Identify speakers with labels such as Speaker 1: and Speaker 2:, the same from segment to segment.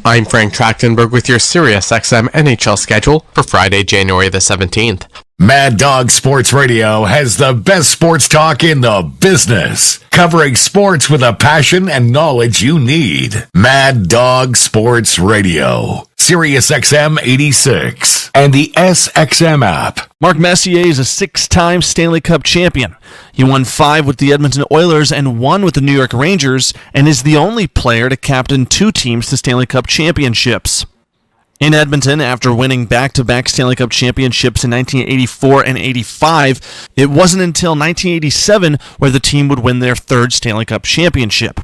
Speaker 1: I'm Frank Trachtenberg with your SiriusXM NHL schedule for Friday, January the 17th.
Speaker 2: Mad Dog Sports Radio has the best sports talk in the business, covering sports with a passion and knowledge you need. Mad Dog Sports Radio, SiriusXM 86, and the SXM app.
Speaker 3: Mark Messier is a 6-time Stanley Cup champion. He won 5 with the Edmonton Oilers and 1 with the New York Rangers, and is the only player to captain 2 teams to Stanley Cup championships. In Edmonton, after winning back-to-back Stanley Cup championships in 1984 and 85, it wasn't until 1987 where the team would win their 3rd Stanley Cup championship.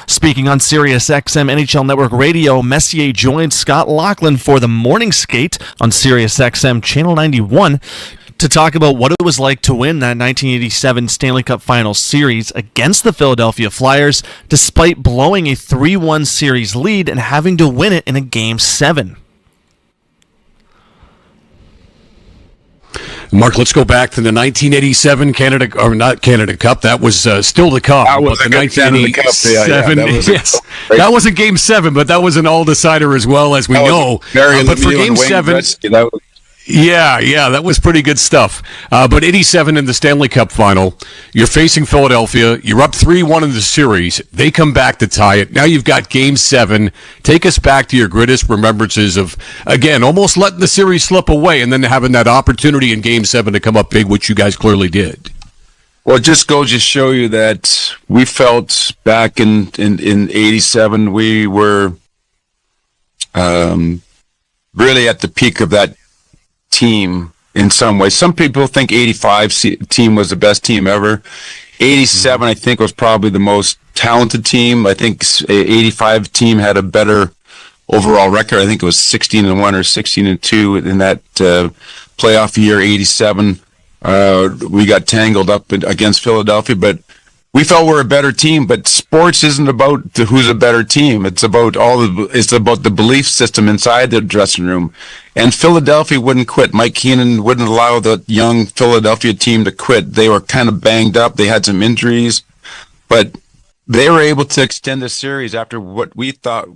Speaker 3: Speaking on SiriusXM NHL Network Radio, Messier joined Scott Laughlin for the morning skate on SiriusXM Channel 91 to talk about what it was like to win that 1987 Stanley Cup Finals series against the Philadelphia Flyers, despite blowing a 3-1 series lead and having to win it in a Game 7.
Speaker 4: Mark, let's go back to the 1987 Canada, or not Canada Cup. That was still to come.
Speaker 5: That was
Speaker 4: but
Speaker 5: the 1987.
Speaker 4: That wasn't Game 7, but that was an all-decider as well, as we know. But for Game 7... Yeah, that was pretty good stuff. But 87 in the Stanley Cup Final, you're facing Philadelphia. You're up 3-1 in the series. They come back to tie it. Now you've got Game 7. Take us back to your greatest remembrances of, again, almost letting the series slip away and then having that opportunity in Game 7 to come up big, which you guys clearly did.
Speaker 5: Well, it just goes to show you that we felt back in 87, we were really at the peak of that team in some ways. Some people think 85 team was the best team ever. 87, I think, was probably the most talented team. I think 85 team had a better overall record. I think it was 16-1 or 16-2 in that playoff year. 87, we got tangled up against Philadelphia, but we felt we're a better team. But sports isn't about who's a better team. It's about it's about the belief system inside the dressing room. And Philadelphia wouldn't quit. Mike Keenan wouldn't allow the young Philadelphia team to quit. They were kind of banged up. They had some injuries, but they were able to extend the series after what we thought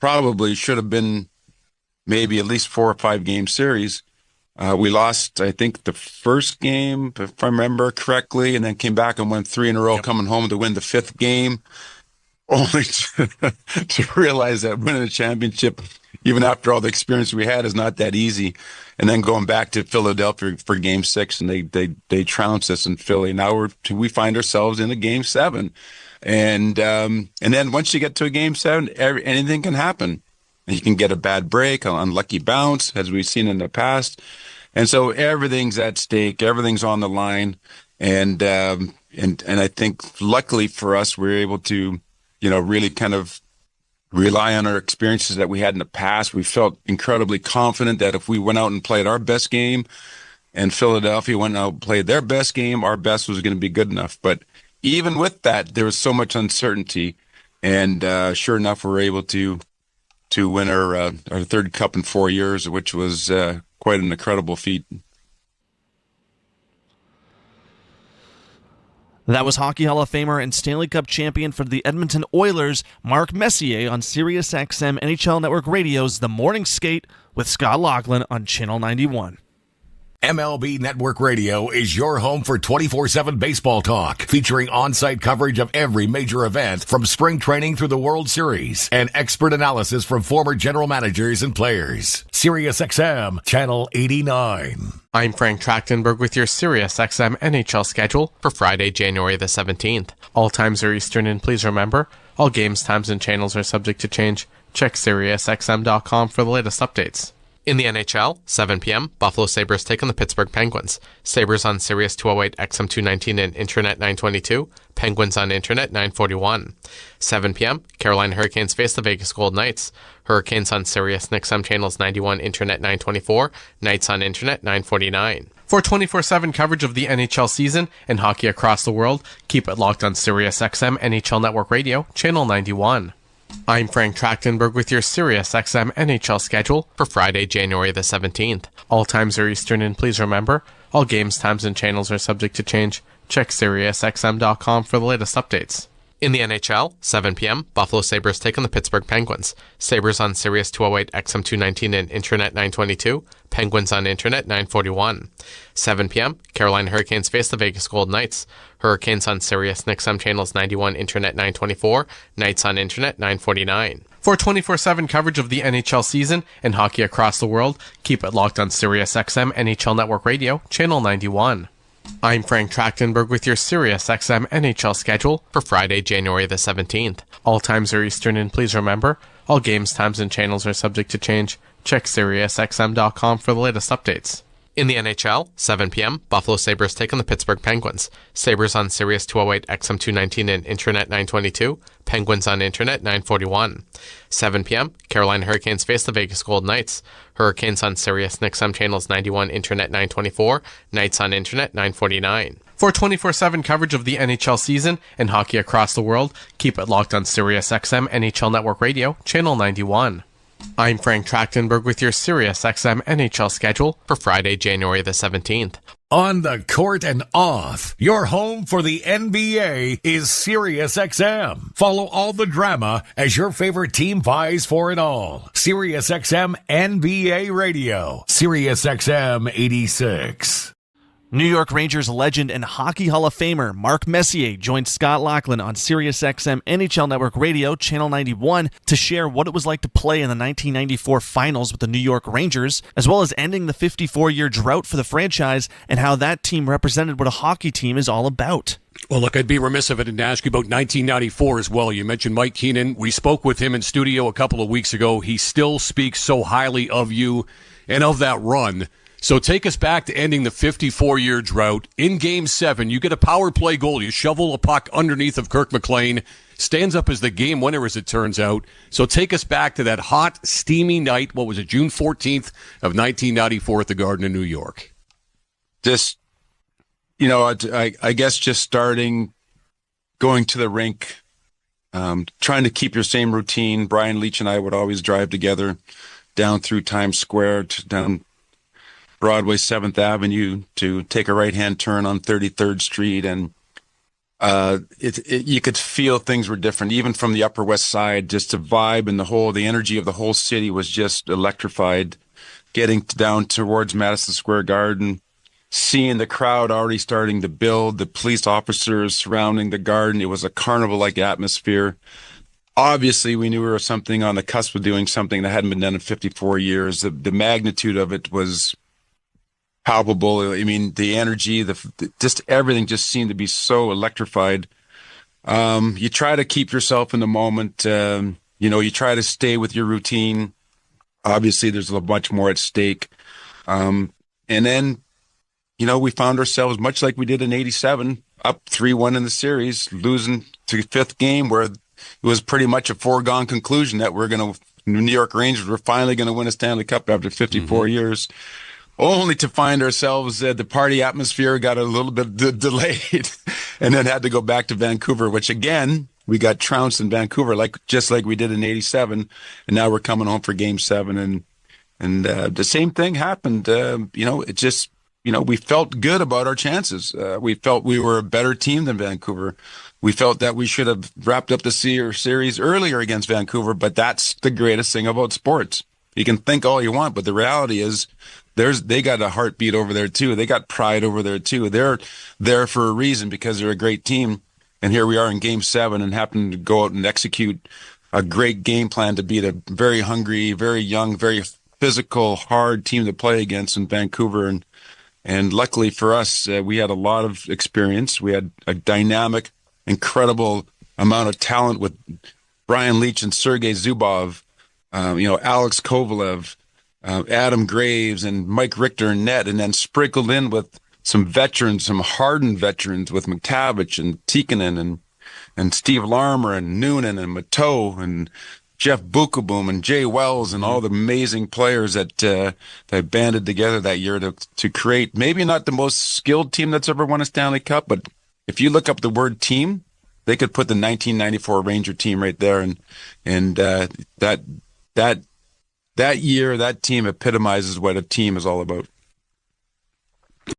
Speaker 5: probably should have been maybe at least 4 or 5 game series. We lost, I think, the first game, if I remember correctly, and then came back and won 3 in a row, coming home to win the 5th game, only to realize that winning a championship, even after all the experience we had, is not that easy. And then going back to Philadelphia for Game 6, and they trounced us in Philly. Now we find ourselves in a Game 7. And then once you get to a Game 7, anything can happen. You can get a bad break, an unlucky bounce, as we've seen in the past. And so everything's at stake, everything's on the line. And I think luckily for us, we're able to, really kind of rely on our experiences that we had in the past. We felt incredibly confident that if we went out and played our best game and Philadelphia went out and played their best game, our best was going to be good enough. But even with that, there was so much uncertainty. And sure enough, we're able to win our 3rd cup in 4 years, which was quite an incredible feat.
Speaker 3: That was Hockey Hall of Famer and Stanley Cup champion for the Edmonton Oilers, Mark Messier, on SiriusXM NHL Network Radio's The Morning Skate with Scott Laughlin on Channel 91.
Speaker 2: MLB Network Radio is your home for 24/7 baseball talk, featuring on-site coverage of every major event from spring training through the World Series and expert analysis from former general managers and players. SiriusXM Channel 89.
Speaker 1: I'm Frank Trachtenberg with your SiriusXM NHL schedule for Friday, January the 17th. All times are Eastern, and please remember, all games, times, and channels are subject to change. Check SiriusXM.com for the latest updates. In the NHL, 7 p.m., Buffalo Sabres take on the Pittsburgh Penguins. Sabres on Sirius 208, XM 219, and Internet 922. Penguins on Internet 941. 7 p.m., Carolina Hurricanes face the Vegas Golden Knights. Hurricanes on Sirius and XM channels 91, Internet 924. Knights on Internet 949. For 24/7 coverage of the NHL season and hockey across the world, keep it locked on Sirius XM NHL Network Radio, Channel 91. I'm Frank Trachtenberg with your SiriusXM NHL schedule for Friday, January the 17th. All times are Eastern, and please remember, all games, times, and channels are subject to change. Check SiriusXM.com for the latest updates. In the NHL, 7 p.m., Buffalo Sabres take on the Pittsburgh Penguins. Sabres on Sirius 208 XM219 and Internet 922. Penguins on Internet 941. 7 p.m., Carolina Hurricanes face the Vegas Golden Knights. Hurricanes on Sirius and XM channels 91, Internet 924. Knights on Internet 949. For 24/7 coverage of the NHL season and hockey across the world, keep it locked on Sirius XM NHL Network Radio, Channel 91. I'm Frank Trachtenberg with your Sirius XM NHL schedule for Friday, January the 17th. All times are Eastern, and please remember, all games, times, and channels are subject to change. Check SiriusXM.com for the latest updates. In the NHL, 7 p.m., Buffalo Sabres take on the Pittsburgh Penguins. Sabres on Sirius 208 XM219 and Internet 922. Penguins on Internet 941. 7 p.m., Carolina Hurricanes face the Vegas Golden Knights. Hurricanes on Sirius and XM channels 91, Internet 924. Knights on Internet 949. For 24/7 coverage of the NHL season and hockey across the world, keep it locked on Sirius XM NHL Network Radio, Channel 91. I'm Frank Trachtenberg with your Sirius XM NHL schedule for Friday, January the 17th.
Speaker 2: On the court and off, your home for the NBA is Sirius XM. Follow all the drama as your favorite team vies for it all. Sirius XM NBA Radio, Sirius XM 86.
Speaker 3: New York Rangers legend and Hockey Hall of Famer Mark Messier joined Scott Laughlin on SiriusXM NHL Network Radio, Channel 91, to share what it was like to play in the 1994 finals with the New York Rangers, as well as ending the 54-year drought for the franchise and how that team represented what a hockey team is all about.
Speaker 4: Well, look, I'd be remiss if I didn't ask you about 1994 as well. You mentioned Mike Keenan. We spoke with him in studio a couple of weeks ago. He still speaks so highly of you and of that run. So take us back to ending the 54-year drought. In Game 7, you get a power play goal. You shovel a puck underneath of Kirk McLean. Stands up as the game winner, as it turns out. So take us back to that hot, steamy night. What was it, June 14th of 1994 at the Garden in New York?
Speaker 5: Just, I guess just starting, going to the rink, trying to keep your same routine. Brian Leach and I would always drive together down through Times Square, down Broadway 7th Avenue to take a right-hand turn on 33rd Street. And you could feel things were different, even from the Upper West Side. Just the vibe and the energy of the whole city was just electrified. Getting down towards Madison Square Garden, seeing the crowd already starting to build, the police officers surrounding the Garden. It was a carnival-like atmosphere. Obviously, we knew we were something on the cusp of doing something that hadn't been done in 54 years. The magnitude of it was palpable. I mean, the energy, just everything just seemed to be so electrified. You try to keep yourself in the moment. You try to stay with your routine. Obviously, there's a much more at stake. And then, we found ourselves, much like we did in 87, up 3-1 in the series, losing to the fifth game, where it was pretty much a foregone conclusion that New York Rangers were finally going to win a Stanley Cup after 54 years. Only to find ourselves, the party atmosphere got a little bit delayed and then had to go back to Vancouver, which again, we got trounced in Vancouver, just like we did in 87. And now we're coming home for Game 7. And the same thing happened. It just, we felt good about our chances. We felt we were a better team than Vancouver. We felt that we should have wrapped up the series earlier against Vancouver, but that's the greatest thing about sports. You can think all you want, but the reality is they got a heartbeat over there too. They got pride over there too. They're there for a reason, because they're a great team. And here we are in Game 7 and happen to go out and execute a great game plan to beat a very hungry, very young, very physical, hard team to play against in Vancouver. And luckily for us, we had a lot of experience. We had a dynamic, incredible amount of talent with Brian Leach and Sergei Zubov, Alex Kovalev, Adam Graves and Mike Richter and net, and then sprinkled in with some veterans, some hardened veterans with McTavish and Tikkanen and Steve Larmer and Noonan and Mateau and Jeff Bukaboom and Jay Wells and all the amazing players that banded together that year to create maybe not the most skilled team that's ever won a Stanley Cup, but if you look up the word team, they could put the 1994 Ranger team right there, and that year, that team epitomizes what a team is all about.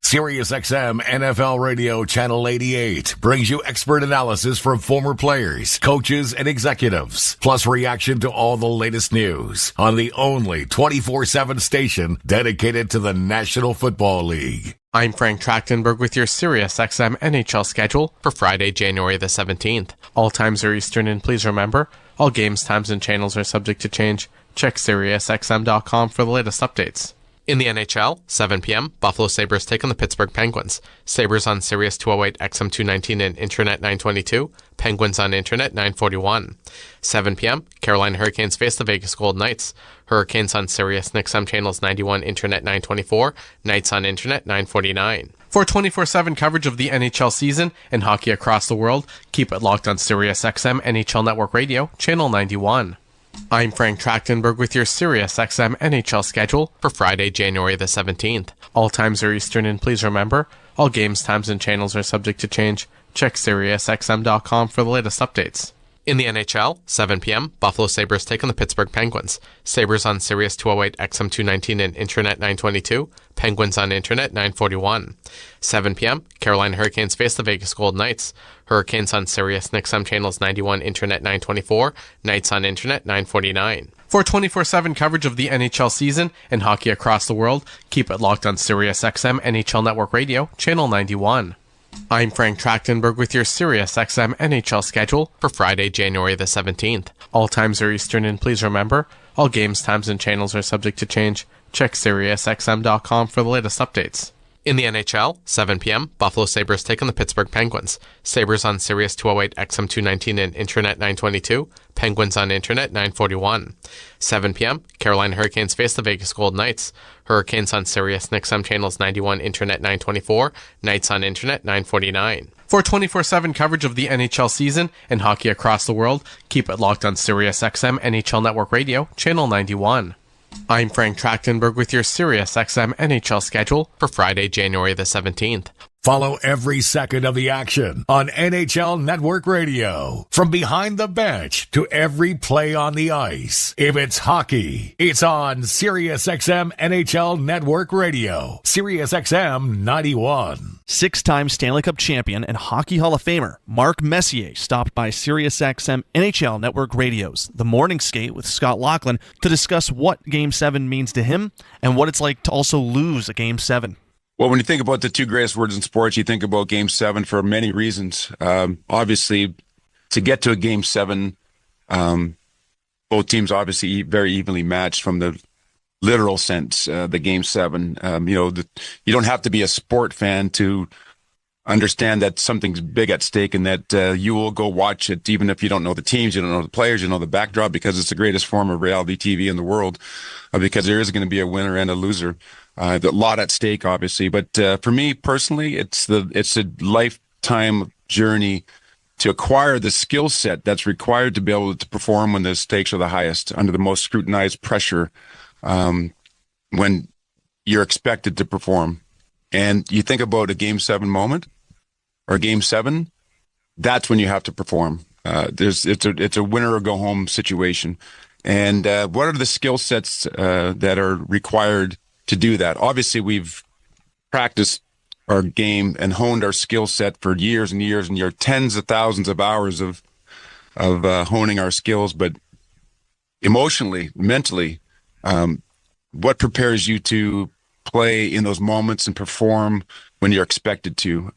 Speaker 2: SiriusXM NFL Radio Channel 88 brings you expert analysis from former players, coaches, and executives, plus reaction to all the latest news on the only 24/7 station dedicated to the National Football League.
Speaker 1: I'm Frank Trachtenberg with your SiriusXM NHL schedule for Friday, January the 17th. All times are Eastern, and please remember, all games, times, and channels are subject to change. Check SiriusXM.com for the latest updates. In the NHL, 7 p.m., Buffalo Sabres take on the Pittsburgh Penguins. Sabres on Sirius 208, XM 219, and Internet 922. Penguins on Internet 941. 7 p.m., Carolina Hurricanes face the Vegas Golden Knights. Hurricanes on Sirius and XM channels 91, Internet 924. Knights on Internet 949. For 24/7 coverage of the NHL season and hockey across the world, keep it locked on Sirius XM NHL Network Radio, Channel 91. I'm Frank Trachtenberg with your SiriusXM NHL schedule for Friday, January the 17th. All times are Eastern, and please remember, all games, times, and channels are subject to change. Check SiriusXM.com for the latest updates. In the NHL, 7 p.m., Buffalo Sabres take on the Pittsburgh Penguins. Sabres on Sirius 208, XM 219, and Internet 922. Penguins on Internet 941. 7 p.m., Carolina Hurricanes face the Vegas Golden Knights. Hurricanes on Sirius and XM channels 91, Internet 924. Knights on Internet 949. For 24/7 coverage of the NHL season and hockey across the world, keep it locked on Sirius XM NHL Network Radio, Channel 91. I'm Frank Trachtenberg with your SiriusXM NHL schedule for Friday, January the 17th. All times are Eastern, and please remember, all games, times, and channels are subject to change. Check SiriusXM.com for the latest updates. In the NHL, 7 p.m., Buffalo Sabres take on the Pittsburgh Penguins. Sabres on Sirius 208, XM 219, and Internet 922. Penguins on Internet 941. 7 p.m., Carolina Hurricanes face the Vegas Golden Knights. Hurricanes on Sirius and XM channels 91, Internet 924. Knights on Internet 949. For 24/7 coverage of the NHL season and hockey across the world, keep it locked on SiriusXM NHL Network Radio, Channel 91. I'm Frank Trachtenberg with your SiriusXM NHL schedule for Friday, January the 17th.
Speaker 2: Follow every second of the action on NHL Network Radio. From behind the bench to every play on the ice. If it's hockey, it's on SiriusXM NHL Network Radio. SiriusXM 91.
Speaker 3: Six-time Stanley Cup champion and Hockey Hall of Famer Mark Messier stopped by SiriusXM NHL Network Radio's The Morning Skate with Scott Laughlin to discuss what Game 7 means to him and what it's like to also lose a Game 7.
Speaker 5: Well, when you think about the two greatest words in sports, you think about Game 7 for many reasons. Obviously, to get to a Game 7, both teams obviously very evenly matched from the literal sense, the Game 7. You don't have to be a sport fan to understand that something's big at stake and that you will go watch it, even if you don't know the teams, you don't know the players, you know the backdrop, because it's the greatest form of reality TV in the world, because there is going to be a winner and a loser. A lot at stake, obviously, but for me personally, it's a lifetime journey to acquire the skill set that's required to be able to perform when the stakes are the highest, under the most scrutinized pressure, when you're expected to perform. And you think about a Game 7 moment or Game 7, that's when you have to perform. It's a winner or go home situation. And what are the skill sets that are required to do that? Obviously, we've practiced our game and honed our skill set for years and years and years, tens of thousands of hours of honing our skills. But emotionally, mentally, what prepares you to play in those moments and perform when you're expected to?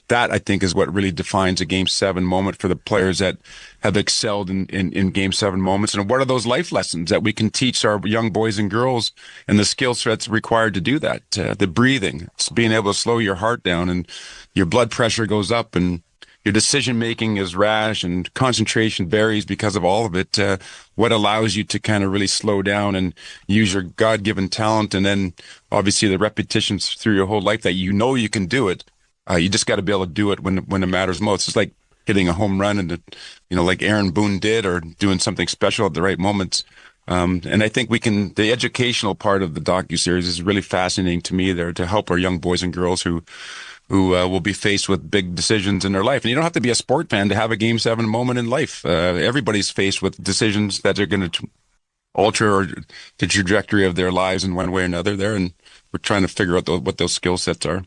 Speaker 5: That, I think, is what really defines a Game 7 moment for the players that have excelled in Game 7 moments. And what are those life lessons that we can teach our young boys and girls, and the skill sets required to do that? The breathing, it's being able to slow your heart down, and your blood pressure goes up, and your decision-making is rash, and concentration varies because of all of it. What allows you to kind of really slow down and use your God-given talent, and then obviously the repetitions through your whole life that you know you can do it. You just got to be able to do it when it matters most. It's like hitting a home run, and like Aaron Boone did, or doing something special at the right moments. And I think the educational part of the docuseries is really fascinating to me there, to help our young boys and girls who will be faced with big decisions in their life. And you don't have to be a sport fan to have a Game 7 moment in life. Everybody's faced with decisions that are going to alter the trajectory of their lives in one way or another there. And we're trying to figure out what those skill sets are.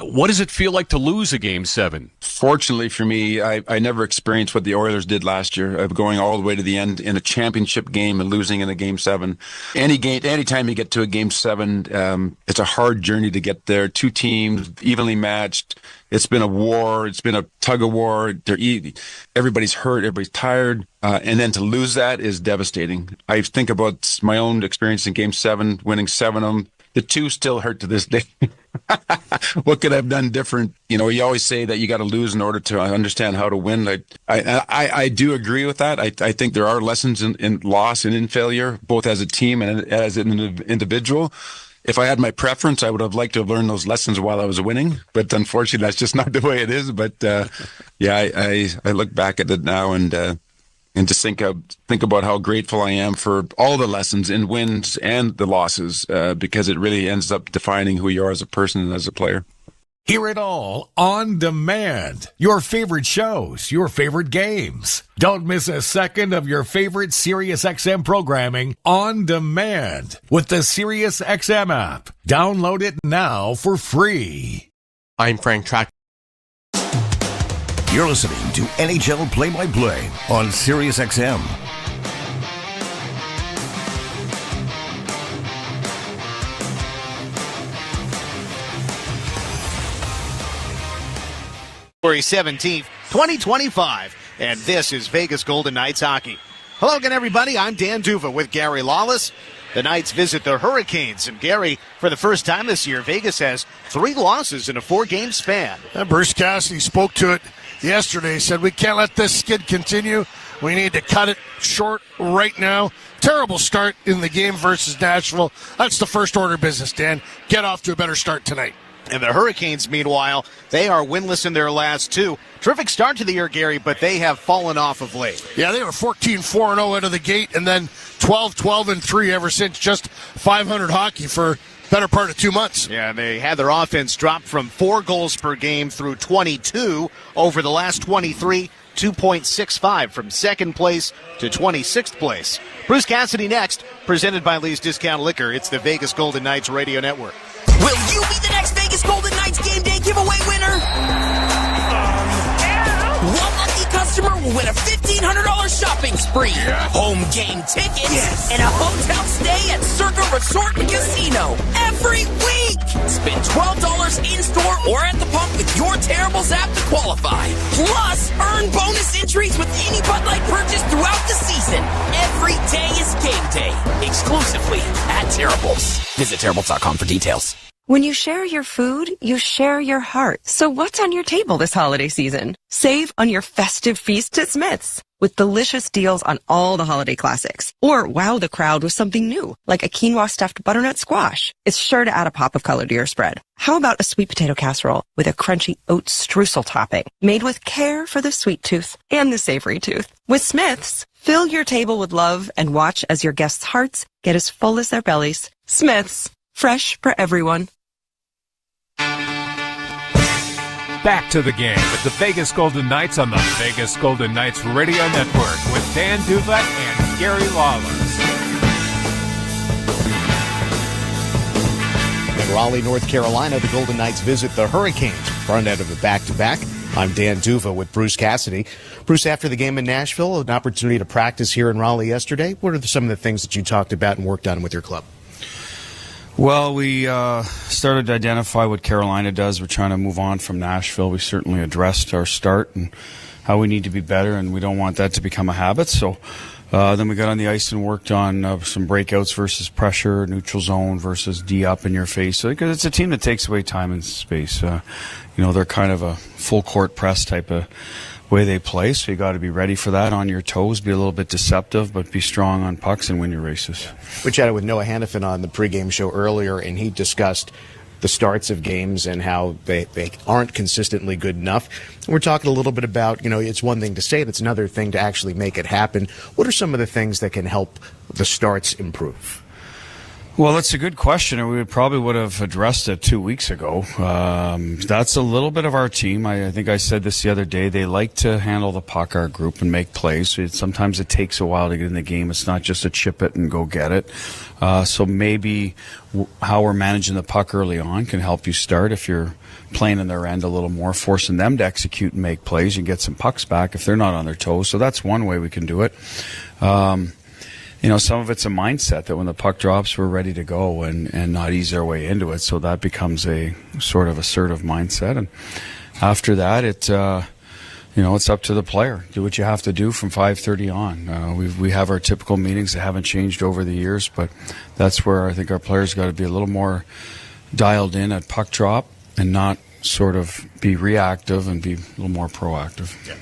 Speaker 4: What does it feel like to lose a Game 7?
Speaker 5: Fortunately for me, I never experienced what the Oilers did last year of going all the way to the end in a championship game and losing in a Game 7. Anytime you get to a Game 7, it's a hard journey to get there. Two teams, evenly matched. It's been a war. It's been a tug of war. Everybody's hurt. Everybody's tired. And then to lose that is devastating. I think about my own experience in Game 7, winning 7 of them. The 2 still hurt to this day. What could I have done different? You know, you always say that you got to lose in order to understand how to win. I do agree with that. I think there are lessons in loss and in failure, both as a team and as an individual. If I had my preference, I would have liked to have learned those lessons while I was winning. But unfortunately, that's just not the way it is. But I look back at it now and just think about how grateful I am for all the lessons in wins and the losses, because it really ends up defining who you are as a person and as a player.
Speaker 2: Hear it all on demand. Your favorite shows, your favorite games. Don't miss a second of your favorite SiriusXM programming on demand with the SiriusXM app. Download it now for free.
Speaker 1: I'm Frank Track.
Speaker 2: You're listening to NHL Play-by-Play on SiriusXM.
Speaker 6: February 17th, 2025, and this is Vegas Golden Knights hockey. Hello again, everybody. I'm Dan Duva with Gary Lawless. The Knights visit the Hurricanes, and Gary, for the first time this year, Vegas has 3 losses in a 4-game span.
Speaker 7: Bruce Cassidy spoke to it yesterday, said we can't let this skid continue. We need to cut it short right now. Terrible start in the game versus Nashville. That's the first order of business, Dan. Get off to a better start tonight.
Speaker 6: And the Hurricanes, meanwhile, they are winless in their last 2. Terrific start to the year, Gary, but they have fallen off of late.
Speaker 7: Yeah, they were 14-4-0 out of the gate, and then 12-12-3 ever since. Just 500 hockey for better part of 2 months.
Speaker 6: Yeah, they had their offense drop from 4 goals per game through 22 over the last 23, 2.65 from second place to 26th place. Bruce Cassidy next, presented by Lee's Discount Liquor. It's the Vegas Golden Knights Radio Network.
Speaker 8: Will you be the next Vegas Golden Knights game day giveaway winner? One lucky customer will win a $1,500 shopping spree, home game tickets, and a hotel stay at Circa Resort and Casino every week. Spend $12 in-store or at the pump with your Terribles app to qualify. Plus, earn bonus entries with any Bud Light purchase throughout the season. Every day is game day, exclusively at Terribles. Visit Terribles.com for details.
Speaker 9: When you share your food, you share your heart. So what's on your table this holiday season? Save on your festive feast at Smith's with delicious deals on all the holiday classics. Or wow the crowd with something new, like a quinoa stuffed butternut squash. It's sure to add a pop of color to your spread. How about a sweet potato casserole with a crunchy oat streusel topping, made with care for the sweet tooth and the savory tooth? With Smith's, fill your table with love and watch as your guests' hearts get as full as their bellies. Smith's, fresh for everyone.
Speaker 10: Back to the game with the Vegas Golden Knights on the Vegas Golden Knights Radio Network with Dan Duva and Gary Lawless.
Speaker 6: In Raleigh, North Carolina, the Golden Knights visit the Hurricanes. Front end of the back-to-back. I'm Dan Duva with Bruce Cassidy. Bruce, after the game in Nashville, an opportunity to practice here in Raleigh yesterday. What are some of the things that you talked about and worked on with your club?
Speaker 11: Well, we started to identify what Carolina does. We're trying to move on from Nashville. We certainly addressed our start and how we need to be better, and we don't want that to become a habit. So then we got on the ice and worked on some breakouts versus pressure, neutral zone versus D up in your face. So, because it's a team that takes away time and space. They're kind of a full court press type of way they play, so you got to be ready for that, on your toes, be a little bit deceptive, but be strong on pucks and win your races.
Speaker 6: We chatted with Noah Hannafin on the pregame show earlier, and he discussed the starts of games and how they aren't consistently good enough. And we're talking a little bit about, it's one thing to say it, it's another thing to actually make it happen. What are some of the things that can help the starts improve?
Speaker 11: Well, that's a good question, and we probably would have addressed it 2 weeks ago. That's a little bit of our team. I think I said this the other day. They like to handle the puck, our group, and make plays. Sometimes it takes a while to get in the game. It's not just a chip it and go get it. So maybe how we're managing the puck early on can help you start if you're playing in their end a little more, forcing them to execute and make plays. You get some pucks back if they're not on their toes. So that's one way we can do it. Some of it's a mindset that when the puck drops, we're ready to go and not ease our way into it. So that becomes a sort of assertive mindset. And after that, it's up to the player. Do what you have to do from 5:30 on. We have our typical meetings that haven't changed over the years, but that's where I think our players got to be a little more dialed in at puck drop and not sort of be reactive and be a little more proactive.
Speaker 6: Yeah.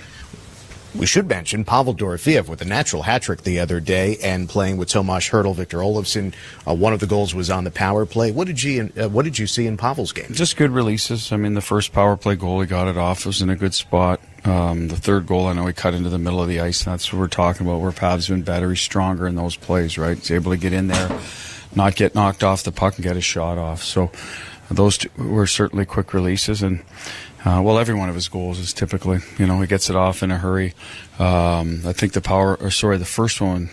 Speaker 6: We should mention Pavel Dorofeev with a natural hat trick the other day and playing with Tomas Hertl, Victor Olofsson. One of the goals was on the power play. What did you see in Pavel's game?
Speaker 11: Just good releases. I mean, the first power play goal, he got it off. It was in a good spot. The third goal, I know he cut into the middle of the ice. That's what we're talking about, where Pav's been better. He's stronger in those plays, right? He's able to get in there, not get knocked off the puck, and get a shot off. So those two were certainly quick releases. And every one of his goals is typically, he gets it off in a hurry. I think the first one,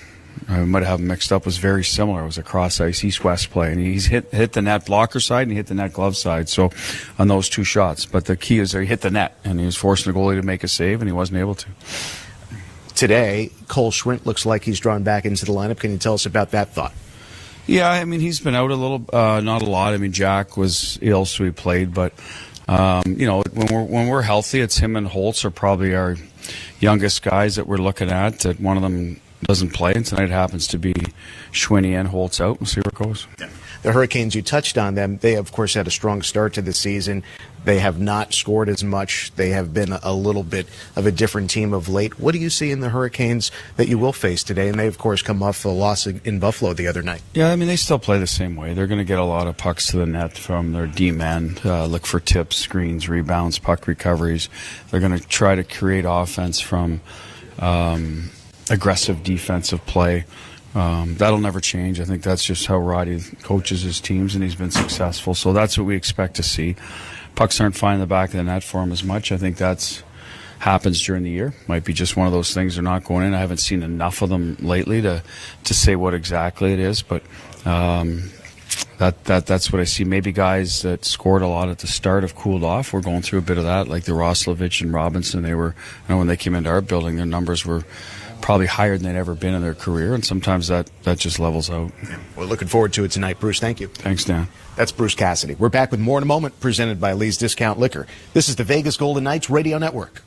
Speaker 11: I might have mixed up, was very similar. It was a cross-ice east-west play, and he's hit the net blocker side and he hit the net glove side, so on those two shots. But the key is that he hit the net, and he was forcing the goalie to make a save, and he wasn't able to.
Speaker 6: Today, Cole Schwindt looks like he's drawn back into the lineup. Can you tell us about that thought?
Speaker 11: Yeah, I mean, he's been out a little, not a lot. I mean, Jack was ill, so he played, but when we're healthy, it's him and Holtz are probably our youngest guys that we're looking at. That one of them doesn't play, and tonight it happens to be Schwinny and Holtz out. We'll see where it goes.
Speaker 6: Yeah. The Hurricanes, you touched on them. They, of course, had a strong start to the season. They have not scored as much. They have been a little bit of a different team of late. What do you see in the Hurricanes that you will face today? And they, of course, come off the loss in Buffalo the other night.
Speaker 11: Yeah, I mean, they still play the same way. They're going to get a lot of pucks to the net from their D-men, look for tips, screens, rebounds, puck recoveries. They're going to try to create offense from aggressive defensive play. That'll never change. I think that's just how Roddy coaches his teams, and he's been successful. So that's what we expect to see. Pucks aren't finding the back of the net for him as much. I think that's happens during the year. Might be just one of those things, they're not going in. I haven't seen enough of them lately to say what exactly it is, but that's what I see. Maybe guys that scored a lot at the start have cooled off. We're going through a bit of that, like the Roslovich and Robinson. They were, when they came into our building, their numbers were probably higher than they'd ever been in their career, and sometimes that just levels out.
Speaker 6: We're looking forward to it tonight. Bruce, thank you.
Speaker 11: Thanks, Dan.
Speaker 6: That's Bruce Cassidy. We're back with more in a moment, presented by Lee's Discount Liquor. This is the Vegas Golden Knights Radio Network.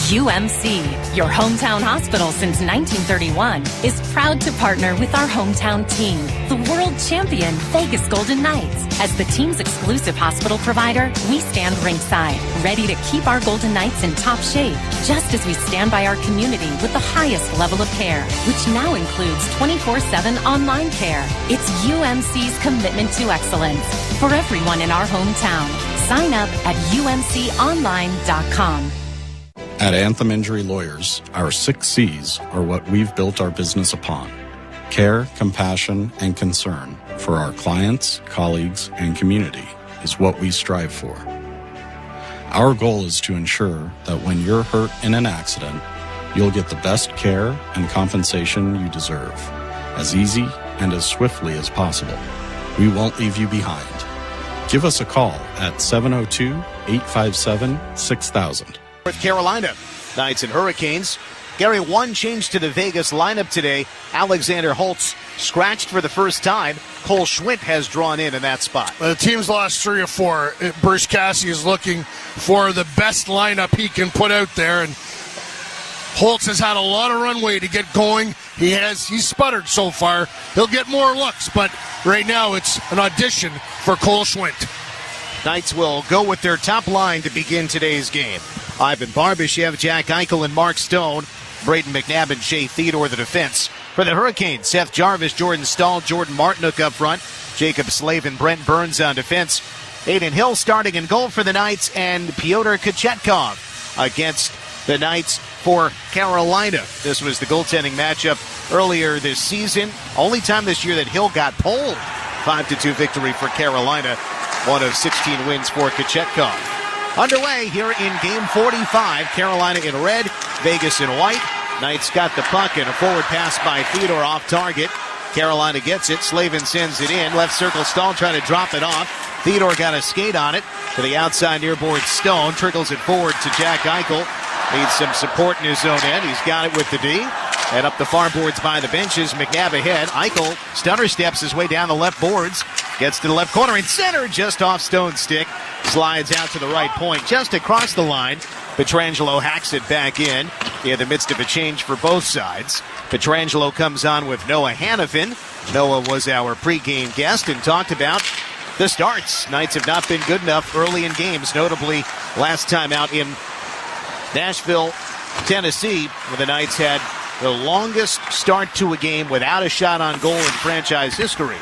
Speaker 12: UMC, your hometown hospital since 1931, is proud to partner with our hometown team, the world champion Vegas Golden Knights. As the team's exclusive hospital provider, we stand ringside, ready to keep our Golden Knights in top shape, just as we stand by our community with the highest level of care, which now includes 24/7 online care. It's UMC's commitment to excellence for everyone in our hometown. Sign up at umconline.com.
Speaker 13: At Anthem Injury Lawyers, our 6 C's are what we've built our business upon: care, compassion, and concern for our clients, colleagues, and community is what we strive for. Our goal is to ensure that when you're hurt in an accident, you'll get the best care and compensation you deserve, as easy and as swiftly as possible. We won't leave you behind. Give us a call at 702-857-6000.
Speaker 6: North Carolina Knights and Hurricanes. Gary, one change to the Vegas lineup today. Alexander Holtz scratched for the first time. Cole Schwindt has drawn in that spot.
Speaker 7: The team's lost 3 or 4. Bruce Cassidy is looking for the best lineup he can put out there, and Holtz has had a lot of runway to get going. He's sputtered so far. He'll get more looks, but right now it's an audition for Cole Schwindt.
Speaker 6: Knights will go with their top line to begin today's game. Ivan Barbashev, Jack Eichel, and Mark Stone. Braden McNabb and Shea Theodore the defense. For the Hurricanes, Seth Jarvis, Jordan Stahl, Jordan Martinook up front. Jacob Slave and Brent Burns on defense. Aiden Hill starting in goal for the Knights, and Pyotr Kochetkov against the Knights for Carolina. This was the goaltending matchup earlier this season. Only time this year that Hill got pulled 5-2 victory for Carolina, one of 16 wins for Kochetkov. Underway here in Game 45, Carolina in red, Vegas in white. Knights got the puck and a forward pass by Theodore off target. Carolina gets it. Slavin sends it in. Left circle Stahl trying to drop it off. Theodore got a skate on it to the outside nearboard Stone. Trickles it forward to Jack Eichel. Needs some support in his own end. He's got it with the D. And up the far boards by the benches. McNabb ahead. Eichel stutter steps his way down the left boards. Gets to the left corner in center. Just off Stone's stick. Slides out to the right point. Just across the line. Pietrangelo hacks it back in the midst of a change for both sides. Pietrangelo comes on with Noah Hannafin. Noah was our pregame guest and talked about the starts. Knights have not been good enough early in games, notably last time out in Nashville, Tennessee, where the Knights had the longest start to a game without a shot on goal in franchise history.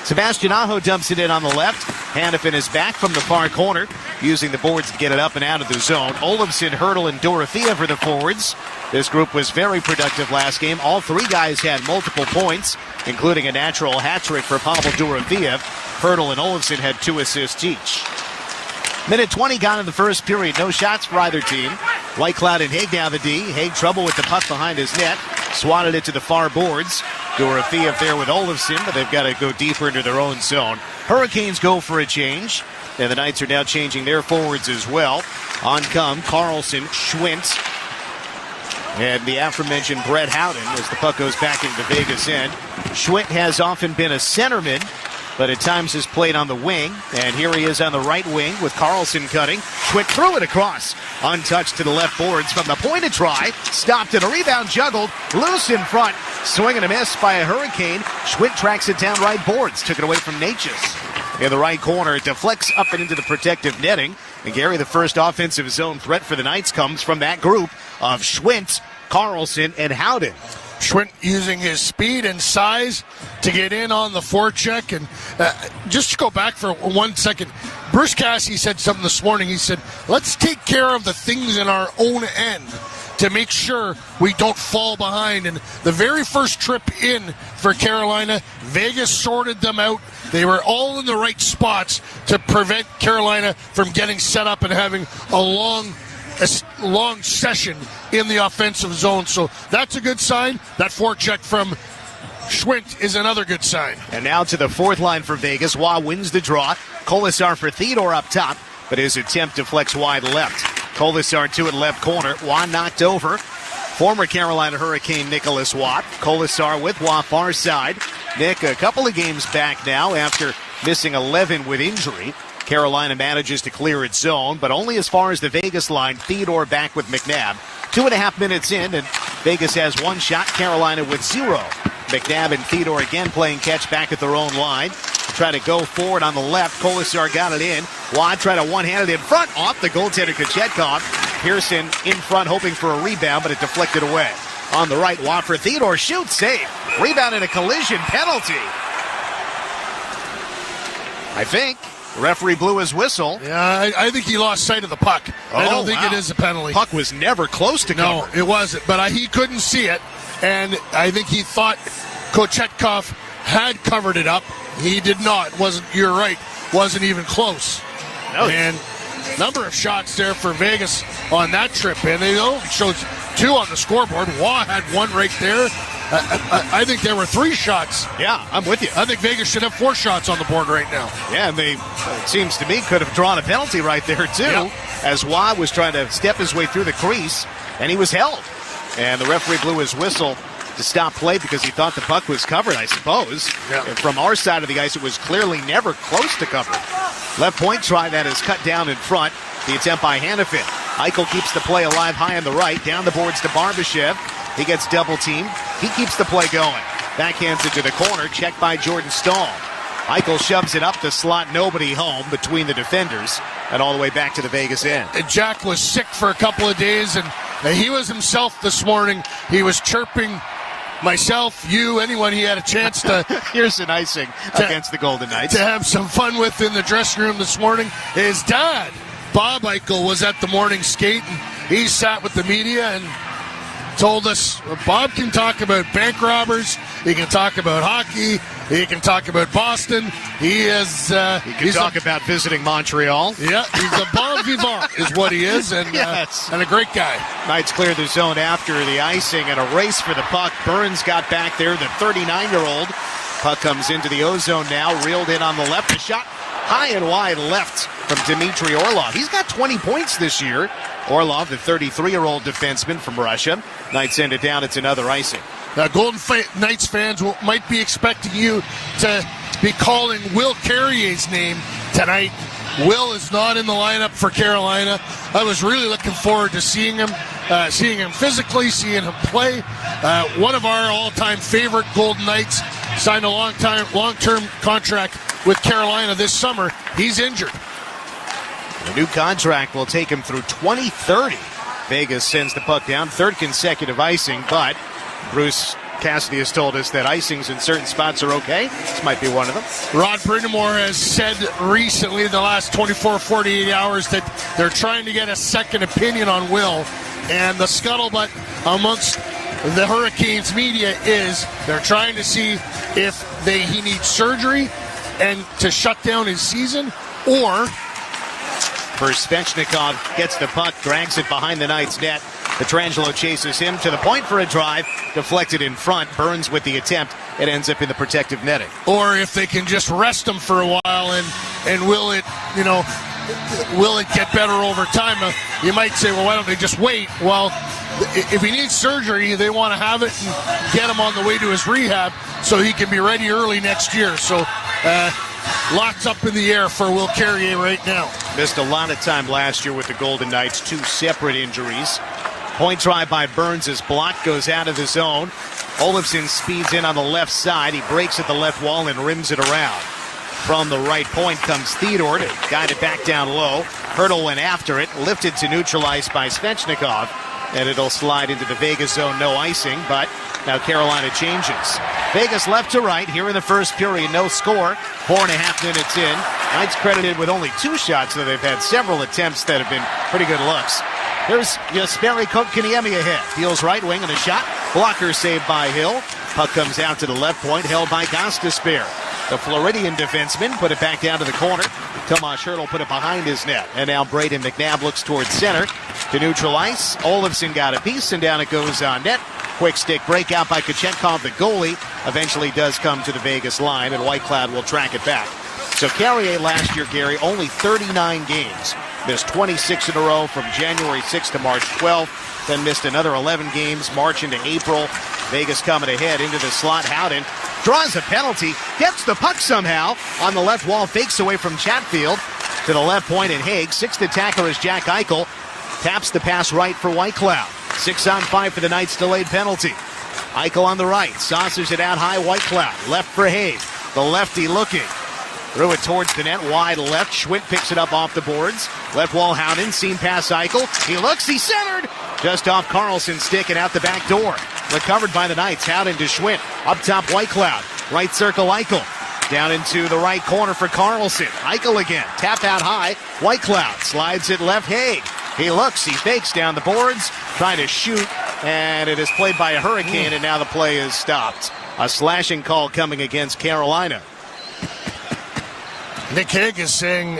Speaker 6: Sebastian Aho dumps it in on the left. Hannafin is back from the far corner, using the boards to get it up and out of the zone. Olofsson, Hurdle, and Dorothea for the forwards. This group was very productive last game. All three guys had multiple points, including a natural hat trick for Pavel Dorothea. Hurdle and Olofsson had 2 assists each. Minute 20 gone in the first period. No shots for either team. Whitecloud and Haig down the D. Haig trouble with the puck behind his net. Swatted it to the far boards. Dorothea there with Olofsson, but they've got to go deeper into their own zone. Hurricanes go for a change. And the Knights are now changing their forwards as well. On come Carlson, Schwint, and the aforementioned Brett Howden as the puck goes back into the Vegas end. Schwint has often been a centerman, but at times has played on the wing. And here he is on the right wing with Carlson cutting. Schwint threw it across. Untouched to the left boards from the point to try. Stopped and a rebound juggled. Loose in front. Swing and a miss by a Hurricane. Schwint tracks it down right boards. Took it away from Natchez. In the right corner, it deflects up and into the protective netting. And Gary, the first offensive zone threat for the Knights comes from that group of Schwint, Carlson, and Howden.
Speaker 7: Schwint using his speed and size to get in on the forecheck. And just to go back for 1 second, Bruce Cassidy said something this morning. He said, let's take care of the things in our own end to make sure we don't fall behind. And the very first trip in for Carolina, Vegas sorted them out. They were all in the right spots to prevent Carolina from getting set up and having a long session in the offensive zone. So that's a good sign. That forecheck from Schwint is another good sign.
Speaker 6: And now to the fourth line for Vegas. Waugh wins the draw. Colasar for Theodore up top, but his attempt deflects wide left. Colasar to it left corner. Waugh knocked over former Carolina Hurricane Nicholas Watt. Colasar with Waugh far side. Nick, a couple of games back now after missing 11 with injury. Carolina manages to clear its zone, but only as far as the Vegas line. Theodore back with McNabb. 2.5 minutes in, and Vegas has one shot. Carolina with 0. McNabb and Theodore again playing catch back at their own line. Try to go forward on the left. Colasar got it in. Watt tried a one-handed in front off the goaltender Kochetkov. Pearson in front hoping for a rebound, but it deflected away. On the right, Watt for Theodore. Shoots, save. Rebound and a collision penalty. I think. The referee blew his whistle.
Speaker 7: Yeah, I think he lost sight of the puck. I don't think it is a penalty.
Speaker 6: Puck was never close to cover.
Speaker 7: No, it wasn't, but he couldn't see it, and I think he thought Kochetkov had covered it up. He did not. You're right. Wasn't even close.
Speaker 6: No.
Speaker 7: And number of shots there for Vegas on that trip, and they only showed 2 on the scoreboard. Waugh had 1 right there. I think there were 3 shots.
Speaker 6: Yeah, I'm with you.
Speaker 7: I think Vegas should have 4 shots on the board right now.
Speaker 6: Yeah, and they, it seems to me, could have drawn a penalty right there, too, as Waugh was trying to step his way through the crease, and he was held. And the referee blew his whistle to stop play because he thought the puck was covered, I suppose.
Speaker 7: Yeah.
Speaker 6: And from our side of the ice, it was clearly never close to covered. Left point try that is cut down in front. The attempt by Hannafin. Eichel keeps the play alive high on the right. Down the boards to Barbashev. He gets double teamed. He keeps the play going. Backhands it to the corner. Checked by Jordan Stahl. Eichel shoves it up the slot. Nobody home between the defenders. And all the way back to the Vegas end.
Speaker 7: Jack was sick for a couple of days, and he was himself this morning. He was chirping myself, you, anyone he had a chance to.
Speaker 6: Here's an icing against the Golden Knights.
Speaker 7: To have some fun with in the dressing room this morning. His dad, Bob Eichel, was at the morning skate, and he sat with the media, and told us Bob can talk about bank robbers, he can talk about hockey, he can talk about Boston. He can
Speaker 6: talk about visiting Montreal.
Speaker 7: Yeah, he's a bon vivant is what he is, and
Speaker 6: yes.
Speaker 7: And a great guy.
Speaker 6: Knights clear the zone after the icing and a race for the puck. Burns got back there, the 39-year-old. Puck comes into the O-zone now, reeled in on the left. A shot high and wide left from Dmitry Orlov. He's got 20 points this year. Orlov, the 33-year-old defenseman from Russia. Knights send it down. It's another icing.
Speaker 7: Golden Knights fans might be expecting you to be calling Will Carrier's name tonight. Will is not in the lineup for Carolina. I was really looking forward to seeing him physically, seeing him play. One of our all-time favorite Golden Knights signed a long-term contract with Carolina this summer. He's injured.
Speaker 6: The new contract will take him through 2030. Vegas sends the puck down, third consecutive icing, but Bruce Cassidy has told us that icings in certain spots are okay. This might be one of them.
Speaker 7: Rod Brindamore has said recently in the last 24, 48 hours that they're trying to get a second opinion on Will. And the scuttlebutt amongst the Hurricanes media is they're trying to see if he needs surgery and to shut down his season, or
Speaker 6: Svechnikov gets the puck, drags it behind the Knights' net. Petrangelo chases him to the point for a drive, deflected in front. Burns with the attempt. It ends up in the protective netting.
Speaker 7: Or if they can just rest him for a while and will it get better over time? You might say, well, why don't they just wait? Well, if he needs surgery, they want to have it and get him on the way to his rehab so he can be ready early next year. So lots up in the air for Will Carrier right now.
Speaker 6: Missed a lot of time last year with the Golden Knights, 2 separate injuries. Point try by Burns is blocked, goes out of the zone. Olofsson speeds in on the left side. He breaks at the left wall and rims it around. From the right point comes Theodore to guide it back down low. Hurdle went after it, lifted to neutralize by Svechnikov, and it'll slide into the Vegas zone, no icing, but now Carolina changes. Vegas left to right here in the first period, no score. 4.5 minutes in. Knights credited with only 2 shots, though they've had several attempts that have been pretty good looks. Here's Jesperi Kotkaniemi ahead. Deals right wing and a shot. Blocker saved by Hill. Puck comes out to the left point, held by Gostisbehere. The Floridian defenseman put it back down to the corner. Tomas Hertl put it behind his net. And now Braden McNabb looks towards center to neutral ice. Olofsson got a piece, and down it goes on net. Quick stick breakout by Kochetkov, the goalie. Eventually does come to the Vegas line, and Whitecloud will track it back. So Carrier last year, Gary, only 39 games. Missed 26 in a row from January 6th to March 12th. Then missed another 11 games, March into April. Vegas coming ahead into the slot. Howden draws a penalty, gets the puck somehow on the left wall, fakes away from Chatfield to the left point, and Hague. 6th attacker is Jack Eichel. Taps the pass right for Whitecloud. 6-on-5 for the Knights' delayed penalty. Eichel on the right, saucers it out high. Whitecloud left for Hague. The lefty looking. Threw it towards the net, wide left. Schwint picks it up off the boards. Left wall, Howden, seen past Eichel. He looks, he centered. Just off Carlson's stick and out the back door. Recovered by the Knights. Howden to Schwint. Up top, Whitecloud. Right circle, Eichel. Down into the right corner for Carlson. Eichel again. Tap out high. Whitecloud slides it left. Hague. He looks, he fakes down the boards. Trying to shoot, and it is played by a Hurricane, and now the play is stopped. A slashing call coming against Carolina.
Speaker 7: Nick Hague is saying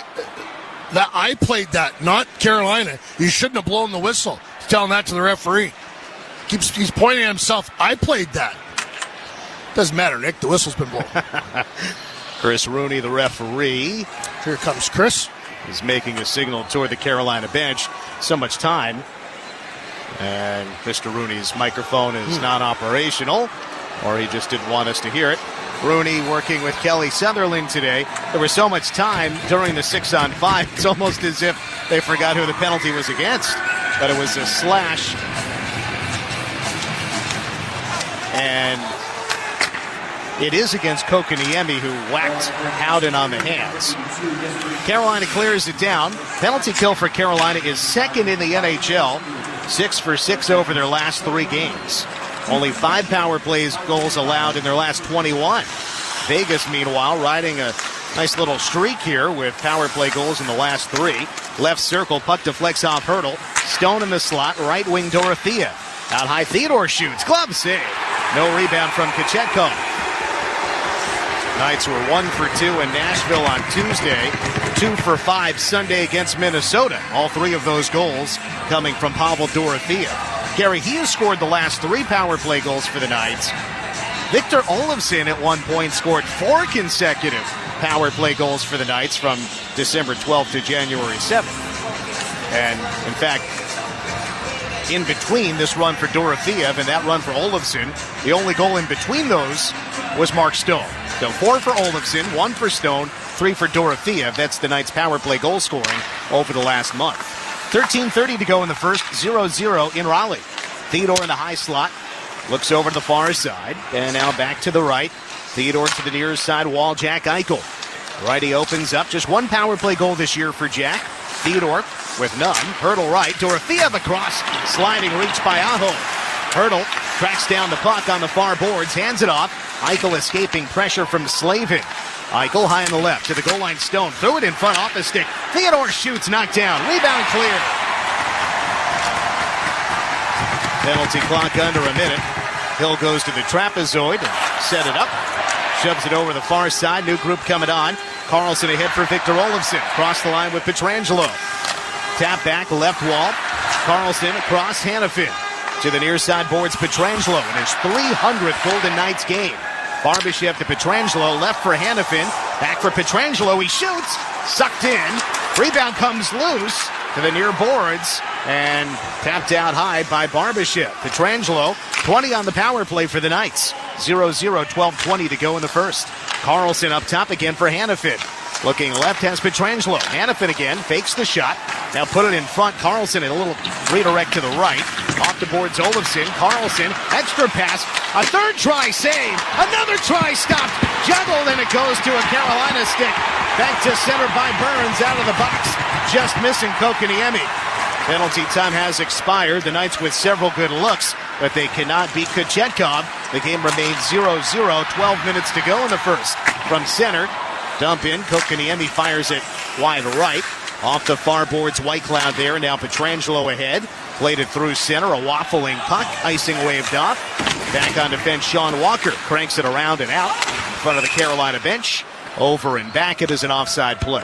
Speaker 7: that I played that, not Carolina. You shouldn't have blown the whistle. He's telling that to the referee. He's pointing at himself. I played that. Doesn't matter, Nick. The whistle's been blown.
Speaker 6: Chris Rooney, the referee.
Speaker 7: Here comes Chris.
Speaker 6: Is making a signal toward the Carolina bench. So much time. And Mr. Rooney's microphone is not operational, or he just didn't want us to hear it. Rooney working with Kelly Sutherland today. There was so much time during the 6-on-5. It's almost as if they forgot who the penalty was against. But it was a slash. And it is against Kotkaniemi, who whacked Howden on the hands. Carolina clears it down. Penalty kill for Carolina is second in the NHL. 6 for 6 over their last 3 games. Only 5 power plays goals allowed in their last 21. Vegas, meanwhile, riding a nice little streak here with power play goals in the last 3. Left circle, puck deflects off Hertl. Stone in the slot, right wing Dorothea. Out high, Theodore shoots. Glove save. No rebound from Kochetkov. Knights were 1 for 2 in Nashville on Tuesday. 2 for 5 Sunday against Minnesota. All 3 of those goals coming from Pavel Dorofeev. Gary, he has scored the last 3 power play goals for the Knights. Victor Olofsson at one point scored 4 consecutive power play goals for the Knights from December 12th to January 7th. And, in fact, in between this run for Dorofeev and that run for Olofsson, the only goal in between those was Mark Stone. So 4 for Olofsson, 1 for Stone, 3 for Dorofeev. That's the Knights' power play goal scoring over the last month. 13:30 to go in the first, 0-0 in Raleigh. Theodore in the high slot, looks over to the far side, and now back to the right. Theodore to the near side wall, Jack Eichel. Righty opens up, just 1 power play goal this year for Jack. Theodore with none, Hurdle right, Dorofeev across, sliding reach by Aho. Hurdle tracks down the puck on the far boards, hands it off. Eichel escaping pressure from Slavin. Eichel high on the left to the goal line, Stone. Threw it in front off the stick. Theodore shoots, knocked down. Rebound clear. Penalty clock under a minute. Hill goes to the trapezoid and set it up. Shoves it over the far side. New group coming on. Carlson ahead for Victor Olofsson. Cross the line with Pietrangelo. Tap back, left wall. Carlson across Hannafin. To the near side boards, Pietrangelo in his 300th Golden Knights game. Barbashev to Pietrangelo, left for Hannafin. Back for Pietrangelo, he shoots. Sucked in. Rebound comes loose to the near boards. And tapped out high by Barbashev. Pietrangelo, 20 on the power play for the Knights. 0-0, 12:20 to go in the first. Carlson up top again for Hannafin. Looking left has Pietrangelo. Hannafin again, fakes the shot. Now put it in front. Carlson in a little redirect to the right. Off the boards, Olofsson. Carlson, extra pass. A third try save. Another try stopped. Juggled, and it goes to a Carolina stick. Back to center by Burns out of the box. Just missing Kokoniemi. Penalty time has expired. The Knights with several good looks, but they cannot beat Kochetkov. The game remains 0-0. 12 minutes to go in the first. From center, dump in. Kokoniemi fires it wide right. Off the far boards, Whitecloud there. Now Pietrangelo ahead. Played it through center. A waffling puck. Icing waved off. Back on defense, Sean Walker cranks it around and out in front of the Carolina bench. Over and back. It is an offside play.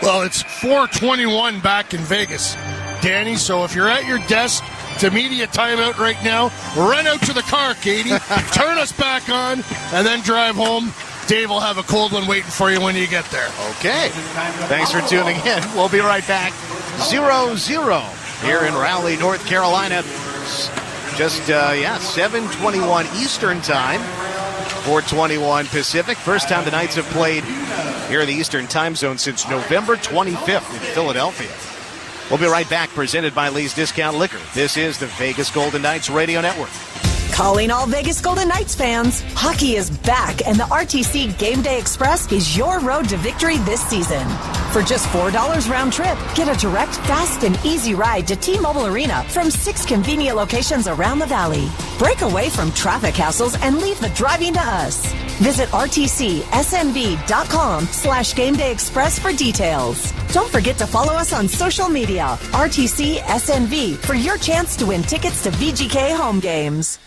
Speaker 7: Well, it's 4:21 back in Vegas, Danny. So if you're at your desk to media timeout right now, run out to the car, Katie. Turn us back on, and then drive home. Dave will have a cold one waiting for you when you get there.
Speaker 6: Okay. Thanks for tuning in. We'll be right back. 0-0 here in Raleigh, North Carolina. Just, 7:21 Eastern time. 4:21 Pacific. First time the Knights have played here in the Eastern time zone since November 25th in Philadelphia. We'll be right back, presented by Lee's Discount Liquor. This is the Vegas Golden Knights Radio Network.
Speaker 14: Calling all Vegas Golden Knights fans. Hockey is back, and the RTC Game Day Express is your road to victory this season. For just $4 round trip, get a direct, fast, and easy ride to T-Mobile Arena from 6 convenient locations around the valley. Break away from traffic hassles and leave the driving to us. Visit rtcsnv.com/Game Day Express for details. Don't forget to follow us on social media, RTCSNV, for your chance to win tickets to VGK home games.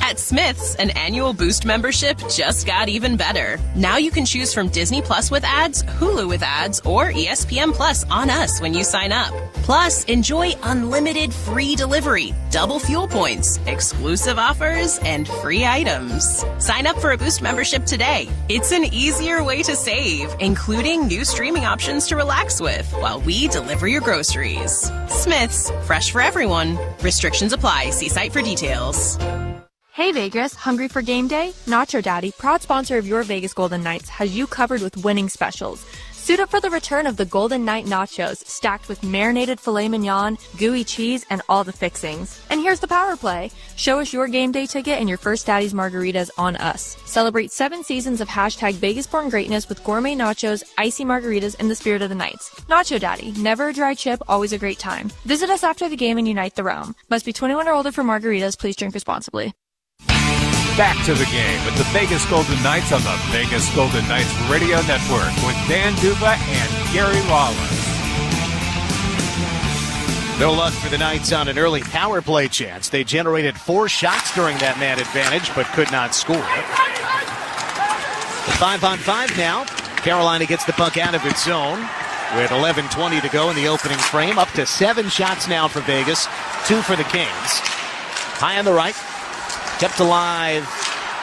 Speaker 15: At Smith's, an annual Boost membership just got even better. Now you can choose from Disney Plus with ads, Hulu with ads, or ESPN Plus on us when you sign up. Plus, enjoy unlimited free delivery, double fuel points, exclusive offers, and free items. Sign up for a Boost membership today. It's an easier way to save, including new streaming options to relax with while we deliver your groceries. Smith's, fresh for everyone. Restrictions apply. See site for details.
Speaker 16: Hey Vegas, hungry for game day? Nacho Daddy, proud sponsor of your Vegas Golden Knights, has you covered with winning specials. Suit up for the return of the Golden Knight Nachos, stacked with marinated filet mignon, gooey cheese, and all the fixings. And here's the power play. Show us your game day ticket and your first Daddy's margaritas on us. Celebrate 7 seasons of #VegasBorn greatness with gourmet nachos, icy margaritas, and the spirit of the Knights. Nacho Daddy, never a dry chip, always a great time. Visit us after the game and unite the realm. Must be 21 or older for margaritas. Please drink responsibly.
Speaker 10: Back to the game with the Vegas Golden Knights on the Vegas Golden Knights Radio Network with Dan Duva and Gary Lawless.
Speaker 6: No luck for the Knights on an early power play chance. They generated 4 shots during that man advantage, but could not score. 5-on-5 now. Carolina gets the puck out of its zone with 11:20 to go in the opening frame. Up to 7 shots now for Vegas, 2 for the Kings. High on the right, kept alive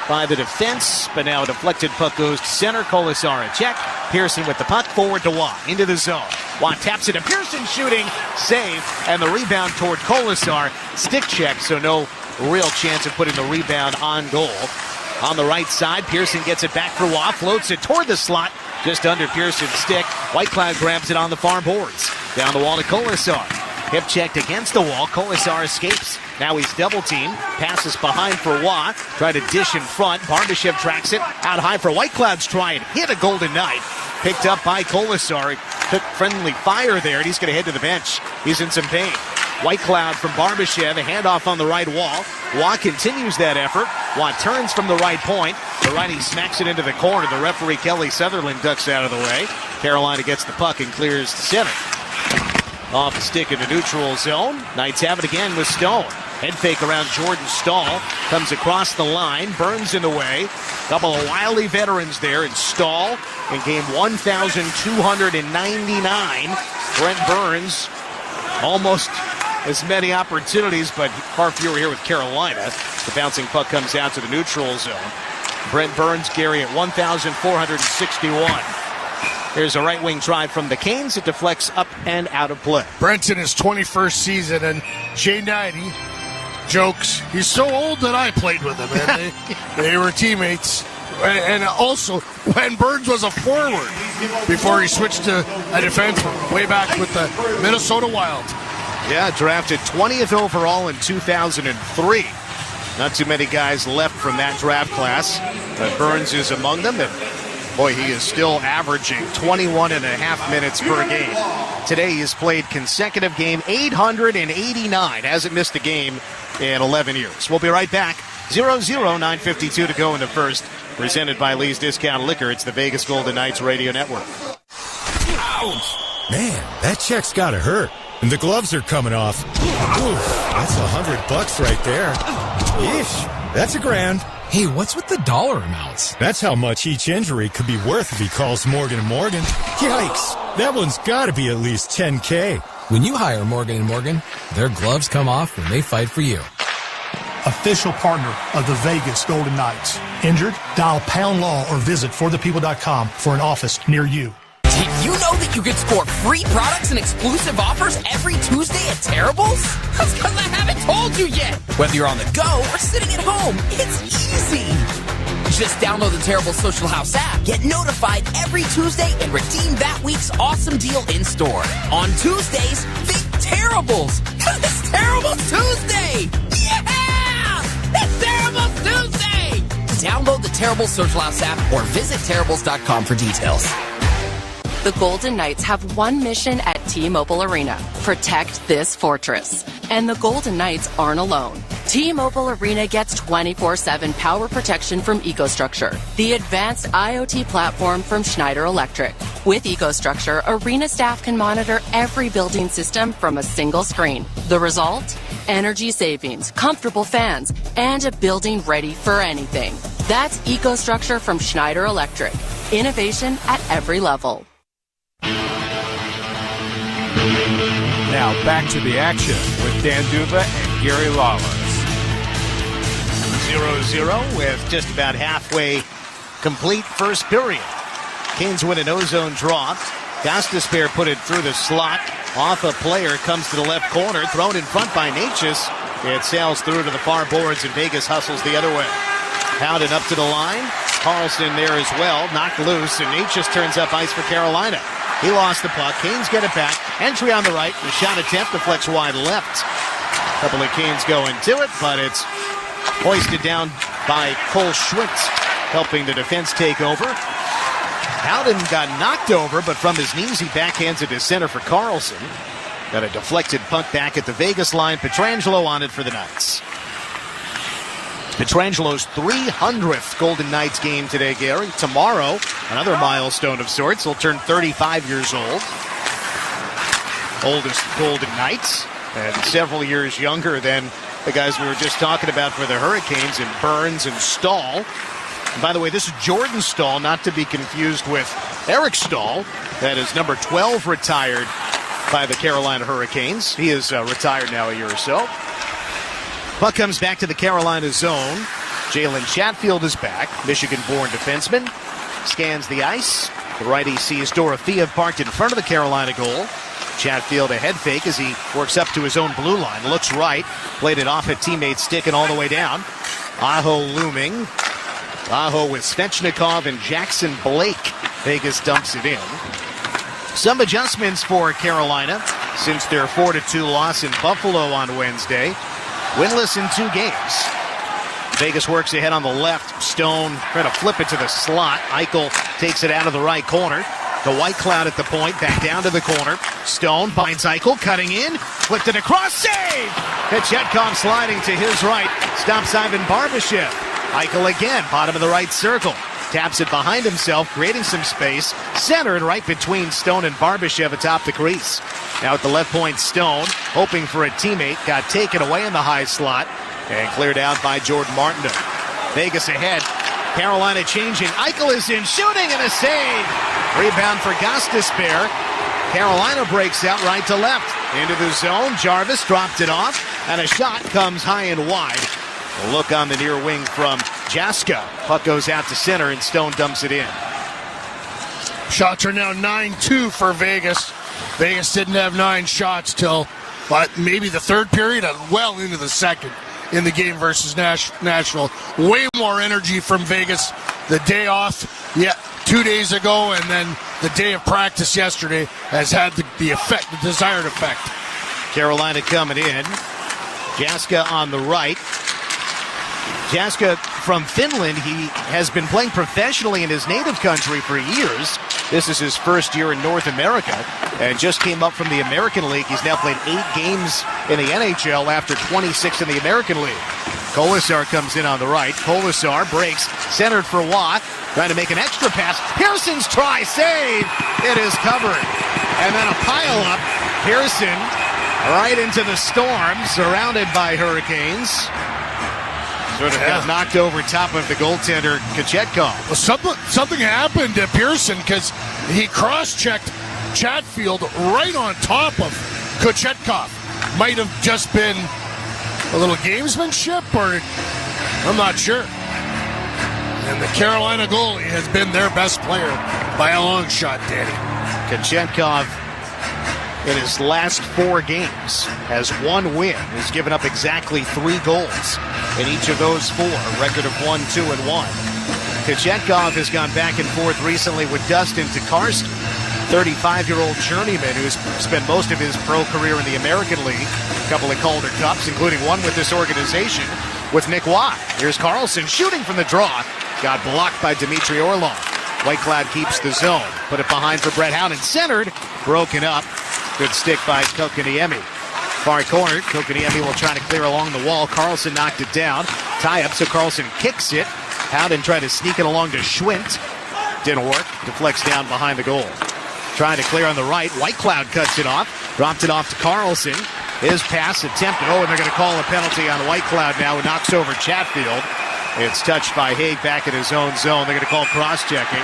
Speaker 6: by the defense, but now a deflected puck goes to center. Kolasar a check. Pearson with the puck forward to Watt into the zone. Watt taps it to Pearson, shooting, save, and the rebound toward Kolasar. Stick check, so no real chance of putting the rebound on goal. On the right side, Pearson gets it back for Watt, floats it toward the slot, just under Pearson's stick. Whitecloud grabs it on the far boards. Down the wall to Kolasar. Hip checked against the wall. Kolasar escapes. Now he's double-teamed. Passes behind for Watt. Try to dish in front. Barbashev tracks it. Out high for Whitecloud's try and hit a Golden Knight. Picked up by Kolasar. Took friendly fire there, and he's going to head to the bench. He's in some pain. Whitecloud from Barbashev. A handoff on the right wall. Watt continues that effort. Watt turns from the right point. The righty smacks it into the corner. The referee, Kelly Sutherland, ducks out of the way. Carolina gets the puck and clears to center. Off the stick in the neutral zone. Knights have it again with Stone. Head fake around Jordan Stahl. Comes across the line. Burns in the way. Couple of wily veterans there in Stahl in game 1,299. Brent Burns, almost as many opportunities, but far fewer here with Carolina. The bouncing puck comes out to the neutral zone. Brent Burns, Gary, at 1,461. Here's a right wing drive from the Canes. It deflects up and out of play.
Speaker 7: Brent's in his 21st season, and Jay Knighty jokes, he's so old that I played with him, and they were teammates. And also, when Burns was a forward before he switched to a defenseman way back with the Minnesota Wild.
Speaker 6: Yeah, drafted 20th overall in 2003. Not too many guys left from that draft class, but Burns is among them. And boy, he is still averaging 21 and a half minutes per game. Today he has played consecutive game 889. Hasn't missed a game in 11 years. We'll be right back. 0-0, 9:52 to go in the first. Presented by Lee's Discount Liquor. It's the Vegas Golden Knights Radio Network.
Speaker 17: Ouch! Man, that check's gotta hurt. And the gloves are coming off. Oof, that's $100 right there. Yeesh, that's $1,000.
Speaker 18: Hey, what's with the dollar amounts?
Speaker 17: That's how much each injury could be worth if he calls Morgan & Morgan. Yikes, that one's gotta be at least $10K.
Speaker 18: When you hire Morgan & Morgan, their gloves come off when they fight for you.
Speaker 19: Official partner of the Vegas Golden Knights. Injured? Dial #law or visit forthepeople.com for an office near you.
Speaker 8: Did you know that you can score free products and exclusive offers every Tuesday at Terrible's? That's because I haven't told you yet. Whether you're on the go or sitting at home, it's easy. Just download the Terrible Social House app, get notified every Tuesday, and redeem that week's awesome deal in store. On Tuesdays, think Terribles. It's Terrible Tuesday! Yeah! It's Terrible Tuesday! Download the Terrible Social House app or visit Terribles.com for details.
Speaker 12: The Golden Knights have one mission at T-Mobile Arena: protect this fortress. And the Golden Knights aren't alone. T-Mobile Arena gets 24/7 power protection from EcoStruxure, the advanced IoT platform from Schneider Electric. With EcoStruxure, Arena staff can monitor every building system from a single screen. The result? Energy savings, comfortable fans, and a building ready for anything. That's EcoStruxure from Schneider Electric. Innovation at every level.
Speaker 10: Now back to the action with Dan Duva and Gary Lawless.
Speaker 6: 0-0 with just about halfway complete first period. Canes win an ozone draw. Gostisbehere put it through the slot. Off a player, comes to the left corner. Thrown in front by Natchez. It sails through to the far boards, and Vegas hustles the other way. Pounded up to the line. Carlson there as well. Knocked loose, and Natchez turns up ice for Carolina. He lost the puck. Canes get it back. Entry on the right. The shot attempt deflects wide left. A couple of Canes go into it, but it's hoisted down by Cole Schwitz, helping the defense take over. Howden got knocked over, but from his knees he backhands it to center for Carlson. Got a deflected puck back at the Vegas line. Pietrangelo on it for the Knights. Pietrangelo's 300th Golden Knights game today, Gary. Tomorrow, another milestone of sorts. He'll turn 35 years old. Oldest Golden Knights. and several years younger than the guys we were just talking about for the Hurricanes in Burns and Stahl. And by the way, this is Jordan Stahl, not to be confused with Eric Stahl. That is number 12 retired by the Carolina Hurricanes. He is retired now a year or so. Puck comes back to the Carolina zone. Jalen Chatfield is back, Michigan-born defenseman. Scans the ice. The righty sees Dorothea parked in front of the Carolina goal. Chatfield a head fake as he works up to his own blue line. Looks right. Played it off at teammate's stick and all the way down. Aho looming. Aho with Svechnikov and Jackson Blake. Vegas dumps it in. Some adjustments for Carolina since their 4-2 loss in Buffalo on Wednesday. Winless in 2 games. Vegas works ahead on the left. Stone trying to flip it to the slot. Eichel takes it out of the right corner. The Whitecloud at the point, back down to the corner. Stone finds Eichel, cutting in, flipped it across, save! Kachetkov sliding to his right, stops Ivan Barbashev. Eichel again, bottom of the right circle. Taps it behind himself, creating some space. Centered right between Stone and Barbashev atop the crease. Now at the left point, Stone, hoping for a teammate, got taken away in the high slot and cleared out by Jordan Martindale. Vegas ahead. Carolina changing. Eichel is in, shooting and a save. Rebound for Gostisbehere. Carolina breaks out right to left. Into the zone. Jarvis dropped it off. And a shot comes high and wide. A look on the near wing from Jaska. Puck goes out to center and Stone dumps it in.
Speaker 7: Shots are now 9-2 for Vegas. Vegas didn't have 9 shots till maybe the third period and well into the second in the game versus Nashville. Way more energy from Vegas. The day off, 2 days ago, and then the day of practice yesterday has had the effect, the desired effect.
Speaker 6: Carolina coming in. Jaska on the right. Jaska from Finland. He has been playing professionally in his native country for years. This is his first year in North America and just came up from the American League. He's now played 8 games in the NHL after 26 in the American League. Kolasar comes in on the right. Kolasar breaks, centered for Watt, trying to make an extra pass. Pearson's try, save! It is covered. And then a pile-up. Pearson right into the storm, surrounded by Hurricanes. Sort of got knocked over top of the goaltender, Kachetkov.
Speaker 7: Well, something happened to Pearson because he cross-checked Chatfield right on top of Kachetkov. Might have just been a little gamesmanship, or I'm not sure. And the Carolina goalie has been their best player by a long shot, Danny.
Speaker 6: Kachetkov, in his last 4 games, has 1 win. Has given up exactly 3 goals in each of those 4. A record of 1, 2, and 1. Kachetkov has gone back and forth recently with Dustin Tokarski, 35-year-old journeyman who's spent most of his pro career in the American League. A couple of Calder Cups, including one with this organization with Nick Watt. Here's Carlson shooting from the draw. Got blocked by Dmitry Orlov. Whitecloud keeps the zone. Put it behind for Brett Howden. Centered. Broken up. Good stick by Kokoniemi. Far corner. Kokoniemi will try to clear along the wall. Carlson knocked it down. Tie up, so Carlson kicks it. Howden tried to sneak it along to Schwint. Didn't work. Deflects down behind the goal. Trying to clear on the right. Whitecloud cuts it off. Dropped it off to Carlson. His pass attempted. Oh, and they're going to call a penalty on Whitecloud now, who knocks over Chatfield. It's touched by Haig back in his own zone. They're going to call cross-checking.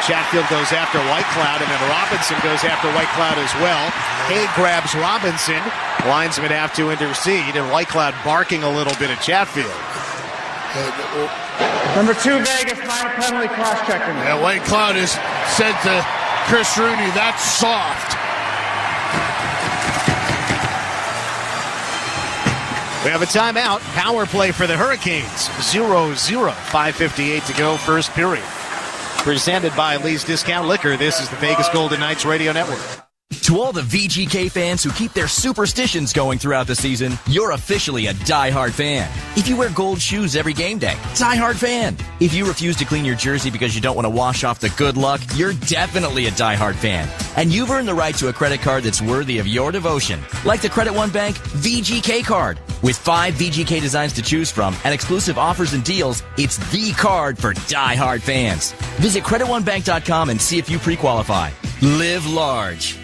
Speaker 6: Chatfield goes after Whitecloud, and then Robinson goes after Whitecloud as well. Haig grabs Robinson. Linesmen have to intercede, and Whitecloud barking a little bit at Chatfield.
Speaker 20: Number 2, Vegas, minor penalty, cross-checking.
Speaker 7: Yeah, Whitecloud has said to Chris Rooney, that's soft.
Speaker 6: We have a timeout. Power play for the Hurricanes. 0-0. 5:58 to go, first period. Presented by Lee's Discount Liquor. This is the Vegas Golden Knights Radio Network.
Speaker 21: To all the VGK fans who keep their superstitions going throughout the season, you're officially a diehard fan. If you wear gold shoes every game day, diehard fan. If you refuse to clean your jersey because you don't want to wash off the good luck, you're definitely a diehard fan. And you've earned the right to a credit card that's worthy of your devotion, like the Credit One Bank VGK card. With 5 VGK designs to choose from and exclusive offers and deals, it's the card for diehard fans. Visit CreditOneBank.com and see if you pre-qualify. Live large.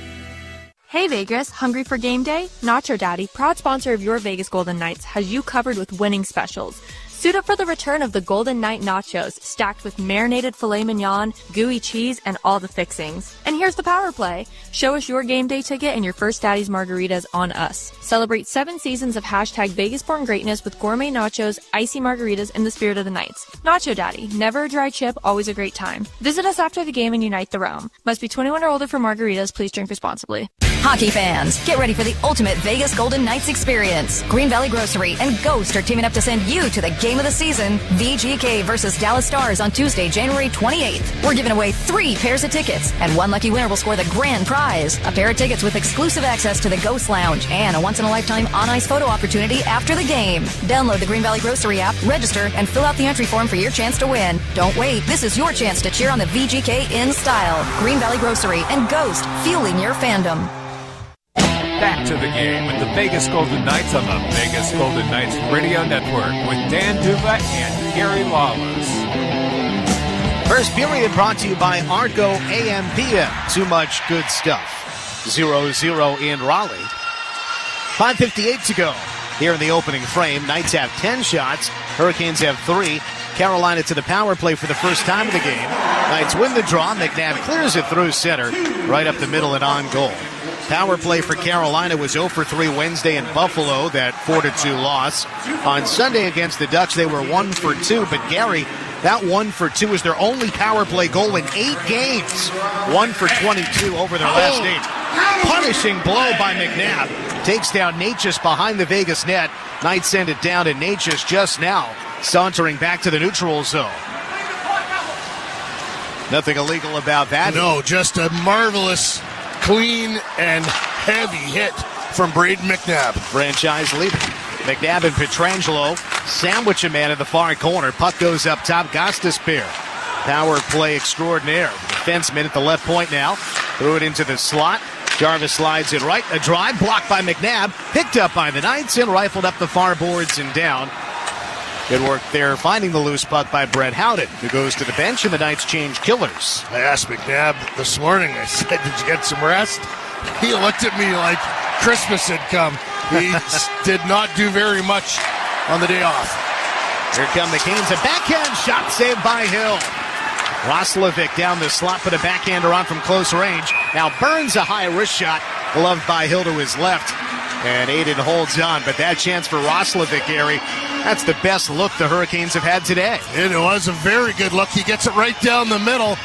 Speaker 16: Hey Vegas, hungry for game day? Nacho Daddy, proud sponsor of your Vegas Golden Knights, has you covered with winning specials. Suit up for the return of the Golden Knight Nachos, stacked with marinated filet mignon, gooey cheese, and all the fixings. And here's the power play. Show us your game day ticket and your first Daddy's margaritas on us. Celebrate 7 seasons of hashtag Vegas-born greatness with gourmet nachos, icy margaritas, in the spirit of the Knights. Nacho Daddy, never a dry chip, always a great time. Visit us after the game and unite the realm. Must be 21 or older for margaritas. Please drink responsibly.
Speaker 14: Hockey fans, get ready for the ultimate Vegas Golden Knights experience. Green Valley Grocery and Ghost are teaming up to send you to the game of the season, VGK versus Dallas Stars on Tuesday, January 28th. We're giving away 3 pairs of tickets, and one lucky winner will score the grand prize, a pair of tickets with exclusive access to the Ghost Lounge and a once-in-a-lifetime on-ice photo opportunity after the game. Download the Green Valley Grocery app, register, and fill out the entry form for your chance to win. Don't wait. This is your chance to cheer on the VGK in style. Green Valley Grocery and Ghost, fueling your fandom.
Speaker 10: Back to the game with the Vegas Golden Knights on the Vegas Golden Knights Radio Network with Dan Duva and Gary Lawless.
Speaker 6: First period brought to you by Arco AM/PM. Too much good stuff. 0-0 in Raleigh. 5:58 to go here in the opening frame. Knights have 10 shots. Hurricanes have 3. Carolina to the power play for the first time of the game. Knights win the draw. McNabb clears it through center, right up the middle and on goal. Power play for Carolina was 0 for 3 Wednesday in Buffalo, that 4-2 loss. On Sunday against the Ducks, they were 1 for 2, but Gary, that 1 for 2 is their only power play goal in 8 games. 1 for 22 over their last 8. Punishing blow by McNabb. Takes down Natchez behind the Vegas net. Knights send it down to Natchez just now, sauntering back to the neutral zone. Nothing illegal about that.
Speaker 7: No, just a marvelous, clean and heavy hit from Braden McNabb.
Speaker 6: Franchise leader. McNabb and Pietrangelo sandwich a man in the far corner. Puck goes up top. Gostisbehere. Power play extraordinaire. Defenseman at the left point now. Threw it into the slot. Jarvis slides it right. A drive blocked by McNabb. Picked up by the Knights and rifled up the far boards and down. Good work there, finding the loose puck by Brett Howden, who goes to the bench, and the Knights change killers.
Speaker 7: I asked McNabb this morning, I said, did you get some rest? He looked at me like Christmas had come. He did not do very much on the day off.
Speaker 6: Here come the Canes. A backhand shot saved by Hill. Roslovic down the slot, put a backhander on from close range. Now Burns a high wrist shot, gloved by Hill to his left. And Aiden holds on, but that chance for Roslovic, Gary, that's the best look the Hurricanes have had today.
Speaker 7: It was a very good look. He gets it right down the middle,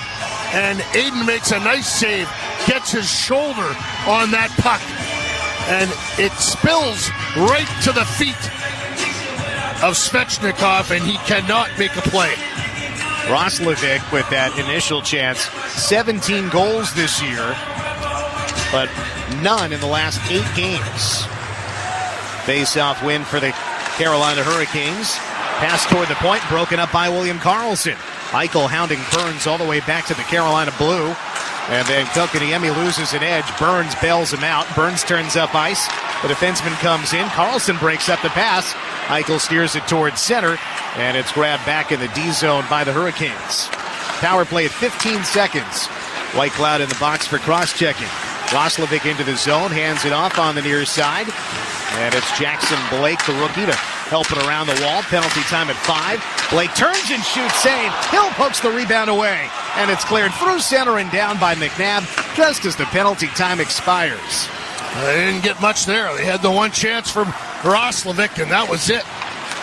Speaker 7: and Aiden makes a nice save, gets his shoulder on that puck, and it spills right to the feet of Svechnikov, and he cannot make a play.
Speaker 6: Roslovic with that initial chance, 17 goals this year, but none in the last 8 games. Face-off win for the Carolina Hurricanes. Pass toward the point, broken up by William Karlsson. Eichel hounding Burns all the way back to the Carolina blue. And then Kotkaniemi loses an edge. Burns bails him out. Burns turns up ice. The defenseman comes in. Karlsson breaks up the pass. Eichel steers it towards center. And it's grabbed back in the D zone by the Hurricanes. Power play at 15 seconds. White Cloud in the box for cross-checking. Roslovic into the zone, hands it off on the near side. And it's Jackson Blake, the rookie, to help it around the wall. Penalty time at 5. Blake turns and shoots, save. Hill pokes the rebound away. And it's cleared through center and down by McNabb just as the penalty time expires.
Speaker 7: They didn't get much there. They had the one chance from Roslovic, and that was it.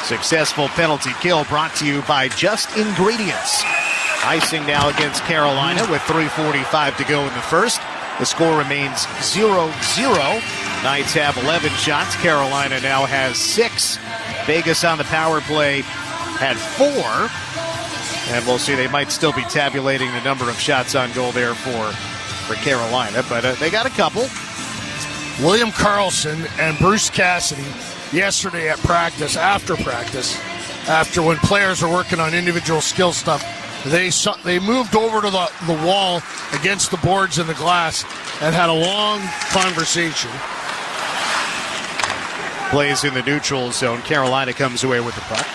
Speaker 6: Successful penalty kill brought to you by Just Ingredients. Icing now against Carolina with 3:45 to go in the first. The score remains 0-0. Knights have 11 shots. Carolina now has 6. Vegas on the power play had 4. And we'll see, they might still be tabulating the number of shots on goal there for Carolina, but they got a couple.
Speaker 7: William Karlsson and Bruce Cassidy yesterday at practice, after when players are working on individual skill stuff, they moved over to the wall against the boards and the glass and had a long conversation.
Speaker 6: Plays in the neutral zone. Carolina comes away with the puck.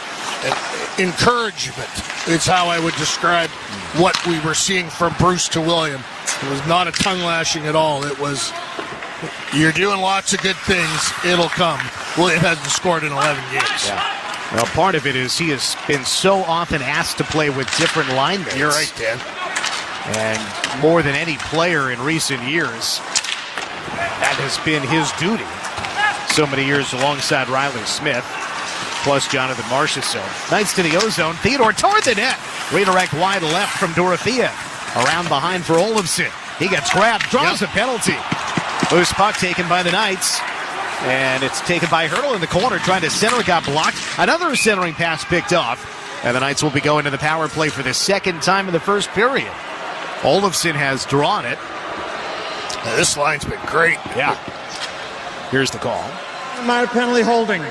Speaker 7: Encouragement is how I would describe what we were seeing from Bruce to William. It was not a tongue lashing at all. It was You're doing lots of good things. It'll come. William hasn't scored in 11 games.
Speaker 6: Yeah. Well, part of it is he has been so often asked to play with different line mates.
Speaker 7: You're right, Dan.
Speaker 6: And more than any player in recent years, that has been his duty. So many years alongside Riley Smith, plus Jonathan Marchessault. Knights to the O-zone. Theodore toward the net. Redirect wide left from Dorofeev. Around behind for Olofsson. He gets grabbed, draws a penalty. Loose puck taken by the Knights. And it's taken by Hertl in the corner, trying to center, got blocked. Another centering pass picked off. And the Knights will be going to the power play for the second time in the first period. Olofsson has drawn it.
Speaker 7: This line's been great.
Speaker 6: Yeah. Here's the call.
Speaker 20: Minor penalty holding.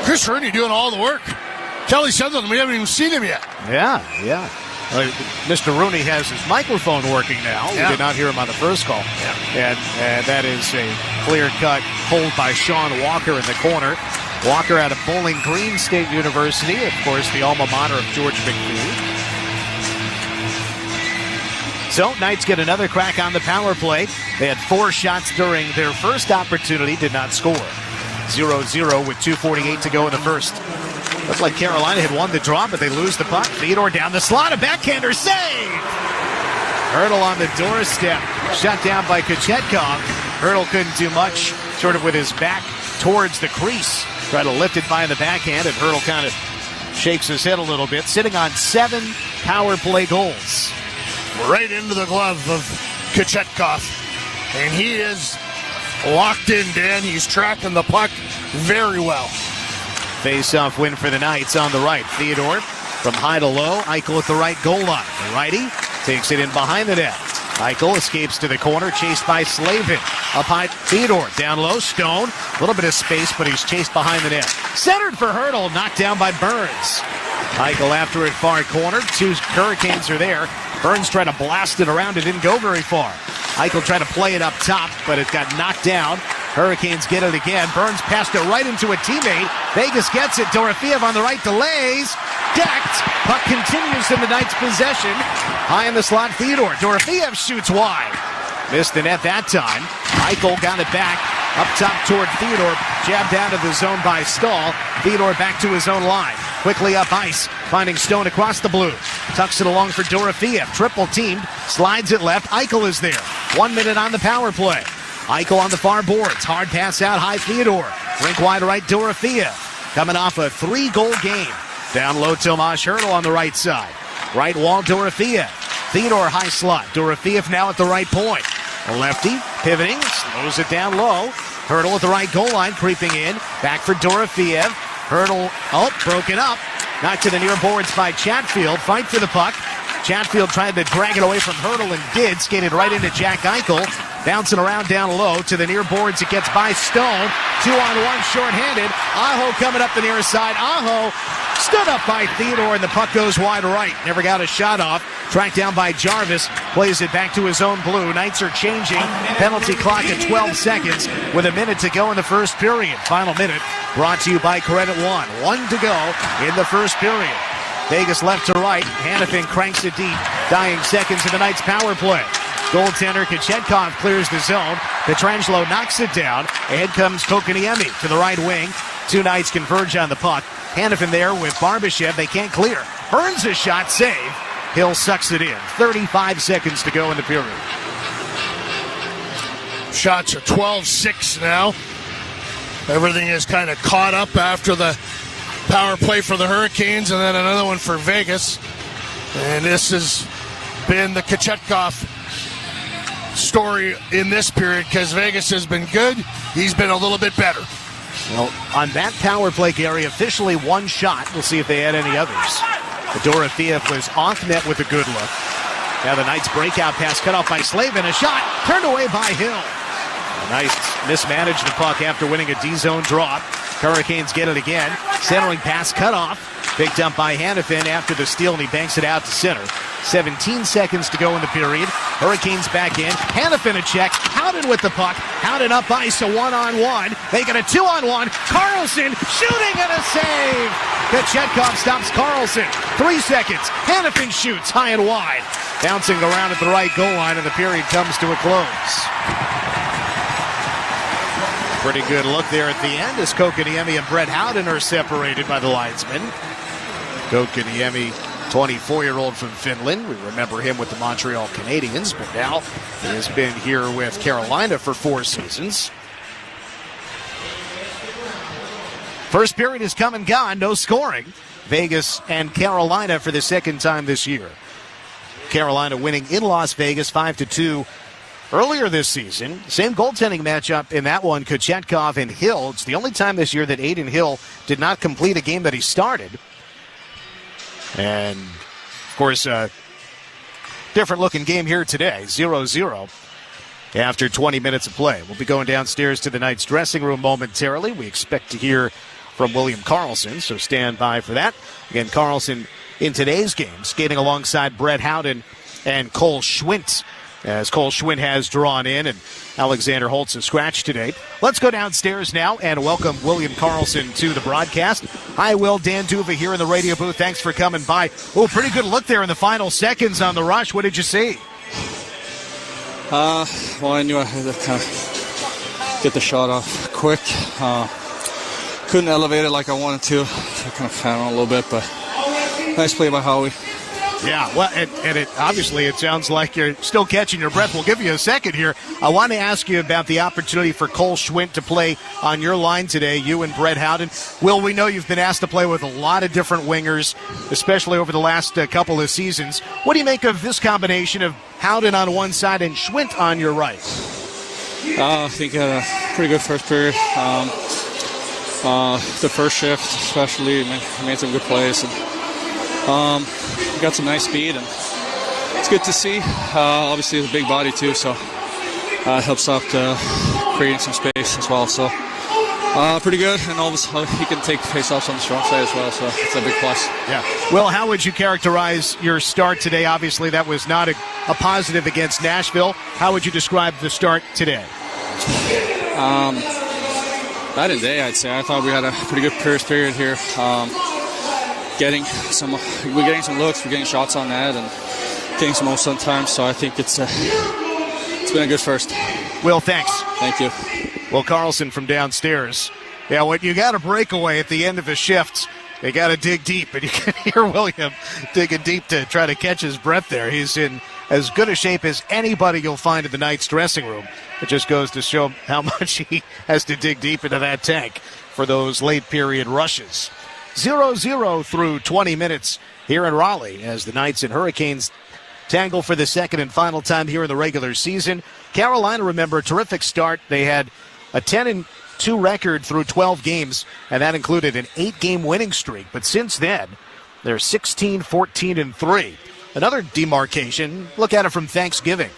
Speaker 7: Chris Rooney doing all the work. Kelly Sutherland, we haven't even seen him yet.
Speaker 6: Yeah. Mr. Rooney has his microphone working now.
Speaker 7: Yeah.
Speaker 6: We did not hear him on the first call.
Speaker 7: Yeah.
Speaker 6: And that is a clear-cut hold by Sean Walker in the corner. Walker out of Bowling Green State University, of course, the alma mater of George McPhee. So, Knights get another crack on the power play. They had 4 shots during their first opportunity, did not score. 0-0 with 2:48 to go in the first. Looks like Carolina had won the draw, but they lose the puck. Theodore down the slot, a backhander save! Hertl on the doorstep, shut down by Kochetkov. Hertl couldn't do much, sort of with his back towards the crease. Tried to lift it by the backhand, and Hertl kind of shakes his head a little bit, sitting on 7 power play goals.
Speaker 7: Right into the glove of Kochetkov. And he is locked in, Dan. He's tracking the puck very well.
Speaker 6: Face-off win for the Knights on the right. Theodore from high to low. Eichel at the right goal line. The righty takes it in behind the net. Eichel escapes to the corner, chased by Slavin. Up high, Theodore. Down low, Stone. A little bit of space, but he's chased behind the net. Centered for Hertl, knocked down by Burns. Eichel after it, far corner. 2 Hurricanes are there. Burns tried to blast it around. It didn't go very far. Eichel tried to play it up top, but it got knocked down. Hurricanes get it again. Burns passed it right into a teammate. Vegas gets it. Dorofeev on the right, delays. Decked. Puck continues in the Knights' possession. High in the slot, Theodore. Dorofeev shoots wide. Missed the net that time. Eichel got it back. Up top toward Theodore. Jabbed down to the zone by Stahl. Theodore back to his own line. Quickly up ice. Finding Stone across the blue. Tucks it along for Dorofeev. Triple teamed. Slides it left. Eichel is there. 1 minute on the power play. Eichel on the far boards. Hard pass out high, Theodore. Rink wide right, Dorofeev. Coming off a 3-goal game. Down low, Tomas Hertl on the right side. Right wall, Dorofeev. Theodore high slot. Dorofeev now at the right point. A lefty, pivoting, slows it down low. Hertl at the right goal line, creeping in. Back for Dorofeev. Hertl, broken up. Knocked to the near boards by Chatfield. Fight for the puck. Chatfield tried to drag it away from Hertl and did. Skated right into Jack Eichel. Bouncing around down low to the near boards. It gets by Stone. 2-on-1 shorthanded. Aho coming up the near side. Aho stood up by Theodore and the puck goes wide right. Never got a shot off. Tracked down by Jarvis. Plays it back to his own blue. Knights are changing. Penalty clock at 12 seconds with a minute to go in the first period. Final minute brought to you by Credit One. 1 to go in the first period. Vegas left to right. Hannafin cranks it deep. Dying seconds of the Knights power play. Goaltender Kochetkov clears the zone. Pietrangelo knocks it down. Ahead comes Kokoniemi to the right wing. 2 Knights converge on the puck. Hannafin there with Barbashev. They can't clear. Burns a shot, save. Hill sucks it in. 35 seconds to go in the period.
Speaker 7: Shots are 12-6 now. Everything is kind of caught up after the power play for the Hurricanes and then another one for Vegas. And this has been the Kochetkov story in this period because Vegas has been good. He's been a little bit better.
Speaker 6: Well, on that power play, Gary, officially 1 shot. We'll see if they add any others. Dorofeev was off net with a good look. Now the Knights breakout pass cut off by Slavin. A shot turned away by Hill. The Knights mismanaged the puck after winning a D-zone drop. Hurricanes get it again. Centering pass cut off. Picked up by Hannafin after the steal, and he banks it out to center. 17 seconds to go in the period. Hurricanes back in. Hannafin a check. Howden with the puck. Howden up ice, a 1-on-1. They get a 2-on-1. Carlson shooting and a save. Kochetkov stops Carlson. 3 seconds. Hannafin shoots high and wide. Bouncing around at the right goal line, and the period comes to a close. Pretty good look there at the end as Kokaniemi and Brett Howden are separated by the linesman. Kokaniemi, 24-year-old from Finland. We remember him with the Montreal Canadiens, but now he has been here with Carolina for 4 seasons. First period has come and gone, no scoring. Vegas and Carolina for the second time this year. Carolina winning in Las Vegas 5-2 earlier this season. Same goaltending matchup in that one, Kochetkov and Hill. It's the only time this year that Adin Hill did not complete a game that he started. And, of course, different-looking game here today, 0-0 after 20 minutes of play. We'll be going downstairs to the Knights dressing room momentarily. We expect to hear from William Karlsson, so stand by for that. Again, Karlsson in today's game, skating alongside Brett Howden and Cole Schwindt, as Cole Schwindt has drawn in and Alexander Holtz has scratched today. Let's go downstairs now and welcome William Karlsson to the broadcast. Hi, Will. Dan Duva here in the radio booth. Thanks for coming by. Oh, pretty good look there in the final seconds on the rush. What did you see?
Speaker 3: Well, I knew I had to kind of get the shot off quick. Couldn't elevate it like I wanted to. So I kind of found on a little bit, but nice play by Howie.
Speaker 6: Yeah, well, and it obviously it sounds like you're still catching your breath. We'll give you a second here. I want to ask you about the opportunity for Cole Schwindt to play on your line today, you and Brett Howden. Will, we know you've been asked to play with a lot of different wingers, especially over the last couple of seasons. What do you make of this combination of Howden on one side and Schwindt on your right?
Speaker 3: I think a pretty good first period. The first shift especially made some good plays. And, got some nice speed, and it's good to see. Obviously, he's a big body, too, so helps out creating some space as well. So, pretty good, and he can take face-offs on the strong side as well, so it's a big plus.
Speaker 6: Yeah. Well, how would you characterize your start today? Obviously, that was not a positive against Nashville. How would you describe the start today?
Speaker 3: Night and day, I'd say. I thought we had a pretty good first period here. We're getting some looks, we're getting shots on net, and getting some most sometimes. So I think it's been a good first.
Speaker 6: Will, thanks.
Speaker 3: Thank you.
Speaker 6: Will Karlsson from downstairs. Yeah, when you got a breakaway at the end of a shift, they got to dig deep, and you can hear William digging deep to try to catch his breath there. He's in as good a shape as anybody you'll find in the Knights dressing room. It just goes to show how much he has to dig deep into that tank for those late period rushes. 0-0 through 20 minutes here in Raleigh as the Knights and Hurricanes tangle for the second and final time here in the regular season. Carolina, remember, a terrific start. They had a 10-2 record through 12 games, and that included an 8-game winning streak. But since then, they're 16-14-3. Another demarcation, look at it from Thanksgiving.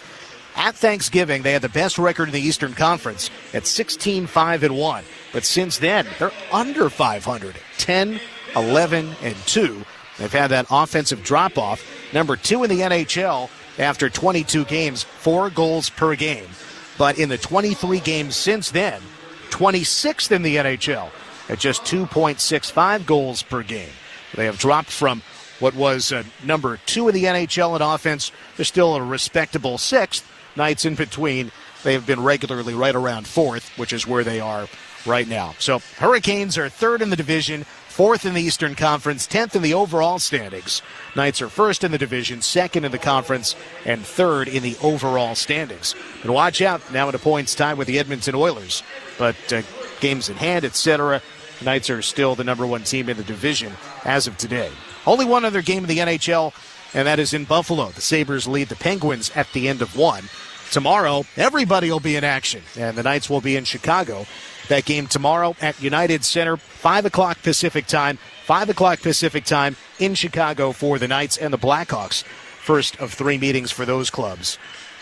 Speaker 6: At Thanksgiving, they had the best record in the Eastern Conference at 16-5-1. But since then, they're under 500, 10-11-2. They've had that offensive drop-off. Number 2 in the NHL after 22 games, 4 goals per game. But in the 23 games since then, 26th in the NHL at just 2.65 goals per game. They have dropped from what was number 2 in the NHL in offense. They're still a respectable 6th. Knights in between. They have been regularly right around 4th, which is where they are right now. So Hurricanes are 3rd in the division, 4th in the Eastern Conference, 10th in the overall standings. Knights are 1st in the division, 2nd in the conference, and 3rd in the overall standings. And watch out, now at a points tied with the Edmonton Oilers. But games in hand, etc., Knights are still the number 1 team in the division as of today. Only one other game in the NHL, and that is in Buffalo. The Sabres lead the Penguins at the end of 1. Tomorrow, everybody will be in action, and the Knights will be in Chicago. That game tomorrow at United Center, 5 o'clock Pacific time. 5 o'clock Pacific time in Chicago for the Knights and the Blackhawks. First of 3 meetings for those clubs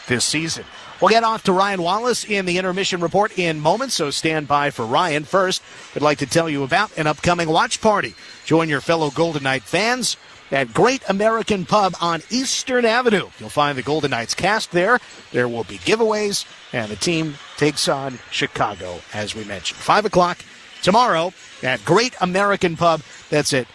Speaker 6: this season. We'll get off to Ryan Wallace in the intermission report in moments, so stand by for Ryan. First, I'd like to tell you about an upcoming watch party. Join your fellow Golden Knight fans at Great American Pub on Eastern Avenue. You'll find the Golden Knights cast there. There will be giveaways, and the team takes on Chicago, as we mentioned. 5 o'clock tomorrow at Great American Pub. That's at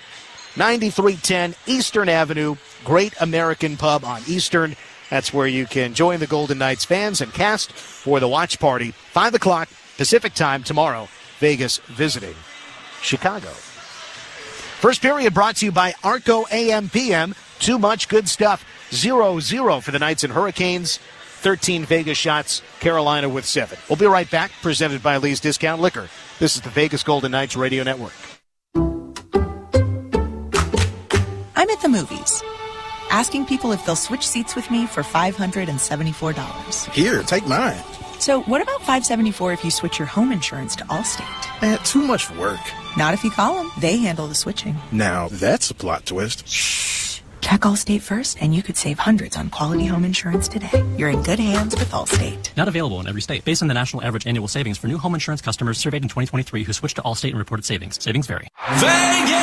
Speaker 6: 9310 Eastern Avenue, Great American Pub on Eastern. That's where you can join the Golden Knights fans and cast for the watch party. 5 o'clock Pacific time tomorrow. Vegas visiting Chicago. First period brought to you by Arco AM/PM. Too much good stuff. 0-0 for the Knights and Hurricanes. 13 Vegas shots, Carolina with 7. We'll be right back, presented by Lee's Discount Liquor. This is the Vegas Golden Knights Radio Network.
Speaker 4: I'm at the movies, asking people if they'll switch seats with me for $574.
Speaker 22: Here, take mine.
Speaker 4: So what about $574 if you switch your home insurance to Allstate?
Speaker 22: Man, too much work.
Speaker 4: Not if you call them. They handle the switching.
Speaker 22: Now, that's a plot twist.
Speaker 4: Shh. Check Allstate first, and you could save hundreds on quality home insurance today. You're in good hands with Allstate.
Speaker 23: Not available in every state. Based on the national average annual savings for new home insurance customers surveyed in 2023 who switched to Allstate and reported savings. Savings vary.
Speaker 24: Vegas!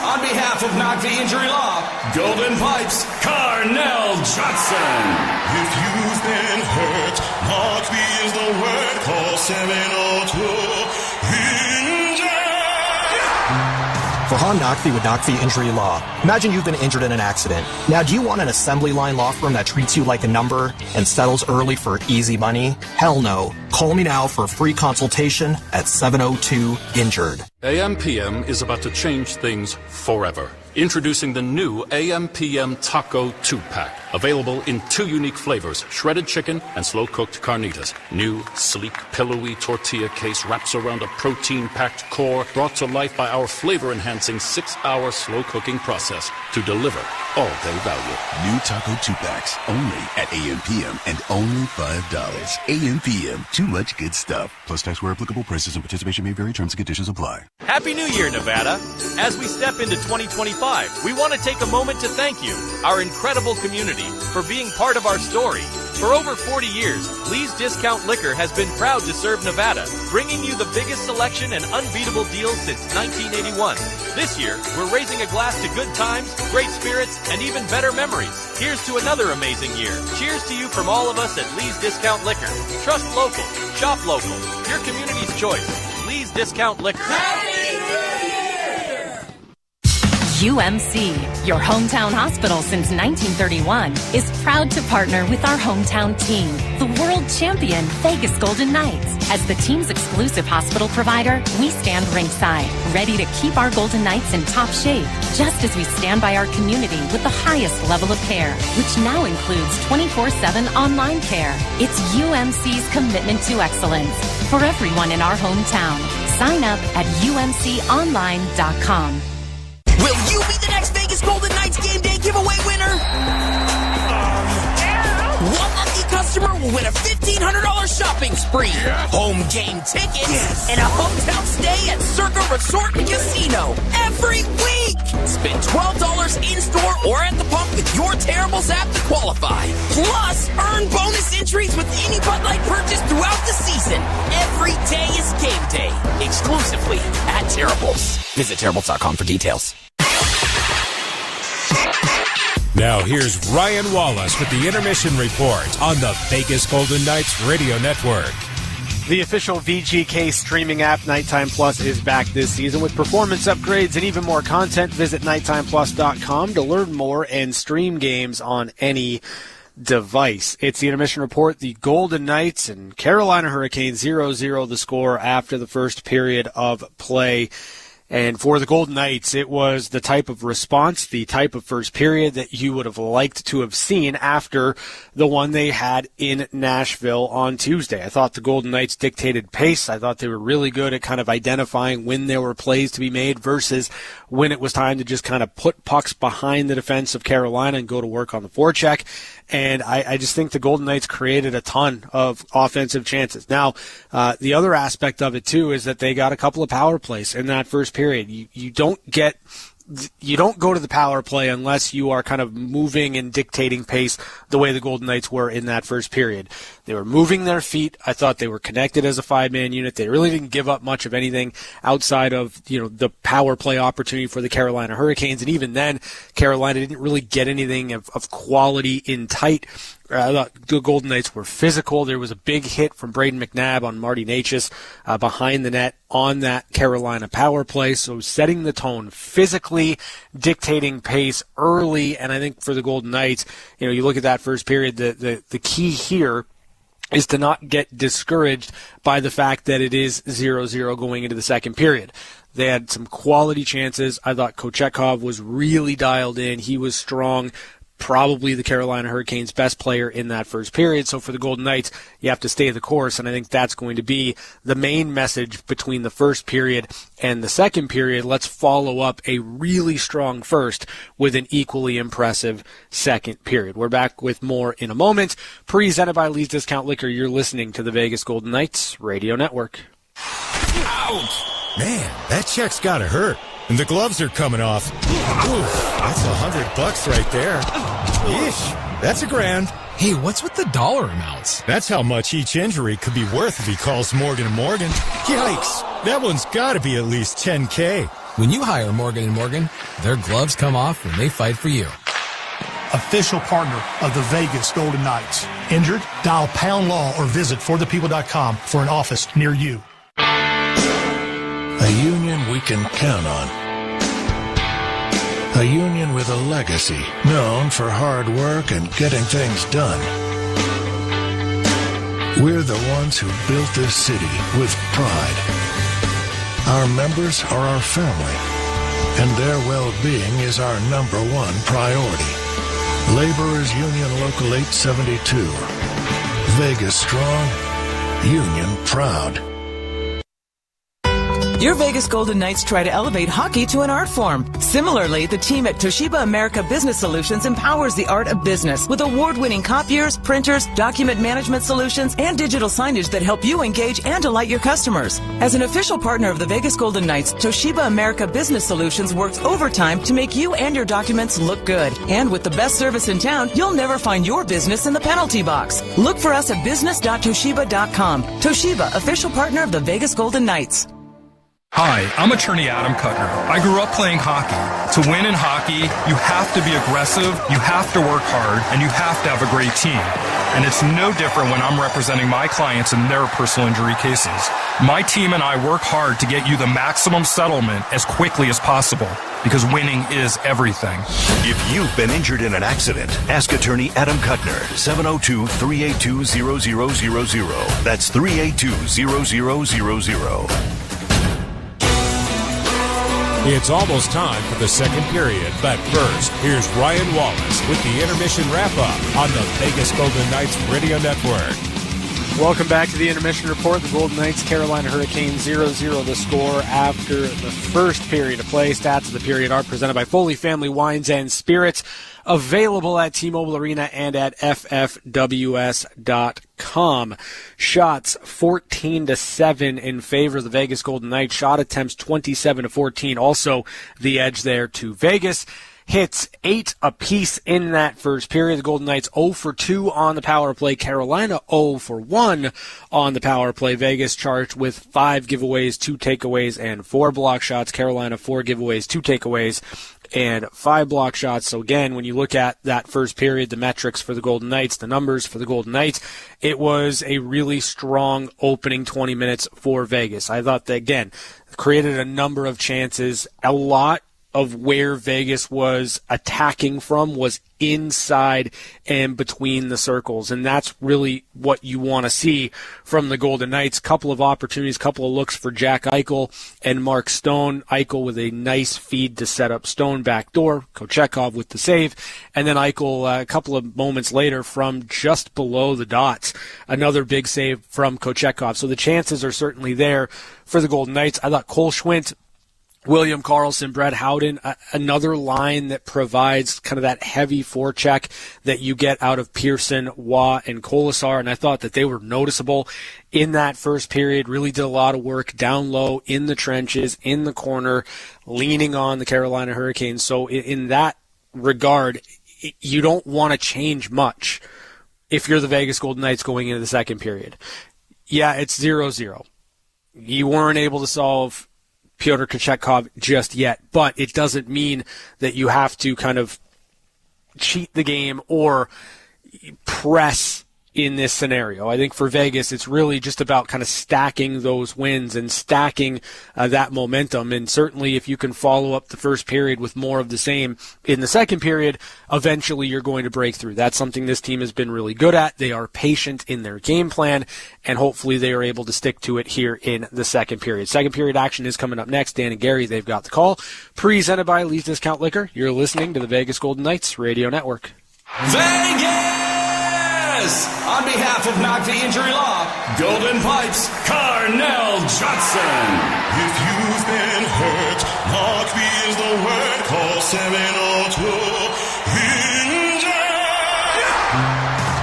Speaker 24: On behalf of Knock the Injury Law, Golden Pipes, Carnell Johnson.
Speaker 25: If you've been hurt, Knock the is the word. Call 702-INJURED.
Speaker 26: Farhan Naqvi with Naqvi Injury Law. Imagine you've been injured in an accident. Now, do you want an assembly line law firm that treats you like a number and settles early for easy money? Hell no. Call me now for a free consultation at 702-INJURED.
Speaker 27: AM/PM is about to change things forever. Introducing the new AM/PM Taco 2-Pack. Available in 2 unique flavors, shredded chicken and slow-cooked carnitas. New, sleek, pillowy tortilla case wraps around a protein-packed core brought to life by our flavor-enhancing 6-hour slow-cooking process to deliver all-day value.
Speaker 28: New Taco 2-Packs, only at AM/PM and only $5. AM/PM, too much good stuff. Plus tax where applicable. Prices and participation may vary. Terms and conditions apply.
Speaker 29: Happy New Year, Nevada. As we step into 2025, we want to take a moment to thank you, our incredible community, for being part of our story. For over 40 years, Lee's Discount Liquor has been proud to serve Nevada, bringing you the biggest selection and unbeatable deals since 1981. This year, we're raising a glass to good times, great spirits, and even better memories. Here's to another amazing year. Cheers to you from all of us at Lee's Discount Liquor. Trust local. Shop local. Your community's choice. Lee's Discount Liquor.
Speaker 8: Happy New Year!
Speaker 12: UMC, your hometown hospital since 1931, is proud to partner with our hometown team, the world champion Vegas Golden Knights. As the team's exclusive hospital provider, we stand ringside, ready to keep our Golden Knights in top shape, just as we stand by our community with the highest level of care, which now includes 24/7 online care. It's UMC's commitment to excellence for everyone in our hometown. Sign up at umconline.com.
Speaker 8: Will you be the next Vegas Golden Knights game day giveaway winner? One lucky customer will win a $1,500 shopping spree, home game tickets, and a hotel stay at Circa Resort and Casino every week. Spend $12 in-store or at the pump with your Terribles app to qualify. Plus, earn bonus entries with any Bud Light purchase throughout the season. Every day is game day, exclusively at Terribles. Visit Terribles.com for details.
Speaker 10: Now here's Ryan Wallace with the Intermission Report on the Vegas Golden Knights Radio Network.
Speaker 30: The official VGK streaming app, Nighttime Plus, is back this season with performance upgrades and even more content. Visit nighttimeplus.com to learn more and stream games on any device. It's the Intermission Report. The Golden Knights and Carolina Hurricanes 0-0 the score after the first period of play. And for the Golden Knights, it was the type of response, the type of first period that you would have liked to have seen after the one they had in Nashville on Tuesday. I thought the Golden Knights dictated pace. I thought they were really good at kind of identifying when there were plays to be made versus when it was time to just kind of put pucks behind the defense of Carolina and go to work on the forecheck. And I just think the Golden Knights created a ton of offensive chances. Now, the other aspect of it, too, is that they got a couple of power plays in that first period. You don't go to the power play unless you are kind of moving and dictating pace the way the Golden Knights were in that first period. They were moving their feet. I thought they were connected as a 5-man unit. They really didn't give up much of anything outside of, the power play opportunity for the Carolina Hurricanes. And even then, Carolina didn't really get anything of quality in tight. I thought the Golden Knights were physical. There was a big hit from Braden McNabb on Marty Necas behind the net on that Carolina power play. So setting the tone, physically dictating pace early. And I think for the Golden Knights, you look at that first period, the key here is to not get discouraged by the fact that it is 0-0 going into the second period. They had some quality chances. I thought Kochetkov was really dialed in. He was strong, probably the Carolina Hurricanes' best player in that first period. So for the Golden Knights, you have to stay the course, and I think that's going to be the main message between the first period and the second period. Let's follow up a really strong first with an equally impressive second period. We're back with more in a moment. Presented by Lee's Discount Liquor, you're listening to the Vegas Golden Knights Radio Network.
Speaker 1: Ouch! Man, that check's gotta hurt. And the gloves are coming off. Oof, that's $100 right there. Yeesh, that's $1,000.
Speaker 2: Hey, what's with the dollar amounts?
Speaker 1: That's how much each injury could be worth if he calls Morgan & Morgan. Yikes, that one's gotta be at least $10K.
Speaker 2: When you hire Morgan & Morgan, their gloves come off when they fight for you.
Speaker 5: Official partner of the Vegas Golden Knights. Injured? Dial Pound Law or visit forthepeople.com for an office near you.
Speaker 9: A union we can count on. A union with a legacy, known for hard work and getting things done. We're the ones who built this city with pride. Our members are our family, and their well-being is our #1 priority. Laborers Union Local 872. Vegas strong, union proud.
Speaker 11: Your Vegas Golden Knights try to elevate hockey to an art form. Similarly, the team at Toshiba America Business Solutions empowers the art of business with award-winning copiers, printers, document management solutions, and digital signage that help you engage and delight your customers. As an official partner of the Vegas Golden Knights, Toshiba America Business Solutions works overtime to make you and your documents look good. And with the best service in town, you'll never find your business in the penalty box. Look for us at business.toshiba.com. Toshiba, official partner of the Vegas Golden Knights.
Speaker 13: Hi, I'm attorney Adam Kuttner. I grew up playing hockey. To win in hockey, you have to be aggressive, you have to work hard, and you have to have a great team. And it's no different when I'm representing my clients in their personal injury cases. My team and I work hard to get you the maximum settlement as quickly as possible, because winning is everything.
Speaker 15: If you've been injured in an accident, ask attorney Adam Kuttner, 702-382-0000. That's 382-0000.
Speaker 10: It's almost time for the second period, but first, here's Ryan Wallace with the intermission wrap-up on the Vegas Golden Knights Radio Network.
Speaker 30: Welcome back to the intermission report. The Golden Knights, Carolina Hurricanes 0-0 the score after the first period of play. Stats of the period are presented by Foley Family Wines and Spirits, available at T-Mobile Arena and at ffws.com. Shots 14-7 in favor of the Vegas Golden Knights. Shot attempts 27-14. Also the edge there to Vegas. Hits 8 apiece in that first period. The Golden Knights 0 for 2 on the power play. Carolina 0 for 1 on the power play. Vegas charged with 5 giveaways, 2 takeaways, and 4 block shots. Carolina 4 giveaways, 2 takeaways, and 5 block shots. So again, when you look at that first period, the metrics for the Golden Knights, the numbers for the Golden Knights, it was a really strong opening 20 minutes for Vegas. I thought that, again, created a number of chances. A lot of where Vegas was attacking from was inside and between the circles, and that's really what you want to see from the Golden Knights. Couple of opportunities, couple of looks for Jack Eichel and Mark Stone. Eichel with a nice feed to set up Stone backdoor. Kochetkov with the save, and then Eichel a couple of moments later from just below the dots. Another big save from Kochetkov. So the chances are certainly there for the Golden Knights. I thought Cole Schwindt, William Karlsson, Brett Howden, another line that provides kind of that heavy forecheck that you get out of Pearson, Waugh, and Kolasar, and I thought that they were noticeable in that first period. Really did a lot of work down low, in the trenches, in the corner, leaning on the Carolina Hurricanes. So in that regard, you don't want to change much if you're the Vegas Golden Knights going into the second period. Yeah, it's 0-0. You weren't able to solve Pyotr Kochetkov just yet, but it doesn't mean that you have to kind of cheat the game or press in this scenario. I think for Vegas, it's really just about kind of stacking those wins and stacking that momentum. And certainly if you can follow up the first period with more of the same in the second period, eventually you're going to break through. That's something this team has been really good at. They are patient in their game plan, and hopefully they are able to stick to it here in the second period. Second period action is coming up next. Dan and Gary, they've got the call. Presented by Lee's Discount Liquor. You're listening to the Vegas Golden Knights Radio Network.
Speaker 24: Vegas! On behalf of Knock the Injury Law, Golden Pipes, Carnell Johnson.
Speaker 25: If you've been hurt, Knock the is the word. Call 702-INJURED.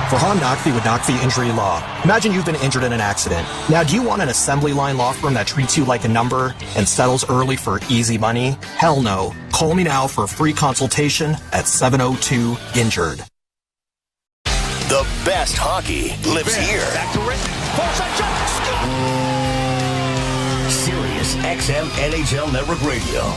Speaker 26: For Han Knockfee with Knockfee Injury Law. Imagine you've been injured in an accident. Now, do you want an assembly line law firm that treats you like a number and settles early for easy money? Hell no. Call me now for a free consultation at 702-INJURED.
Speaker 15: The best hockey lives here.
Speaker 25: Back to Rick. Far-side shot.
Speaker 15: Sirius XM NHL Network Radio.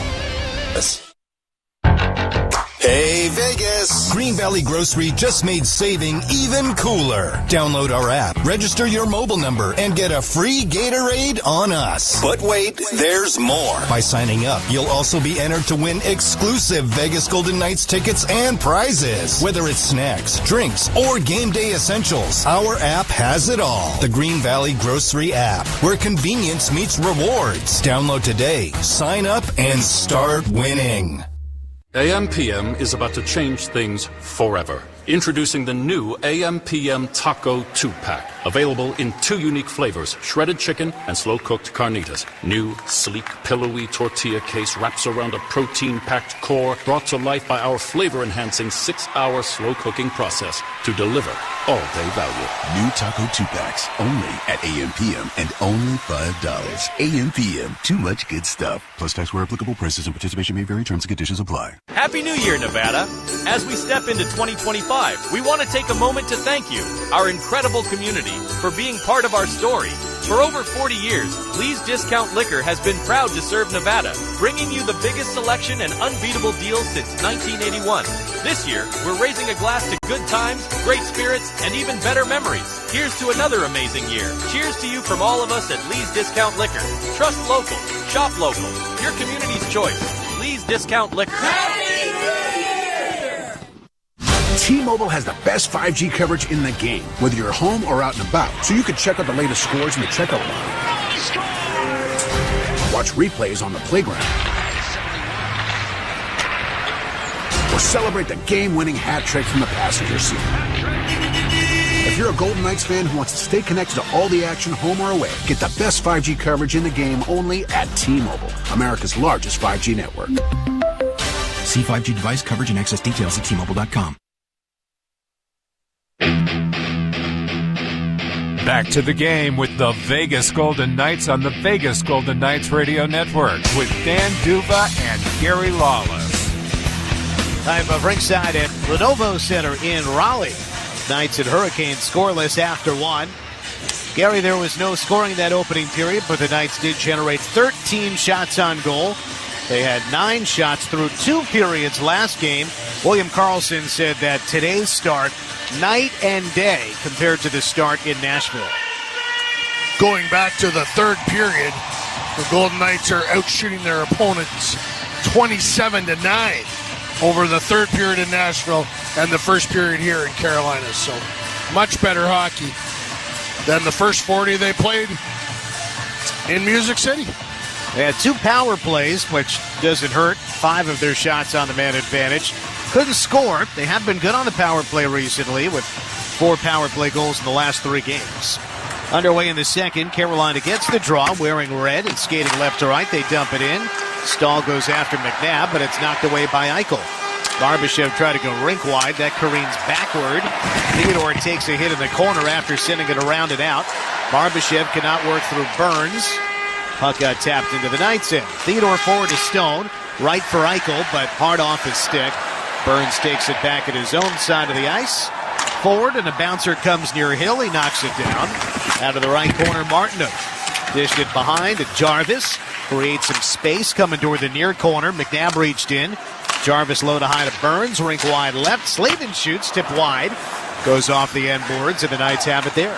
Speaker 1: Hey, Vegas! Green Valley Grocery just made saving even cooler. Download our app, register your mobile number, and get a free Gatorade on us. But wait, there's more. By signing up, you'll also be entered to win exclusive Vegas Golden Knights tickets and prizes. Whether it's snacks, drinks, or game day essentials, our app has it all. The Green Valley Grocery app, where convenience meets rewards. Download today, sign up, and start winning.
Speaker 27: AM/PM is about to change things forever. Introducing the new AM/PM Taco 2-Pack. Available in 2 unique flavors, shredded chicken and slow-cooked carnitas. New, sleek, pillowy tortilla case wraps around a protein-packed core brought to life by our flavor-enhancing 6-hour slow-cooking process to deliver all-day value.
Speaker 28: New Taco 2-Packs, only at AM/PM and only $5. AM/PM, too much good stuff. Plus tax where applicable. Prices and participation may vary. Terms and conditions apply.
Speaker 29: Happy New Year, Nevada. As we step into 2025, we want to take a moment to thank you, our incredible community, for being part of our story. For over 40 years, Lee's Discount Liquor has been proud to serve Nevada, bringing you the biggest selection and unbeatable deals since 1981. This year, we're raising a glass to good times, great spirits, and even better memories. Here's to another amazing year. Cheers to you from all of us at Lee's Discount Liquor. Trust local. Shop local. Your community's choice. Lee's Discount Liquor.
Speaker 3: Happy New Year! T-Mobile has the best 5G coverage in the game, whether you're home or out and about, so you can check out the latest scores in the checkout line. Watch replays on the playground. Or celebrate the game-winning hat trick from the passenger seat. If you're a Golden Knights fan who wants to stay connected to all the action home or away, get the best 5G coverage in the game only at T-Mobile, America's largest 5G network.
Speaker 6: See 5G device coverage and access details at T-Mobile.com.
Speaker 10: Back to the game with the Vegas Golden Knights on the Vegas Golden Knights Radio Network with Dan Duva and Gary Lawless.
Speaker 7: Time of ringside at Lenovo Center in Raleigh. Knights and Hurricanes scoreless after 1. Gary, there was no scoring in that opening period, but the Knights did generate 13 shots on goal. They had 9 shots through 2 periods last game. William Karlsson said that today's start, night and day compared to the start in Nashville.
Speaker 5: Going back to the third period, the Golden Knights are outshooting their opponents 27-9 over the third period in Nashville and the first period here in Carolina. So much better hockey than the first 40 they played in Music City.
Speaker 7: They had 2 power plays, which doesn't hurt. 5 of their shots on the man advantage. Couldn't score. They have been good on the power play recently with 4 power play goals in the last 3 games. Underway in the second, Carolina gets the draw, wearing red and skating left to right. They dump it in. Stahl goes after McNabb, but it's knocked away by Eichel. Barbashev tried to go rink wide. That careens backward. Theodore takes a hit in the corner after sending it around and out. Barbashev cannot work through Burns. Puck got tapped into the Knights' end. Theodore forward to Stone. Right for Eichel, but hard off his stick. Burns takes it back at his own side of the ice. Forward, and a bouncer comes near Hill. He knocks it down. Out of the right corner, Martinov. Dished it behind to Jarvis. Creates some space coming toward the near corner. McNabb reached in. Jarvis low to high to Burns. Rink wide left. Slavin shoots. Tipped wide. Goes off the end boards, and the Knights have it there.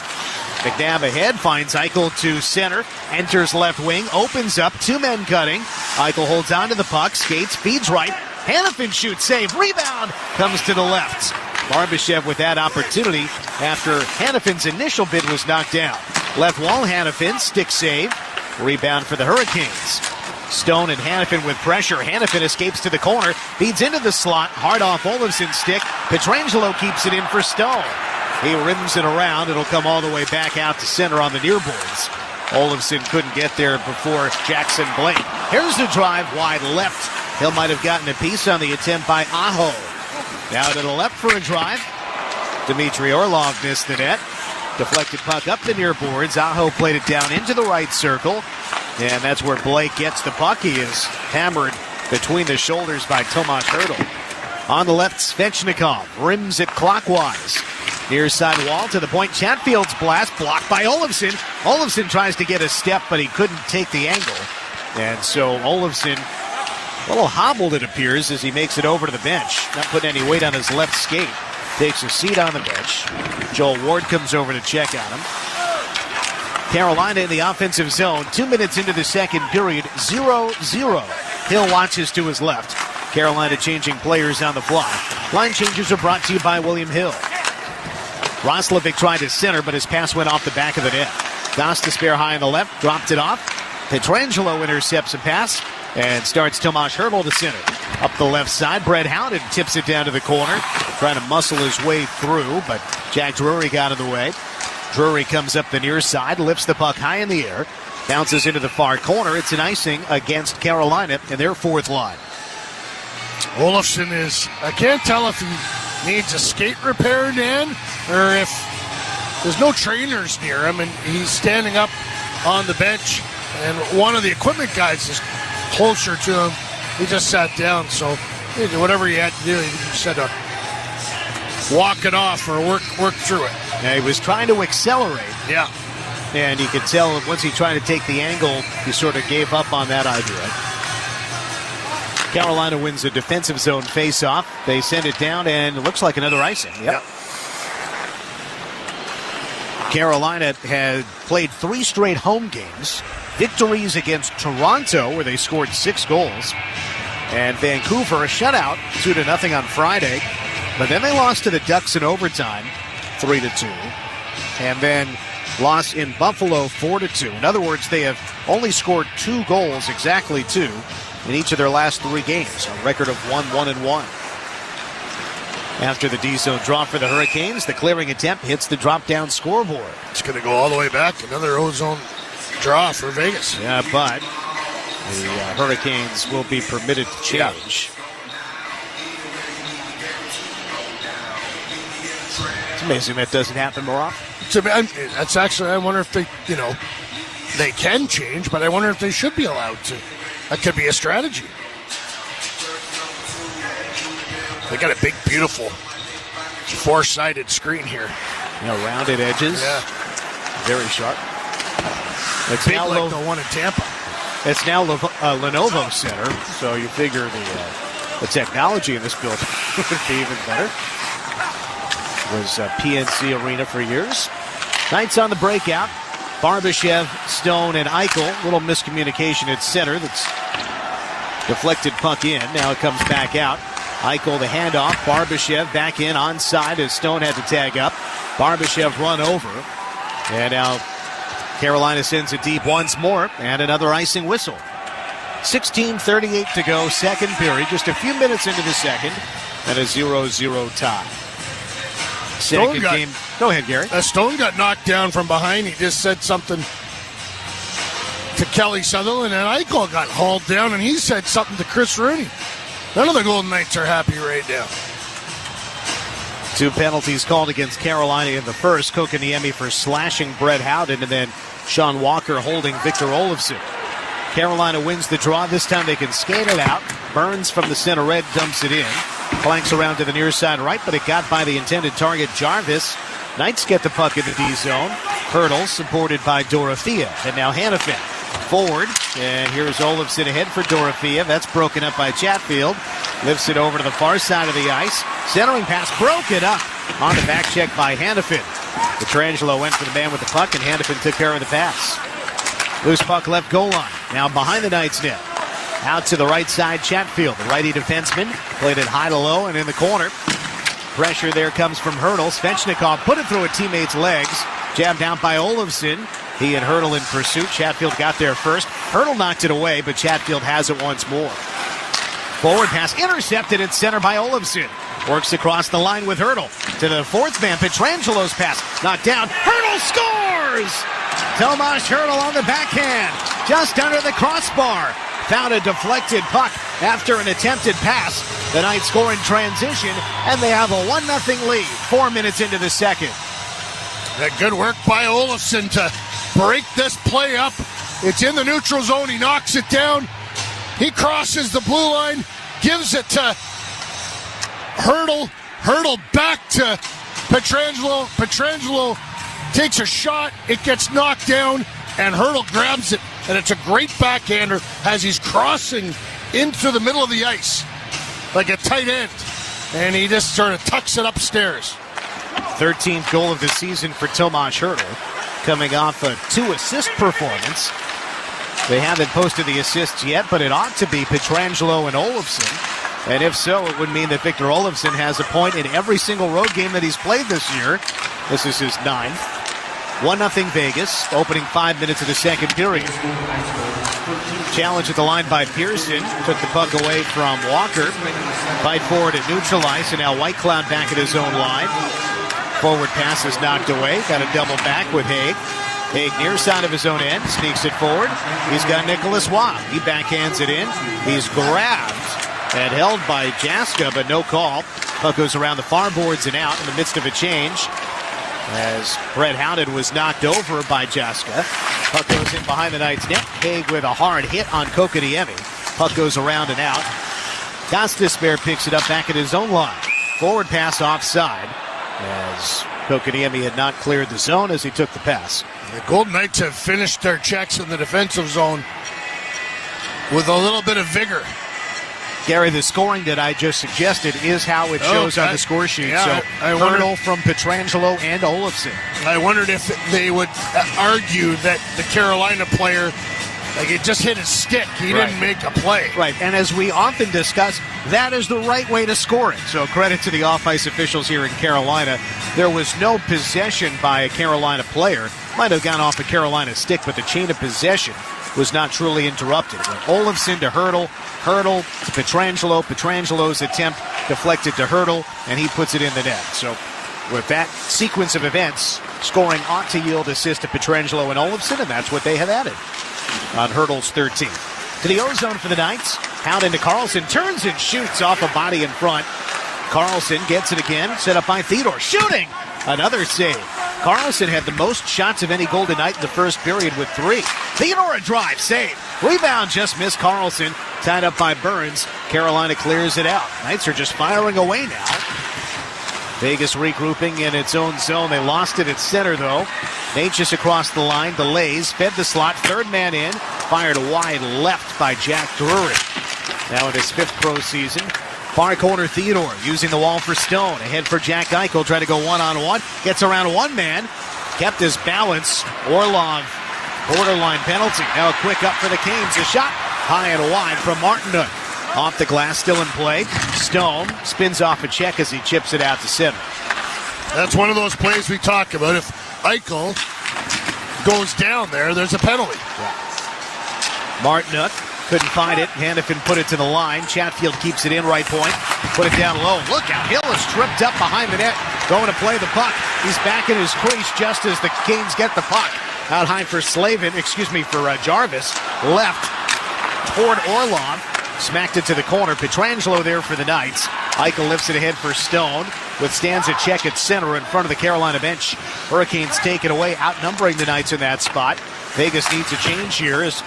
Speaker 7: McNabb ahead, finds Eichel to center, enters left wing, opens up, 2 men cutting. Eichel holds on to the puck, skates, feeds right. Hanifin shoots, save, rebound, comes to the left. Barbashev with that opportunity after Hanifin's initial bid was knocked down. Left wall, Hanifin, stick save, rebound for the Hurricanes. Stone and Hanifin with pressure. Hanifin escapes to the corner, feeds into the slot, hard off Olofsson's stick. Pietrangelo keeps it in for Stone. He rims it around. It'll come all the way back out to center on the near boards. Olofsson couldn't get there before Jackson Blake. Here's the drive wide left. Hill might have gotten a piece on the attempt by Aho. Now to the left for a drive. Dmitry Orlov missed the net. Deflected puck up the near boards. Aho played it down into the right circle. And that's where Blake gets the puck. He is hammered between the shoulders by Tomas Hertl. On the left, Svechnikov rims it clockwise. Near side wall to the point. Chatfield's blast blocked by Olofsson. Olofsson tries to get a step, but he couldn't take the angle. And so Olofsson, a little hobbled it appears, as he makes it over to the bench. Not putting any weight on his left skate. Takes a seat on the bench. Joel Ward comes over to check on him. Carolina in the offensive zone. 2 minutes into the second period. 0-0. Hill watches to his left. Carolina changing players on the fly. Line changes are brought to you by William Hill. Roslovic tried to center, but his pass went off the back of the net. Doss to spare high on the left. Dropped it off. Pietrangelo intercepts a pass and starts Tomas Hertl to center. Up the left side, Brett Howden tips it down to the corner. Trying to muscle his way through, but Jack Drury got in the way. Drury comes up the near side, lifts the puck high in the air, bounces into the far corner. It's an icing against Carolina in their fourth line.
Speaker 5: Olofsson is, I can't tell if he needs a skate repair, Dan, or if there's no trainers near him and he's standing up on the bench and one of the equipment guys is closer to him. He just sat down, so whatever he had to do, he just had to walk it off or work through it.
Speaker 7: Yeah, he was trying to accelerate.
Speaker 5: Yeah.
Speaker 7: And you could tell once he tried to take the angle, he sort of gave up on that idea. Carolina wins a defensive zone faceoff. They send it down, and it looks like another icing. Yep. Carolina had played 3 straight home games. Victories against Toronto, where they scored 6 goals. And Vancouver, a shutout, 2-0 on Friday. But then they lost to the Ducks in overtime, 3-2. And then lost in Buffalo, 4-2. In other words, they have only scored 2 goals, exactly 2, in each of their last 3 games. A record of 1-1-1. After the D-zone drop for the Hurricanes, the clearing attempt hits the drop-down scoreboard.
Speaker 5: It's going to go all the way back. Another O-zone draw for Vegas.
Speaker 7: Yeah, but the Hurricanes will be permitted to change. It's amazing that doesn't happen more often.
Speaker 5: That's actually, I wonder if they can change, but I wonder if they should be allowed to. That could be a strategy. They got a big, beautiful, 4-sided screen here.
Speaker 7: Rounded edges.
Speaker 5: Yeah.
Speaker 7: Very sharp.
Speaker 5: It's big like the one in Tampa.
Speaker 7: It's now Lenovo Center, so you figure the technology in this building would be even better. It was PNC Arena for years. Knights on the breakout. Barbashev, Stone, and Eichel. Little miscommunication at center. That's deflected puck in. Now it comes back out. Eichel the handoff. Barbashev back in onside as Stone had to tag up. Barbashev run over. And now Carolina sends it deep once more. And another icing whistle. 16:38 to go, second period. Just a few minutes into the second. And a 0-0 tie. Second game. Go ahead, Gary.
Speaker 5: Stone got knocked down from behind. He just said something to Kelly Sutherland, and Eichel got hauled down, and he said something to Chris Rooney. None of the Golden Knights are happy right now.
Speaker 7: 2 penalties called against Carolina in the first. Kokoniemi for slashing Brett Howden, and then Sean Walker holding Victor Olofsson. Carolina wins the draw. This time they can skate it out. Burns from the center red dumps it in. Flanks around to the near side right, but it got by the intended target, Jarvis. Knights get the puck in the D zone. Hertl supported by Dorofeev. And now Hanifin forward. And here's Olofsson ahead for Dorofeev. That's broken up by Chatfield. Lifts it over to the far side of the ice. Centering pass broken up On the back check by Hannafin. Petrangelo went for the man with the puck, and Hannafin took care of the pass. Loose puck left goal line. Now behind the Knights net. Out to the right side, Chatfield, the righty defenseman. Played it high to low and in the corner. Pressure there comes from Hurdle. Svechnikov put it through a teammate's legs. Jabbed out by Olofsson. He and Hurdle in pursuit. Chatfield got there first. Hurdle knocked it away, but Chatfield has it once more. Forward pass intercepted at center by Olofsson. Works across the line with Hurdle. To the fourth man, Petrangelo's pass. Knocked down. Hurdle scores! Tomas Hurdle on the backhand. Just under the crossbar. Found a deflected puck after an attempted pass. The Knights score in transition, and they have a 1-0 lead 4 minutes into the second.
Speaker 5: That good work by Olofsson to break this play up. It's in the neutral zone. He knocks it down. He crosses the blue line, gives it to Hurdle. Hurdle back to Petrangelo. Petrangelo takes a shot. It gets knocked down, and Hurdle grabs it. And it's a great backhander as he's crossing into the middle of the ice like a tight end. And he just sort of tucks it upstairs.
Speaker 7: 13th goal of the season for Tomas Hurdle, coming off a 2-assist performance. They haven't posted the assists yet, but it ought to be Petrangelo and Olofsson. And if so, it would mean that Victor Olofsson has a point in every single road game that he's played this year. This is his 9th. 1-0 Vegas, opening 5 minutes of the second period. Challenge at the line by Pearson. Took the puck away from Walker. Fight forward at neutral ice, and now Whitecloud back at his own line. Forward pass is knocked away. Got a double back with Haig. Haig near side of his own end. Sneaks it forward. He's got Nicholas Waugh. He backhands it in. He's grabbed and held by Jaska, but no call. Puck goes around the far boards and out in the midst of a change, as Brett Howden was knocked over by Jaska. Puck goes in behind the Knights net. Haig with a hard hit on Kokoniemi. Puck goes around and out. Gostisbehere picks it up back at his own line. Forward pass offside, as Kokoniemi had not cleared the zone as he took the pass.
Speaker 5: The Golden Knights have finished their checks in the defensive zone with a little bit of vigor.
Speaker 7: Gary, the scoring that I just suggested is how it shows on the score sheet.
Speaker 5: Yeah,
Speaker 7: so Hurdle from Petrangelo and Olofsson.
Speaker 5: I wondered if they would argue that the Carolina player, like, it just hit his stick. He didn't make a play.
Speaker 7: Right, and as we often discuss, that is the right way to score it. So credit to the off-ice officials here in Carolina. There was no possession by a Carolina player. Might have gone off a Carolina stick, but the chain of possession was not truly interrupted. Olofsson to Hurdle, Hurdle to Petrangelo, Petrangelo's attempt deflected to Hurdle, and he puts it in the net. So with that sequence of events, scoring ought to yield assist to Petrangelo and Olofsson, and that's what they have added on Hurdle's 13th. To the O-zone for the Knights. Howden to Carlson, turns and shoots off a body in front. Carlson gets it again, set up by Theodore, shooting! Another save. Carlson had the most shots of any Golden Knight in the first period with 3. Theodore a drive, save. Rebound just missed Carlson, tied up by Burns. Carolina clears it out. Knights are just firing away now. Vegas regrouping in its own zone. They lost it at center, though. Natchez across the line, delays, fed the slot, third man in, fired wide left by Jack Drury. Now in his 5th pro season. Far corner Theodore using the wall for Stone. Ahead for Jack Eichel, trying to go one-on-one. Gets around one man. Kept his balance. Orlov, borderline penalty. Now a quick up for the Canes. A shot high and wide from Martinhood. Off the glass, still in play. Stone spins off a check as he chips it out to center.
Speaker 5: That's one of those plays we talk about. If Eichel goes down there, there's a penalty.
Speaker 7: Martinhood couldn't find it. Hannafin put it to the line. Chatfield keeps it in right point. Put it down low. Look out. Hill is tripped up behind the net. Going to play the puck. He's back in his crease just as the Canes get the puck. Out high for Jarvis. Left toward Orlov. Smacked it to the corner. Petrangelo there for the Knights. Eichel lifts it ahead for Stone. Withstands a check at center in front of the Carolina bench. Hurricanes take it away, outnumbering the Knights in that spot. Vegas needs a change here as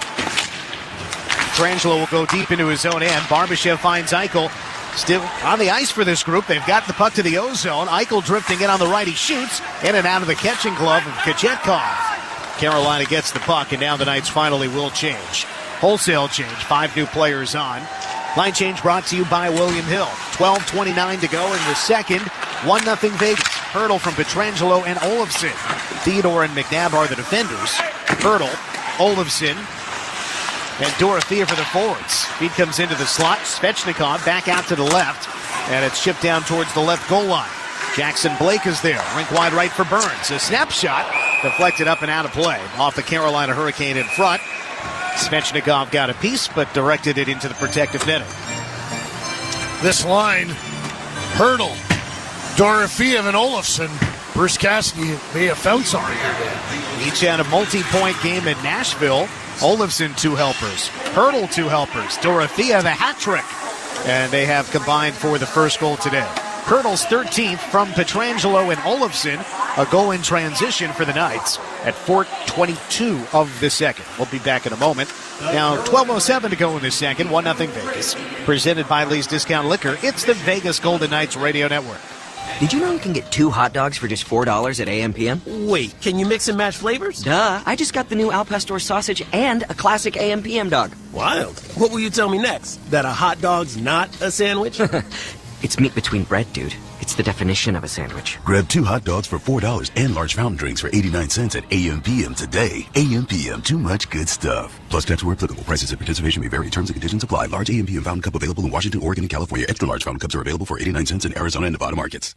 Speaker 7: Petrangelo will go deep into his own end. Barbashev finds Eichel. Still on the ice for this group. They've got the puck to the O-zone. Eichel drifting in on the right. He shoots in and out of the catching glove of Kochetkov. Carolina gets the puck, and now the Knights finally will change. Wholesale change. 5 new players on. Line change brought to you by William Hill. 12:29 to go in the second. 1-0 Vegas. Hurdle from Pietrangelo and Olofsson. Theodore and McNabb are the defenders. Hurdle, Olofsson, and Dorothea for the forwards. Feed comes into the slot. Svechnikov back out to the left, and it's chipped down towards the left goal line. Jackson Blake is there. Rink wide right for Burns. A snapshot deflected up and out of play. Off the Carolina Hurricane in front. Svechnikov got a piece, but directed it into the protective netting.
Speaker 5: This line, Hurdle, Dorothea, and Olofsson. Bruce Cassidy may have found something here today.
Speaker 7: Each had a multi-point game in Nashville. Olofsson, 2 helpers. Hurdle, 2 helpers. Dorothea, the hat trick. And they have combined for the first goal today. Hurdle's 13th from Pietrangelo and Olofsson. A goal in transition for the Knights at 4:22 of the second. We'll be back in a moment. Now, 12:07 to go in the second. 1-0 Vegas. Presented by Lee's Discount Liquor. It's the Vegas Golden Knights Radio Network.
Speaker 4: Did you know you can get 2 hot dogs for just $4 at AM/PM?
Speaker 14: Wait, can you mix and match flavors?
Speaker 4: Duh, I just got the new Al Pastor sausage and a classic AM/PM dog.
Speaker 14: Wild. What will you tell me next? That a hot dog's not a sandwich?
Speaker 4: It's meat between bread, dude. It's the definition of a sandwich.
Speaker 28: Grab 2 hot dogs for $4 and large fountain drinks for 89 cents at AM/PM today. AM/PM, too much good stuff. Plus tax where applicable. Prices and participation may vary. Terms and conditions apply. Large AM/PM fountain cup available in Washington, Oregon, and California. Extra large fountain cups are available for 89 cents in Arizona and Nevada markets.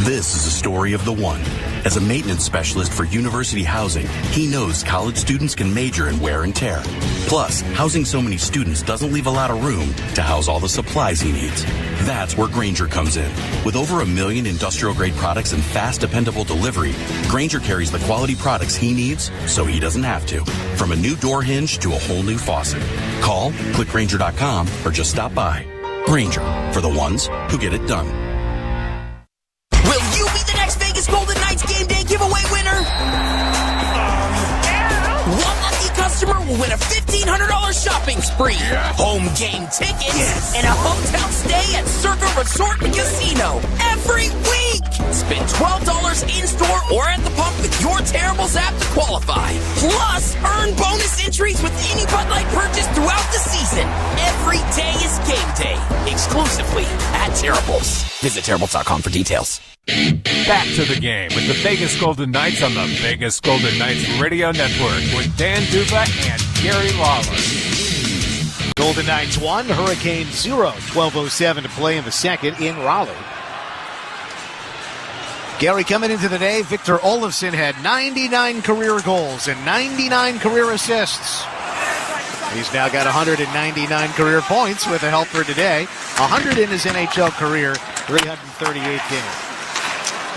Speaker 16: This is a story of the one. As a maintenance specialist for university housing, he knows college students can major in wear and tear. Plus, housing so many students doesn't leave a lot of room to house all the supplies he needs. That's where Grainger comes in. With over 1 million industrial-grade products and fast, dependable delivery, Grainger carries the quality products he needs so he doesn't have to. From a new door hinge to a whole new faucet. Call, click Grainger.com, or just stop by. Grainger, for the ones who get it done.
Speaker 8: Will you be the next Vegas Golden Knights game day giveaway winner? One lucky customer will win a $1,500 shopping spree, home game tickets, and a hotel stay at Circa Resort and Casino every week. Spend $12 in-store or at the pump with your Terribles app to qualify. Plus, earn bonus entries with any Bud Light purchase throughout the season. Every day is game day, exclusively at Terribles. Visit Terribles.com for details.
Speaker 10: Back to the game with the Vegas Golden Knights on the Vegas Golden Knights Radio Network with Dan Duva and Gary Lawler.
Speaker 7: Golden Knights 1, Hurricanes 0. 12:07 to play in the second in Raleigh. Gary, coming into the day, Victor Olofsson had 99 career goals and 99 career assists. He's now got 199 career points with a helper today. 100 in his NHL career, 338 games.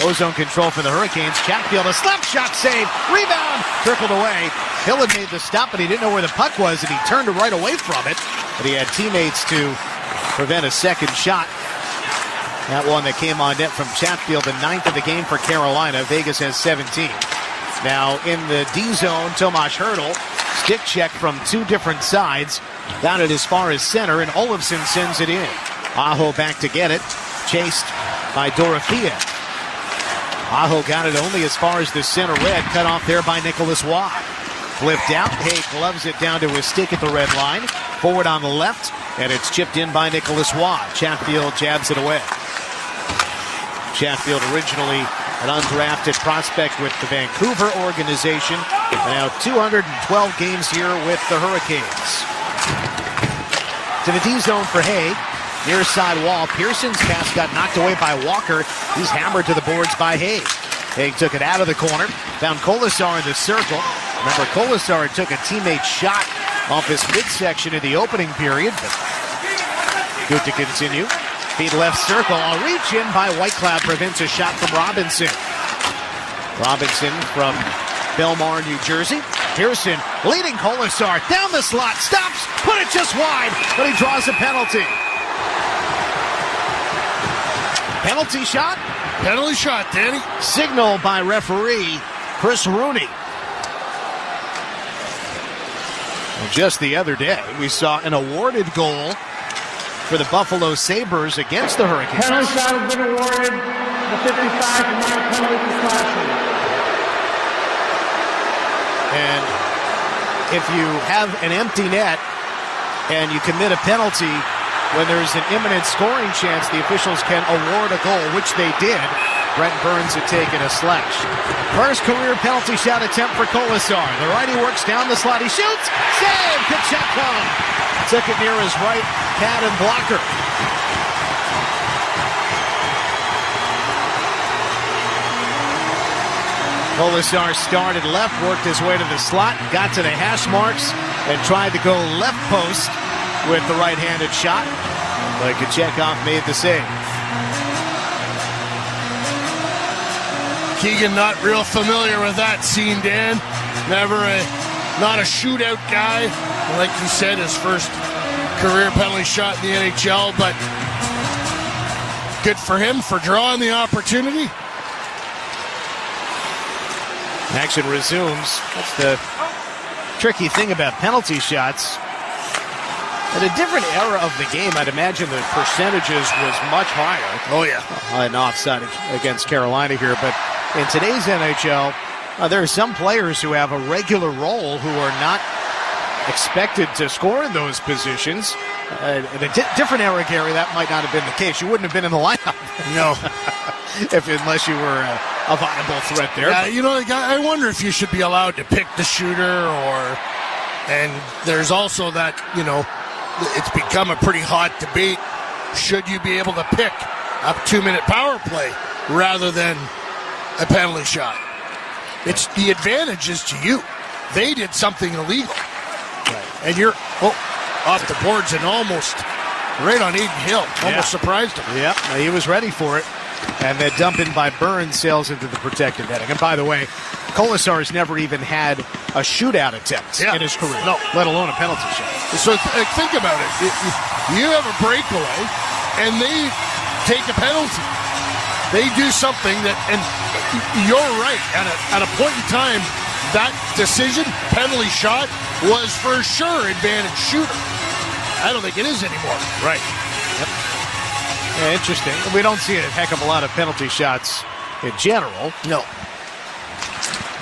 Speaker 7: Ozone control for the Hurricanes. Chatfield, a slap shot save. Rebound. Trickled away. Hill had made the stop, but he didn't know where the puck was, and he turned right away from it. But he had teammates to prevent a second shot. That one that came on net from Chatfield, the 9th of the game for Carolina. Vegas has 17. Now in the D zone, Tomas Hurdle. Stick check from 2 different sides. Got it as far as center, and Olofsson sends it in. Aho back to get it. Chased by Dorothea. Aho got it only as far as the center red, cut off there by Nicholas Waugh. Flipped out, Hay gloves it down to his stick at the red line. Forward on the left, and it's chipped in by Nicholas Waugh. Chatfield jabs it away. Chatfield originally an undrafted prospect with the Vancouver organization. And now 212 games here with the Hurricanes. To the D zone for Hay. Near side wall, Pearson's pass got knocked away by Walker. He's hammered to the boards by Haig. Haig took it out of the corner, found Kolasar in the circle. Remember, Kolasar took a teammate's shot off his midsection in the opening period. But good to continue. Feed left circle, a reach in by Whitecloud prevents a shot from Robinson. Robinson from Belmar, New Jersey. Pearson leading Kolasar down the slot, stops, put it just wide, but he draws a penalty. Penalty shot?
Speaker 5: Penalty shot, Danny.
Speaker 7: Signal by referee Chris Rooney. And just the other day, we saw an awarded goal for the Buffalo Sabres against the Hurricanes.
Speaker 17: Penalty shot has been awarded. The 55 and minor penalty for slashing.
Speaker 7: And if you have an empty net and you commit a penalty, when there's an imminent scoring chance, the officials can award a goal, which they did. Brent Burns had taken a slash. First career penalty shot attempt for Colasar. The righty works down the slot. He shoots. Save! Kachekov took it near his right pad and blocker. Colasar started left, worked his way to the slot, got to the hash marks, and tried to go left post with the right-handed shot. But Kachekov made the save.
Speaker 5: Keegan not real familiar with that scene, Dan. Not a shootout guy. Like you said, his first career penalty shot in the NHL, but good for him for drawing the opportunity.
Speaker 7: Action resumes. That's the tricky thing about penalty shots. At a different era of the game, I'd imagine the percentages was much higher.
Speaker 5: Oh, yeah.
Speaker 7: An offside against Carolina here. But in today's NHL, there are some players who have a regular role who are not expected to score in those positions. In a different era, Gary, that might not have been the case. You wouldn't have been in the lineup.
Speaker 5: No.
Speaker 7: Unless you were a viable threat there.
Speaker 5: Yeah, I wonder if you should be allowed to pick the shooter and there's also that, it's become a pretty hot debate. Should you be able to pick a 2-minute power play rather than a penalty shot? It's the advantage is to you. They did something illegal. Right. And you're off the boards and almost right on Aiden Hill. Almost surprised him.
Speaker 7: Yeah, he was ready for it. And that dump in by Burns sails into the protected netting. And by the way, Colasar has never even had a shootout attempt in his career, let alone a penalty shot.
Speaker 5: So think about it. You have a breakaway, and they take a penalty. They do something that, and you're right, at a point in time, that decision, penalty shot, was for sure advantage shooter. I don't think it is anymore.
Speaker 7: Right. Yep. Yeah, interesting. We don't see a heck of a lot of penalty shots in general.
Speaker 5: No.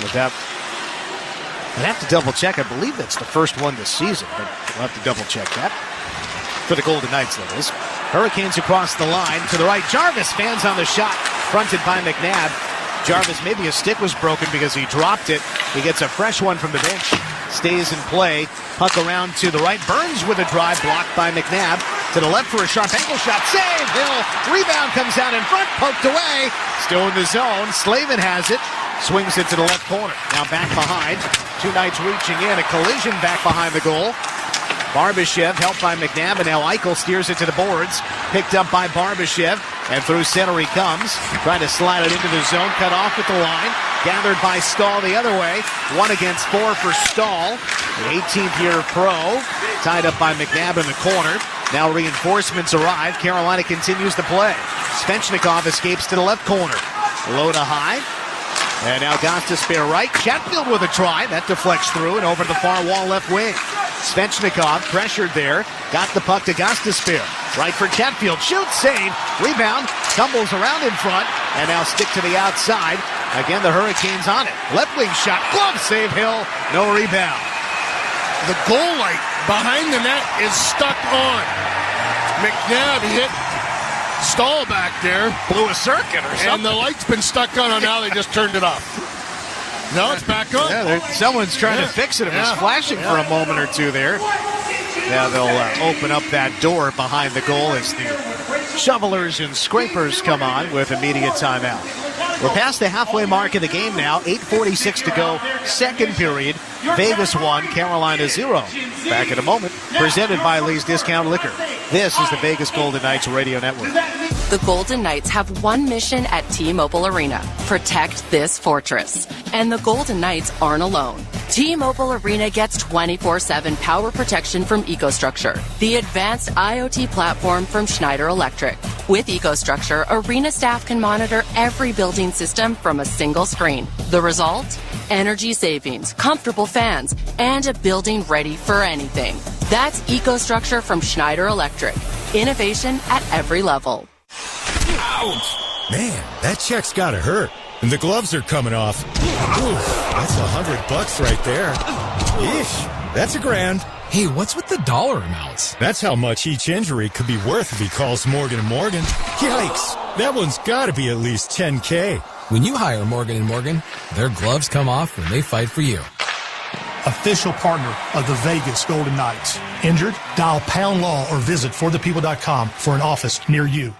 Speaker 7: With that, I'd have to double check. I believe that's the first one this season, but we'll have to double check that. For the Golden Knights, that is. Hurricanes across the line. To the right, Jarvis fans on the shot, fronted by McNabb. Jarvis, maybe his stick was broken because he dropped it. He gets a fresh one from the bench. Stays in play. Puck around to the right. Burns with a drive, blocked by McNabb. To the left for a sharp angle shot. Save! Hill. Rebound comes out in front. Poked away. Still in the zone. Slavin has it. Swings it to the left corner. Now back behind. Two Knights reaching in. A collision back behind the goal. Barbashev helped by McNabb, and now Eichel steers it to the boards. Picked up by Barbashev, and through center he comes. Trying to slide it into the zone, cut off at the line. Gathered by Stahl the other way. 1 against 4 for Stahl. The 18th year pro. Tied up by McNabb in the corner. Now reinforcements arrive. Carolina continues to play. Svechnikov escapes to the left corner. Low to high. And now Gostisbehere right. Chatfield with a try. That deflects through and over the far wall left wing. Svechnikov pressured there. Got the puck to Gostisbehere. Right for Chatfield. Shoots, save. Rebound. Tumbles around in front. And now stick to the outside. Again, the Hurricanes on it. Left wing shot. Glove save, Hill. No rebound.
Speaker 5: The goal light behind the net is stuck on. McNabb hit Stahl back there.
Speaker 7: Blew a circuit or something.
Speaker 5: And the light's been stuck on, and now they just turned it off. No, it's back on.
Speaker 7: Yeah, someone's trying to fix it. It was flashing for a moment or two there. Now they'll open up that door behind the goal as the shovelers and scrapers come on with immediate timeout. We're past the halfway mark of the game now. 8:46 to go. Second period. Vegas 1, Carolina 0. Back in a moment. Presented by Lee's Discount Liquor. This is the Vegas Golden Knights Radio Network.
Speaker 2: The Golden Knights have one mission at T-Mobile Arena. Protect this fortress. And the Golden Knights aren't alone. T-Mobile Arena gets 24/7 power protection from EcoStruxure, the advanced IoT platform from Schneider Electric. With EcoStruxure, Arena staff can monitor every building system from a single screen. The result? Energy savings, comfortable fans, and a building ready for anything. That's EcoStruxure from Schneider Electric. Innovation at every level.
Speaker 9: Ouch! Man, that check's gotta hurt. And the gloves are coming off. Oof, that's $100 right there. Yeesh, that's $1,000.
Speaker 6: Hey, what's with the dollar amounts?
Speaker 9: That's how much each injury could be worth if he calls Morgan & Morgan. Yikes! That one's got to be at least $10K.
Speaker 11: When you hire Morgan & Morgan, their gloves come off when they fight for you.
Speaker 12: Official partner of the Vegas Golden Knights. Injured? Dial Pound Law or visit forthepeople.com for an office near you.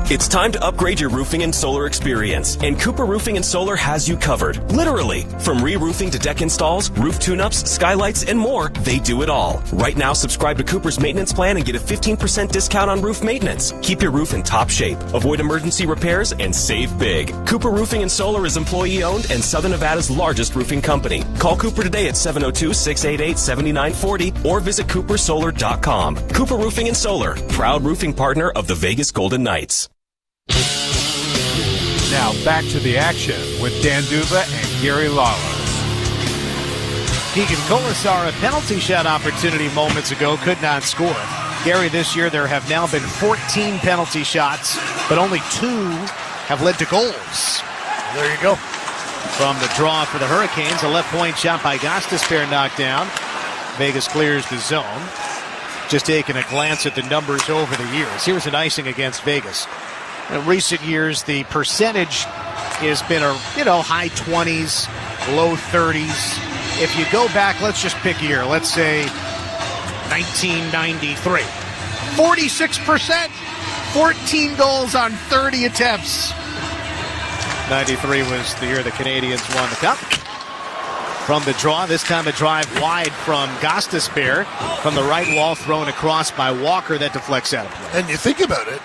Speaker 13: It's time to upgrade your roofing and solar experience, and Cooper Roofing and Solar has you covered. Literally. From re-roofing to deck installs, roof tune-ups, skylights, and more, they do it all. Right now, subscribe to Cooper's maintenance plan and get a 15% discount on roof maintenance. Keep your roof in top shape, avoid emergency repairs, and save big. Cooper Roofing and Solar is employee-owned and Southern Nevada's largest roofing company. Call Cooper today at 702-688-7940 or visit coopersolar.com. Cooper Roofing and Solar, proud roofing partner of the Vegas Golden Knights.
Speaker 18: Now back to the action with Dan Duva and Gary Lawler.
Speaker 7: Keegan Colasar, a penalty shot opportunity moments ago, could not score. Gary, this year there have now been 14 penalty shots, but only 2 have led to goals.
Speaker 5: There you go.
Speaker 7: From the draw for the Hurricanes, a left point shot by Gostisbehere knocked down. Vegas clears the zone. Just taking a glance at the numbers over the years. Here's an icing against Vegas. In recent years, the percentage has been high 20s, low 30s. If you go back, let's just pick a year. Let's say 1993. 46%, 14 goals on 30 attempts. 93 was the year the Canadians won the Cup. From the draw, this time a drive wide from Gostisbehere. From the right wall, thrown across by Walker, that deflects out of play.
Speaker 5: And you think about it,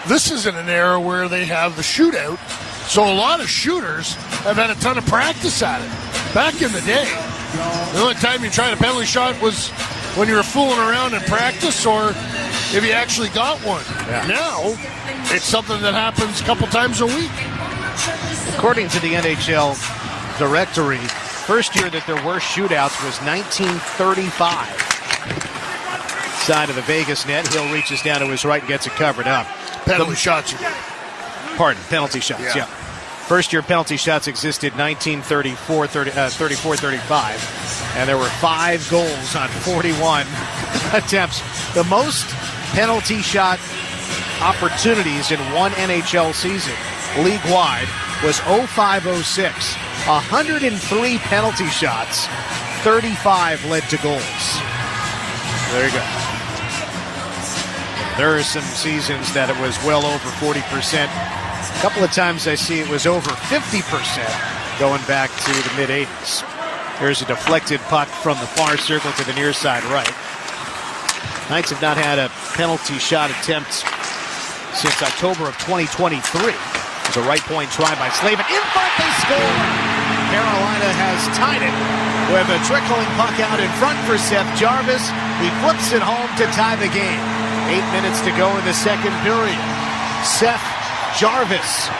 Speaker 5: this isn't an era where they have the shootout, so a lot of shooters have had a ton of practice at it. Back in the day, the only time you tried a penalty shot was when you were fooling around in practice or if you actually got one. Yeah. Now, it's something that happens a couple times a week.
Speaker 7: According to the NHL directory, first year that there were shootouts was 1935. Side of the Vegas net, Hill reaches down to his right and gets it covered up.
Speaker 5: Penalty shots.
Speaker 7: Pardon, penalty shots, yeah. First year penalty shots existed 34-35, and there were 5 goals on 41 attempts. The most penalty shot opportunities in one NHL season, league-wide, was 05-06. 103 penalty shots, 35 led to goals. There you go. There are some seasons that it was well over 40%. A couple of times I see it was over 50% going back to the mid-80s. There's a deflected puck from the far circle to the near side right. Knights have not had a penalty shot attempt since October of 2023. There's a right point try by Slavin. In front, they score! Carolina has tied it with a trickling puck out in front for Seth Jarvis. He flips it home to tie the game. 8 minutes to go in the second period. Seth Jarvis,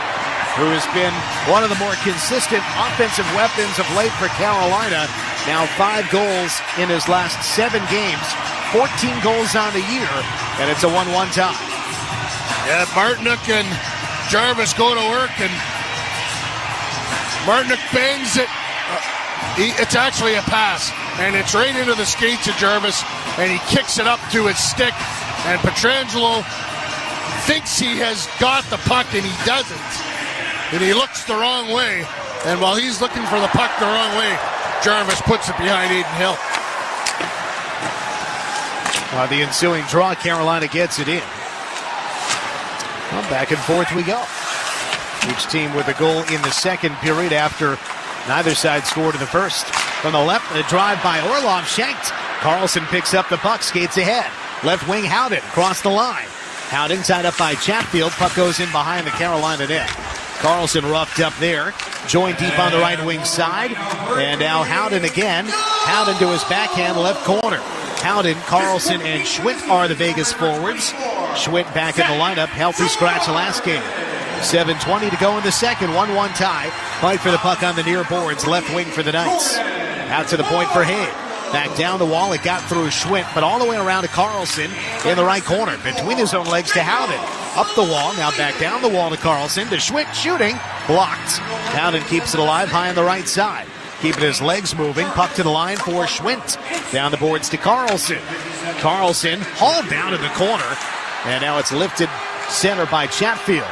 Speaker 7: who has been one of the more consistent offensive weapons of late for Carolina, now 5 goals in his last 7 games, 14 goals on the year, and it's a 1-1 tie.
Speaker 5: Yeah, Martinook and Jarvis go to work, and Martinook bangs it. It's actually a pass, and it's right into the skates of Jarvis, and he kicks it up to his stick. And Pietrangelo thinks he has got the puck, and he doesn't. And he looks the wrong way. And while he's looking for the puck the wrong way, Jarvis puts it behind Aiden Hill.
Speaker 7: The ensuing draw, Carolina gets it in. Well, back and forth we go. Each team with a goal in the second period after neither side scored in the first. From the left, a drive by Orlov, shanked. Carlson picks up the puck, skates ahead. Left wing Howden across the line. Howden tied up by Chatfield. Puck goes in behind the Carolina net. Carlson roughed up there. Joined deep on the right wing side. And now Howden again. Howden to his backhand left corner. Howden, Carlson, and Schwitt are the Vegas forwards. Schwitt back in the lineup. Healthy scratch last game. 7:20 to go in the second. 1-1 tie. Fight for the puck on the near boards. Left wing for the Knights. Out to the point for Hay. Back down the wall, it got through Schwitt, but all the way around to Carlson in the right corner. Between his own legs to Howden. Up the wall, now back down the wall to Carlson. To Schwitt, shooting, blocked. Howden keeps it alive high on the right side. Keeping his legs moving, puck to the line for Schwitt. Down the boards to Carlson. Carlson hauled down in the corner, and now it's lifted center by Chatfield.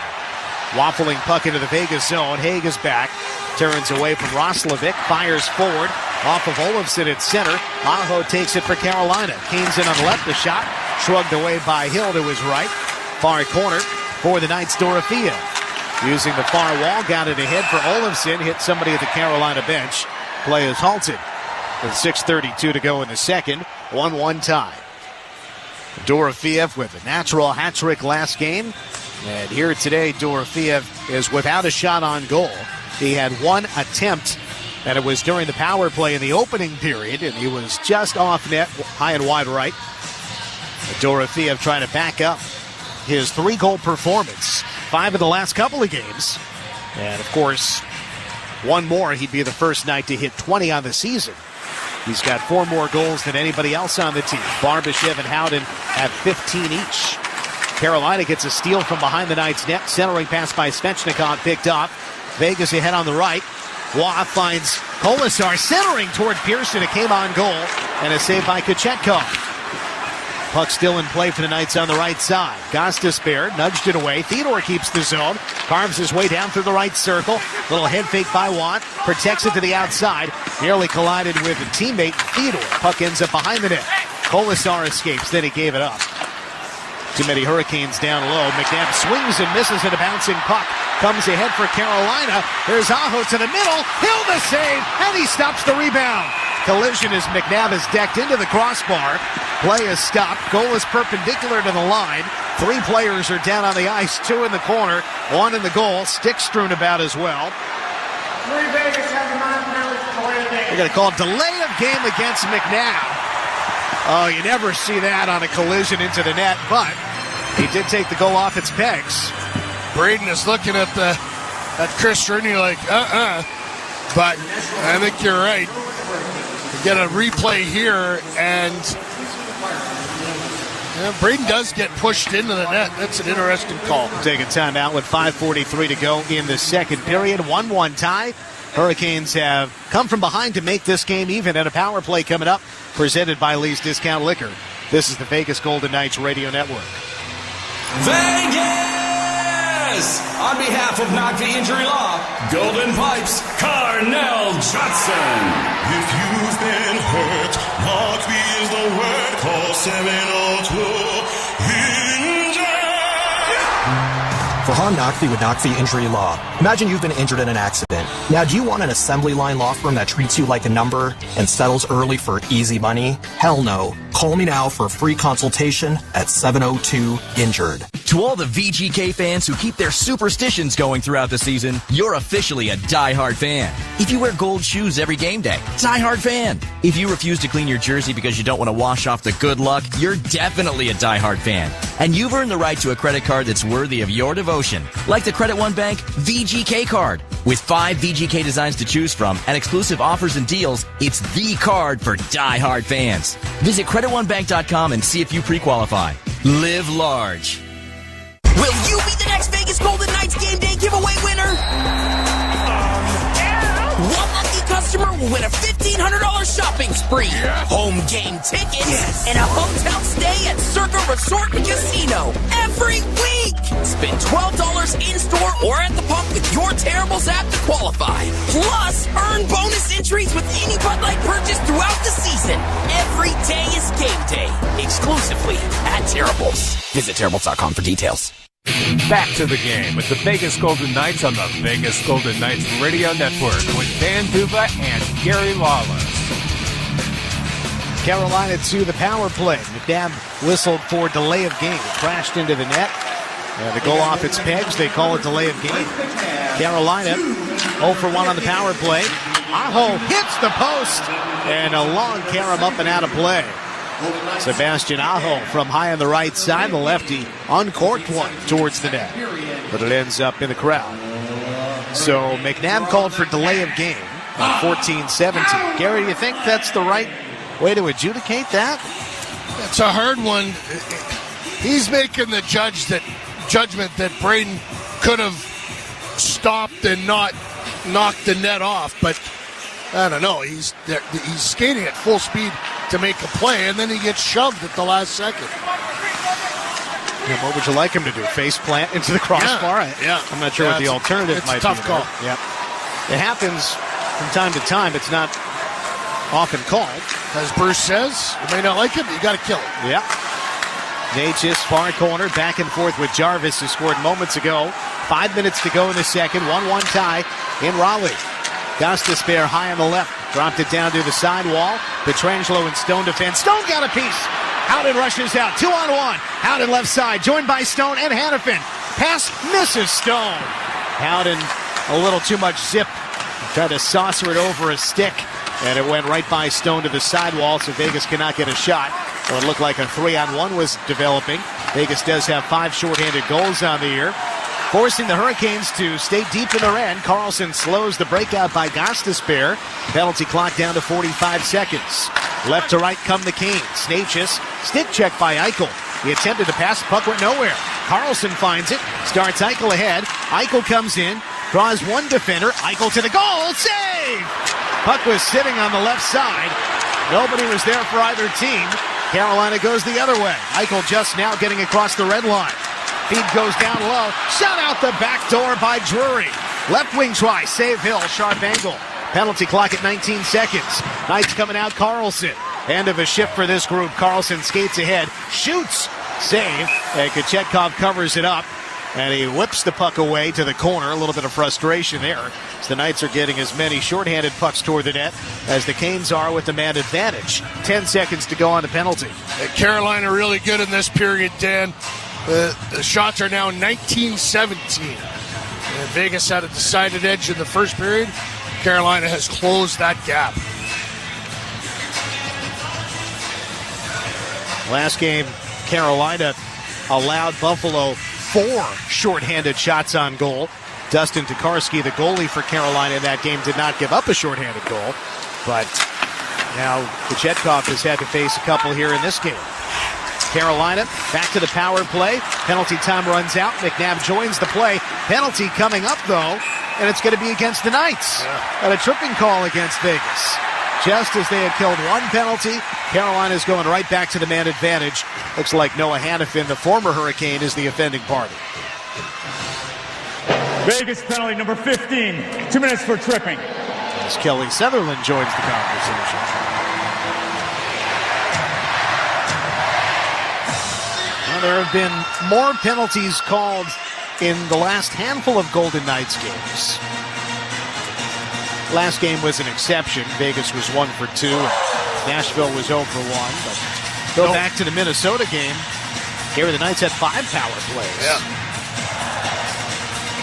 Speaker 7: Waffling puck into the Vegas zone. Haig is back. Turns away from Roslovic. Fires forward. Off of Olofsson at center. Aho takes it for Carolina. Kane's in on the left. The shot shrugged away by Hill to his right. Far corner for the Knights. Dorothea using the far wall. Got it ahead for Olofsson. Hit somebody at the Carolina bench. Play is halted with 6:32 to go in the second. 1-1 tie. Dorofeev with a natural hat trick last game. And here today, Dorofeev is without a shot on goal. He had one attempt, and it was during the power play in the opening period, and he was just off net, high and wide right. Dorofeev trying to back up his 3-goal performance. 5 of the last couple of games. And, of course, one more, he'd be the first Knight to hit 20 on the season. He's got 4 more goals than anybody else on the team. Barbashev and Howden have 15 each. Carolina gets a steal from behind the Knights' net. Centering pass by Svechnikov picked up. Vegas ahead on the right. Waugh finds Kolasar centering toward Pearson. It came on goal. And a save by Kochetkov. Puck still in play for the Knights on the right side. Gostisbehere nudged it away. Theodore keeps the zone. Carves his way down through the right circle. Little head fake by Watt. Protects it to the outside. Nearly collided with a teammate, Theodore. Puck ends up behind the net. Kolasar escapes. Then he gave it up. Too many Hurricanes down low. McNabb swings and misses at a bouncing puck. Comes ahead for Carolina. There's Aho to the middle. Hill the save. And he stops the rebound. Collision as McNabb is decked into the crossbar. Play is stopped. Goal is perpendicular to the line. 3 players are down on the ice. 2 in the corner. 1 in the goal. Stick strewn about as well. They're going to call delay of game against McNabb. Oh, you never see that on a collision into the net, but he did take the goal off its pegs.
Speaker 5: Braden is looking at Chris Rooney like, But I think you're right. You get a replay here, and Braden does get pushed into the net. That's an interesting call.
Speaker 7: Taking time out with 5:43 to go in the second period. 1-1 tie. Hurricanes have come from behind to make this game even, and a power play coming up, presented by Lee's Discount Liquor. This is the Vegas Golden Knights Radio Network.
Speaker 15: Vegas! On behalf of Knock the Injury Law, Golden Pipes, Carnell Johnson.
Speaker 19: If you've been hurt, Knock the is the word. Call 702-INJURED.
Speaker 11: For harm, Knockfee with Knockfee Injury Law. Imagine you've been injured in an accident. Now, do you want an assembly line law firm that treats you like a number and settles early for easy money? Hell no. Call me now for a free consultation at 702-INJURED.
Speaker 20: To all the VGK fans who keep their superstitions going throughout the season, you're officially a diehard fan. If you wear gold shoes every game day, diehard fan. If you refuse to clean your jersey because you don't want to wash off the good luck, you're definitely a diehard fan. And you've earned the right to a credit card that's worthy of your devotion, like the Credit One Bank VGK card. With 5 VGK designs to choose from and exclusive offers and deals, it's the card for diehard fans. Visit CreditOneBank.com and see if you pre-qualify. Live large.
Speaker 8: Will you be the next Vegas Golden Knights game day giveaway winner? One lucky customer will win a $1,500 shopping spree, home game tickets, and a hotel stay at Circa Resort and Casino every week. Spend $12 in-store or at the pump with your Terribles app to qualify. Plus, earn bonus entries with any Bud Light purchase throughout the season. Every day is game day, exclusively at Terribles. Visit Terribles.com for details.
Speaker 18: Back to the game with the Vegas Golden Knights on the Vegas Golden Knights Radio Network with Dan Duva and Gary Lawless.
Speaker 7: Carolina to the power play. McNabb whistled for delay of game. It crashed into the net. And the goal off its pegs, they call it delay of game. Carolina 0 for 1 on the power play. Aho hits the post. And a long carom up and out of play. Sebastian Aho from high on the right side. The lefty uncorked one towards the net. But it ends up in the crowd. So McNabb called for delay of game on 14-17. Gary, do you think that's the right way to adjudicate that?
Speaker 5: It's a hard one. He's making the judgment that Braden could have stopped and not knocked the net off. But I don't know. He's skating at full speed to make a play, and then he gets shoved at the last second.
Speaker 7: Yeah, what would you like him to do? Face plant into the crossbar?
Speaker 5: Yeah.
Speaker 7: I'm not sure what the alternative might be.
Speaker 5: It's a tough call.
Speaker 7: Yep. It happens from time to time. It's not often called.
Speaker 5: As Bruce says, you may not like him, but you got to kill him.
Speaker 7: Yeah. Natchez, far corner, back and forth with Jarvis, who scored moments ago. 5 minutes to go in the second. 1-1 tie in Raleigh. Gostisbehere high on the left. Dropped it down to the sidewall. Petrangelo and Stone defense. Stone got a piece. Howden rushes out. 2-on-1. Howden left side. Joined by Stone and Hannafin. Pass misses Stone. Howden a little too much zip. Tried to saucer it over a stick. And it went right by Stone to the sidewall, so Vegas cannot get a shot. Well, it looked like a 3-on-1 was developing. Vegas does have 5 shorthanded goals on the year, forcing the Hurricanes to stay deep in their end. Carlson slows the breakout by Gostisbehere. Penalty clock down to 45 seconds. Left to right come the Canes. Natchez, stick check by Eichel. He attempted to pass, the puck went nowhere. Carlson finds it, starts Eichel ahead. Eichel comes in, draws one defender. Eichel to the goal, save! Puck was sitting on the left side. Nobody was there for either team. Carolina goes the other way. Eichel just now getting across the red line. Feed goes down low. Shot out the back door by Drury. Left wing try. Save Hill. Sharp angle. Penalty clock at 19 seconds. Knights coming out. Carlson. End of a shift for this group. Carlson skates ahead. Shoots. Save. And Kochetkov covers it up. And he whips the puck away to the corner. A little bit of frustration there, as the Knights are getting as many shorthanded pucks toward the net as the Canes are with the man advantage. 10 seconds to go on the penalty.
Speaker 5: Carolina really good in this period, Dan. The shots are now 19-17. And Vegas had a decided edge in the first period. Carolina has closed that gap.
Speaker 7: Last game, Carolina allowed Buffalo 4 shorthanded shots on goal. Dustin Tokarski, the goalie for Carolina in that game, did not give up a shorthanded goal. But now Kochetkov has had to face a couple here in this game. Carolina back to the power play. Penalty time runs out. McNabb joins the play. Penalty coming up, though, and it's going to be against the Knights. And a tripping call against Vegas. Just as they had killed one penalty, Carolina's going right back to the man advantage. Looks like Noah Hannafin, the former Hurricane, is the offending party.
Speaker 17: Vegas penalty number 15. 2 minutes for tripping.
Speaker 7: As Kelly Sutherland joins the conversation. Well, there have been more penalties called in the last handful of Golden Knights games. Last game was an exception. Vegas was 1 for 2. And Nashville was 0 for 1. But go back to the Minnesota game. Here the Knights had 5 power plays.
Speaker 5: Yeah.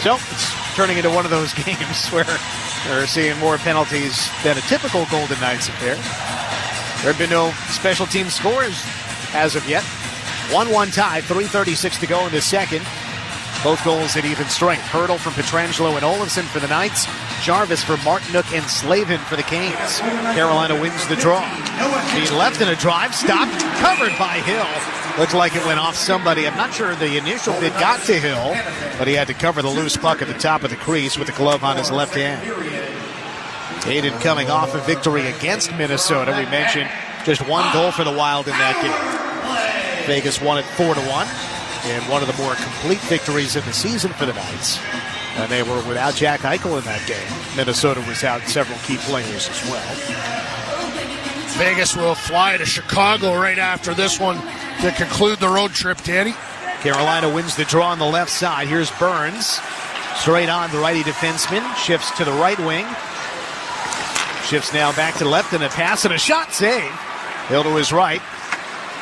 Speaker 7: So it's turning into one of those games where they're seeing more penalties than a typical Golden Knights affair. There have been no special team scores as of yet. 1-1 tie, 3:36 to go in the second. Both goals at even strength. Hurdle from Petrangelo and Olofsson for the Knights. Jarvis for Martinook and Slavin for the Canes. Carolina wins the draw. Feed left in a drive. Stopped. Covered by Hill. Looked like it went off somebody. I'm not sure the initial bid got to Hill, but he had to cover the loose puck at the top of the crease with the glove on his left hand. Hayden coming off a victory against Minnesota. We mentioned just 1 goal for the Wild in that game. Vegas won it 4-1. And one of the more complete victories of the season for the Knights. And they were without Jack Eichel in that game. Minnesota was out several key players as well.
Speaker 5: Vegas will fly to Chicago right after this one to conclude the road trip, Danny.
Speaker 7: Carolina wins the draw on the left side. Here's Burns. Straight on, the righty defenseman. Shifts to the right wing. Shifts now back to the left, and a pass and a shot save. Hill to his right.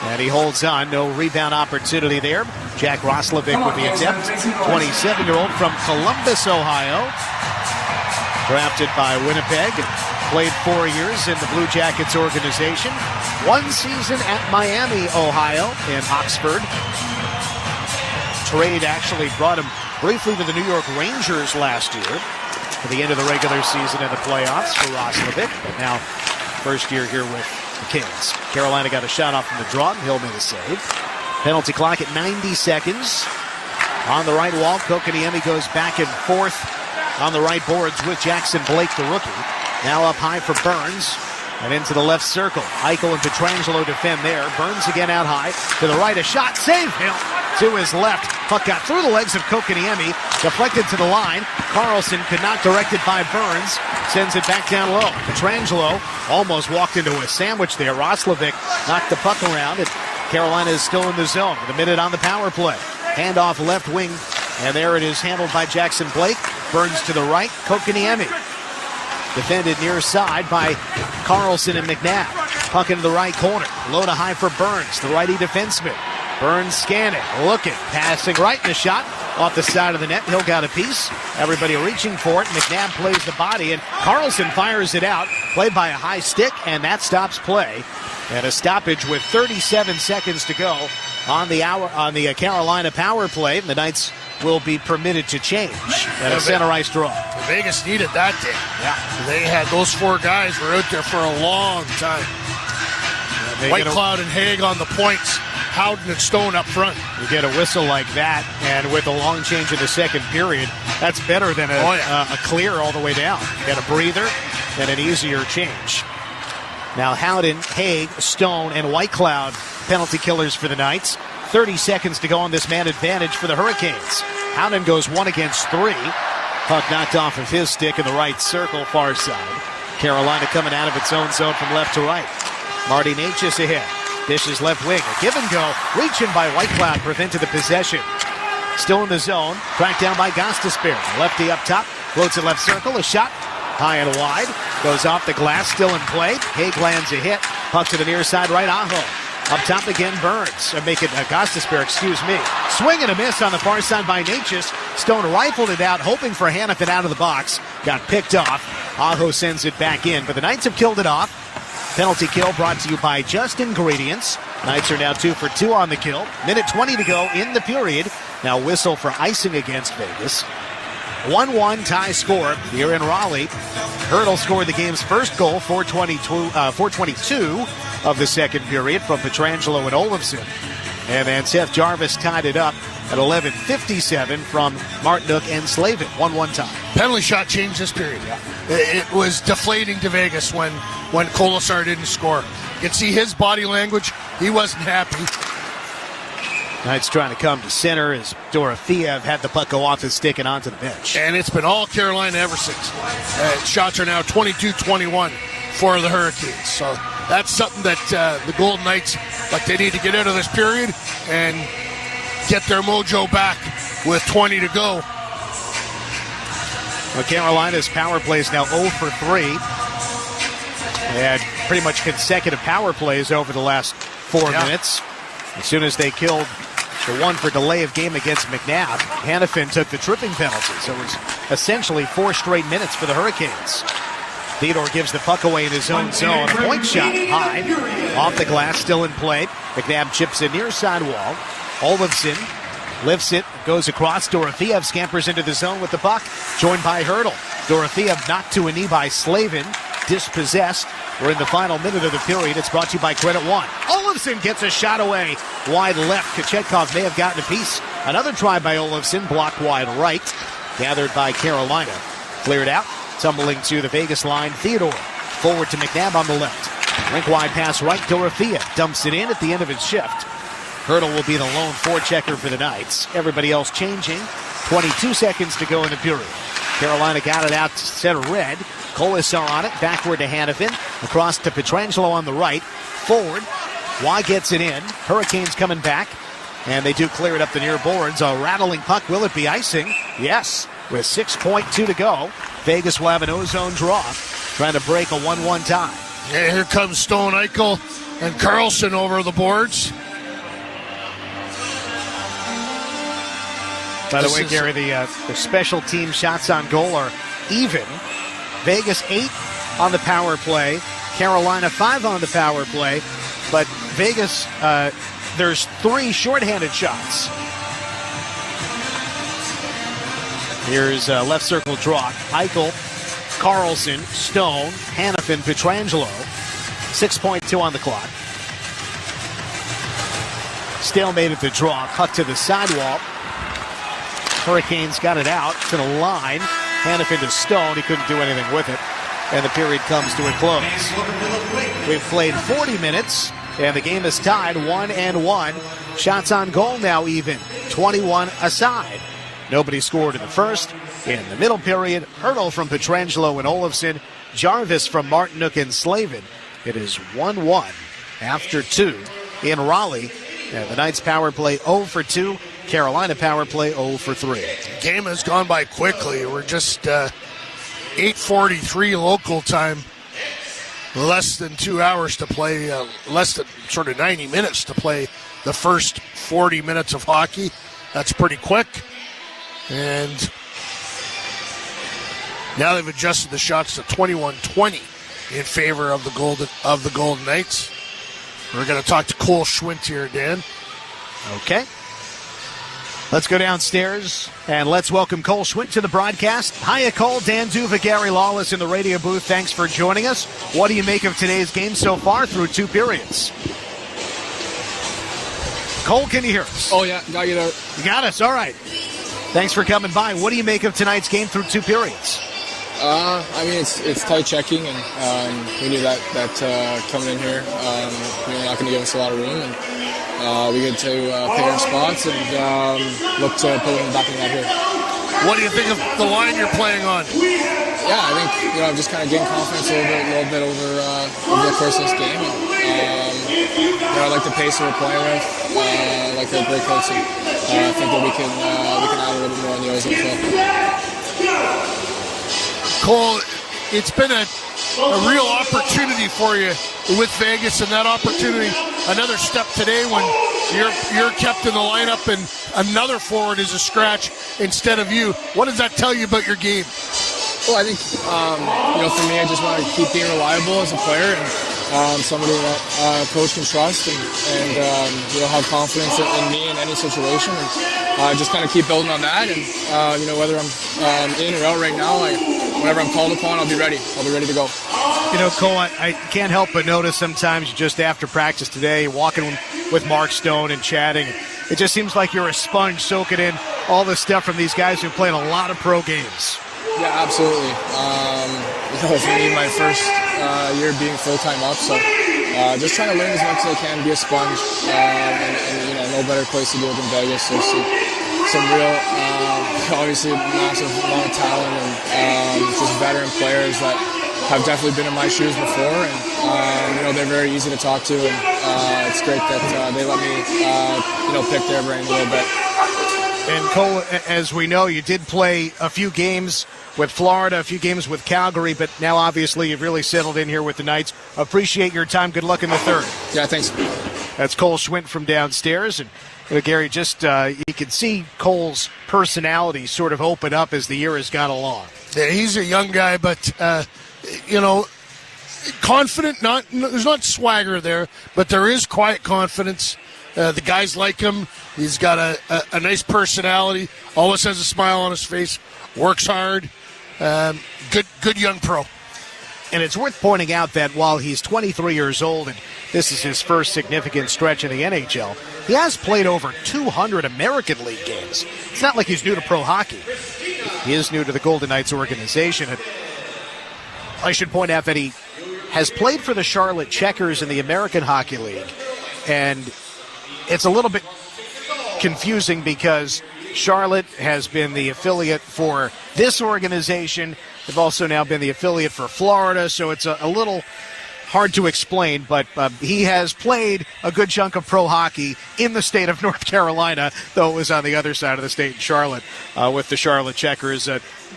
Speaker 7: And he holds on. No rebound opportunity there. Jack Roslovic with the attempt. 27-year-old from Columbus, Ohio. Drafted by Winnipeg. Played 4 years in the Blue Jackets organization. 1 season at Miami, Ohio, and Oxford. Trade actually brought him briefly to the New York Rangers last year for the end of the regular season and the playoffs for Roslovic. But now, first year here with the Kings. Carolina got a shot off from the draw. Hill made a save. Penalty clock at 90 seconds. On the right wall, Kokoniemi goes back and forth on the right boards with Jackson Blake, the rookie. Now up high for Burns and into the left circle. Eichel and Petrangelo defend there. Burns again out high. To the right, a shot. Save Hill. to his left. Puck got through the legs of Kokaniemi, deflected to the line. Carlson could not direct it by Burns. Sends it back down low. Pietrangelo almost walked into a sandwich there. Roslovic knocked the puck around, and Carolina is still in the zone with a minute on the power play. Handoff left wing, and there it is, handled by Jackson Blake. Burns to the right. Kokaniemi defended near side by Carlson and McNabb. Puck into the right corner. Low to high for Burns, the righty defenseman. Burns scanning, looking, passing right in the shot. Off the side of the net. Hill got a piece. Everybody reaching for it. McNabb plays the body, and Carlson fires it out. Played by a high stick, and that stops play. And a stoppage with 37 seconds to go on the Carolina power play. The Knights will be permitted to change at a center ice draw.
Speaker 5: Vegas needed that day. Yeah. They had those 4 guys were out there for a long time. White Cloud and Haig on the points. Howden and Stone up front.
Speaker 7: You get a whistle like that, and with a long change in the second period, that's better than a clear all the way down. You get a breather and an easier change. Now Howden, Haig, Stone, and White Cloud penalty killers for the Knights. 30 seconds to go on this man advantage for the Hurricanes. Howden goes 1 against 3. Puck knocked off of his stick in the right circle, far side. Carolina coming out of its own zone from left to right. Marty Necas ahead. Dishes left wing. A give and go. Reaching by White Cloud prevented the possession. Still in the zone. Tracked down by Gostisbehere. Lefty up top. Floats in left circle. A shot. High and wide. Goes off the glass. Still in play. Haig lands a hit. Puck to the near side right. Aho. Up top again, Burns. Gostisbehere, Swing and a miss on the far side by Necas. Stone rifled it out, hoping for Hannafin out of the box. Got picked off. Aho sends it back in, but the Knights have killed it off. Penalty kill brought to you by Just Ingredients. Knights are now 2 for 2 on the kill. Minute 20 to go in the period. Now whistle for icing against Vegas. 1-1 tie score here in Raleigh. Hurdle scored the game's first goal, 4:22 of the second period from Pietrangelo and Olofsson. And then Seth Jarvis tied it up at 11:57 from Martinook and Slavin. 1-1 tie.
Speaker 5: Penalty shot changed this period. Yeah. It was deflating to Vegas when Kolesar didn't score. You could see his body language. He wasn't happy.
Speaker 7: Knights trying to come to center as Dorofeev had the puck go off his stick and onto the bench.
Speaker 5: And it's been all Carolina ever since. Shots are now 22-21 for the Hurricanes. So that's something that the Golden Knights, they need to get out of this period and get their mojo back with 20 to go.
Speaker 7: Well, Carolina's power play is now 0 for 3. They had pretty much consecutive power plays over the last 4 minutes. As soon as they killed the one for delay of game against McNabb, Hannafin took the tripping penalty. So it was essentially 4 straight minutes for the Hurricanes. Theodore gives the puck away in his own zone. Point shot high. Off the glass, still in play. McNabb chips it near side wall. Olofsson lifts it, goes across. Dorofeev scampers into the zone with the puck, joined by Hurdle. Dorofeev knocked to a knee by Slavin. Dispossessed. We're in the final minute of the period. It's brought to you by Credit One. Olofsson gets a shot away. Wide left. Kochetkov may have gotten a piece. Another try by Olofsson. Blocked wide right. Gathered by Carolina. Cleared out. Tumbling to the Vegas line. Theodore. Forward to McNabb on the left. Rink wide pass right. Dorofeev dumps it in at the end of his shift. Hurdle will be the lone forechecker for the Knights. Everybody else changing. 22 seconds to go in the period. Carolina got it out to center red. Kolesar on it. Backward to Hannafin. Across to Pietrangelo on the right. Forward. Y gets it in. Hurricanes coming back. And they do clear it up the near boards. A rattling puck. Will it be icing? Yes. With 6.2 to go. Vegas will have an ozone draw. Trying to break a 1-1 tie.
Speaker 5: Yeah, here comes Stone, Eichel, and Carlson over the boards.
Speaker 7: By the way, Gary, the special team shots on goal are even. Vegas 8 on the power play. Carolina 5 on the power play. But Vegas, there's 3 shorthanded shots. Here's a left circle draw. Eichel, Carlson, Stone, Hannafin, Pietrangelo. 6.2 on the clock. Stalemate at the draw. Cut to the sidewall. Hurricanes got it out to the line. Hannafin to Stone. He couldn't do anything with it. And the period comes to a close. We've played 40 minutes And the game is tied 1-1. Shots on goal now even, 21 aside. Nobody scored in the first. In the middle period, hurdle from Pietrangelo and Olofsson. Jarvis from Martinook and Slavin. It is 1-1 after 2 in Raleigh. And the Knights power play 0 for 2. Carolina power play 0 for 3.
Speaker 5: Game has gone by quickly. We're just 8:43 local time. Less than 2 hours to play, less than sort of 90 minutes to play the first 40 minutes of hockey. That's pretty quick. And now they've adjusted the shots to 21-20 in favor of the Golden Knights. We're going to talk to Cole Schwint here, Dan.
Speaker 7: Okay. Let's go downstairs and let's welcome Cole Schwint to the broadcast. Hiya, Cole. Dan Duva, Gary Lawless in the radio booth. Thanks for joining us. What do you make of today's game so far through 2 periods? Cole, can you hear us?
Speaker 1: Oh, yeah. Got you there.
Speaker 7: You got us. All right. Thanks for coming by. What do you make of tonight's game through 2 periods?
Speaker 1: I mean, it's tight checking, and we knew that coming in here, we were not going to give us a lot of room, and we get to pick our spots and look to put them back in that here.
Speaker 5: What do you think of the line you're playing on?
Speaker 1: Yeah, I think I've just kind of gained confidence a little bit over the course of this game. And, I like the pace that we're playing with. I like our break coaching. I think that we can add a little bit more on the O's as well.
Speaker 5: Cole, it's been a real opportunity for you with Vegas, and that opportunity, another step today when you're kept in the lineup and another forward is a scratch instead of you. What does that tell you about your game?
Speaker 1: Well, I think, for me, I just want to keep being reliable as a player and somebody that coach can trust and have confidence in me in any situation. And just kind of keep building on that. And, whether I'm in or out right now, whenever I'm called upon, I'll be ready. I'll be ready to go.
Speaker 7: Cole, I can't help but notice sometimes just after practice today, walking with Mark Stone and chatting, it just seems like you're a sponge soaking in all the stuff from these guys who've played a lot of pro games.
Speaker 1: Yeah, absolutely. For me, my first year being full-time up, so just trying to learn as much as I can, be a sponge, and no better place to do it than Vegas. There's some real, obviously, massive amount of talent and just veteran players that have definitely been in my shoes before, and they're very easy to talk to, and it's great that they let me, pick their brain a little bit.
Speaker 7: And Cole, as we know, you did play a few games with Florida, a few games with Calgary, but now obviously you've really settled in here with the Knights. Appreciate your time. Good luck in the third.
Speaker 1: Yeah, thanks.
Speaker 7: That's Cole Schwint from downstairs. And Gary, just you can see Cole's personality sort of open up as the year has gone along.
Speaker 5: Yeah, he's a young guy, but confident. There's not swagger there, but there is quiet confidence. The guys like him. He's got a nice personality. Always has a smile on his face. Works hard. Good young pro.
Speaker 7: And it's worth pointing out that while he's 23 years old and this is his first significant stretch in the NHL, he has played over 200 American League games. It's not like he's new to pro hockey. He is new to the Golden Knights organization. And I should point out that he has played for the Charlotte Checkers in the American Hockey League. And it's a little bit confusing because Charlotte has been the affiliate for this organization. They've also now been the affiliate for Florida, so it's a little hard to explain, but he has played a good chunk of pro hockey in the state of North Carolina, though it was on the other side of the state in Charlotte with the Charlotte Checkers.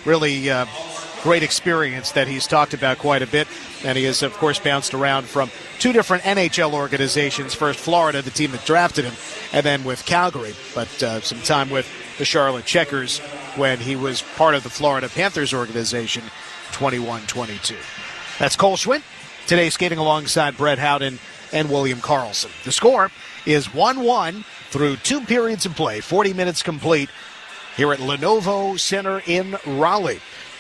Speaker 7: Really great experience that he's talked about quite a bit, and he has, of course, bounced around from 2 different NHL organizations, first Florida, the team that drafted him, and then with Calgary, but some time with the Charlotte Checkers when he was part of the Florida Panthers organization, 21-22. That's Cole Schwint, today skating alongside Brett Howden and William Karlsson. The score is 1-1 through 2 periods of play, 40 minutes complete here at Lenovo Center in Raleigh.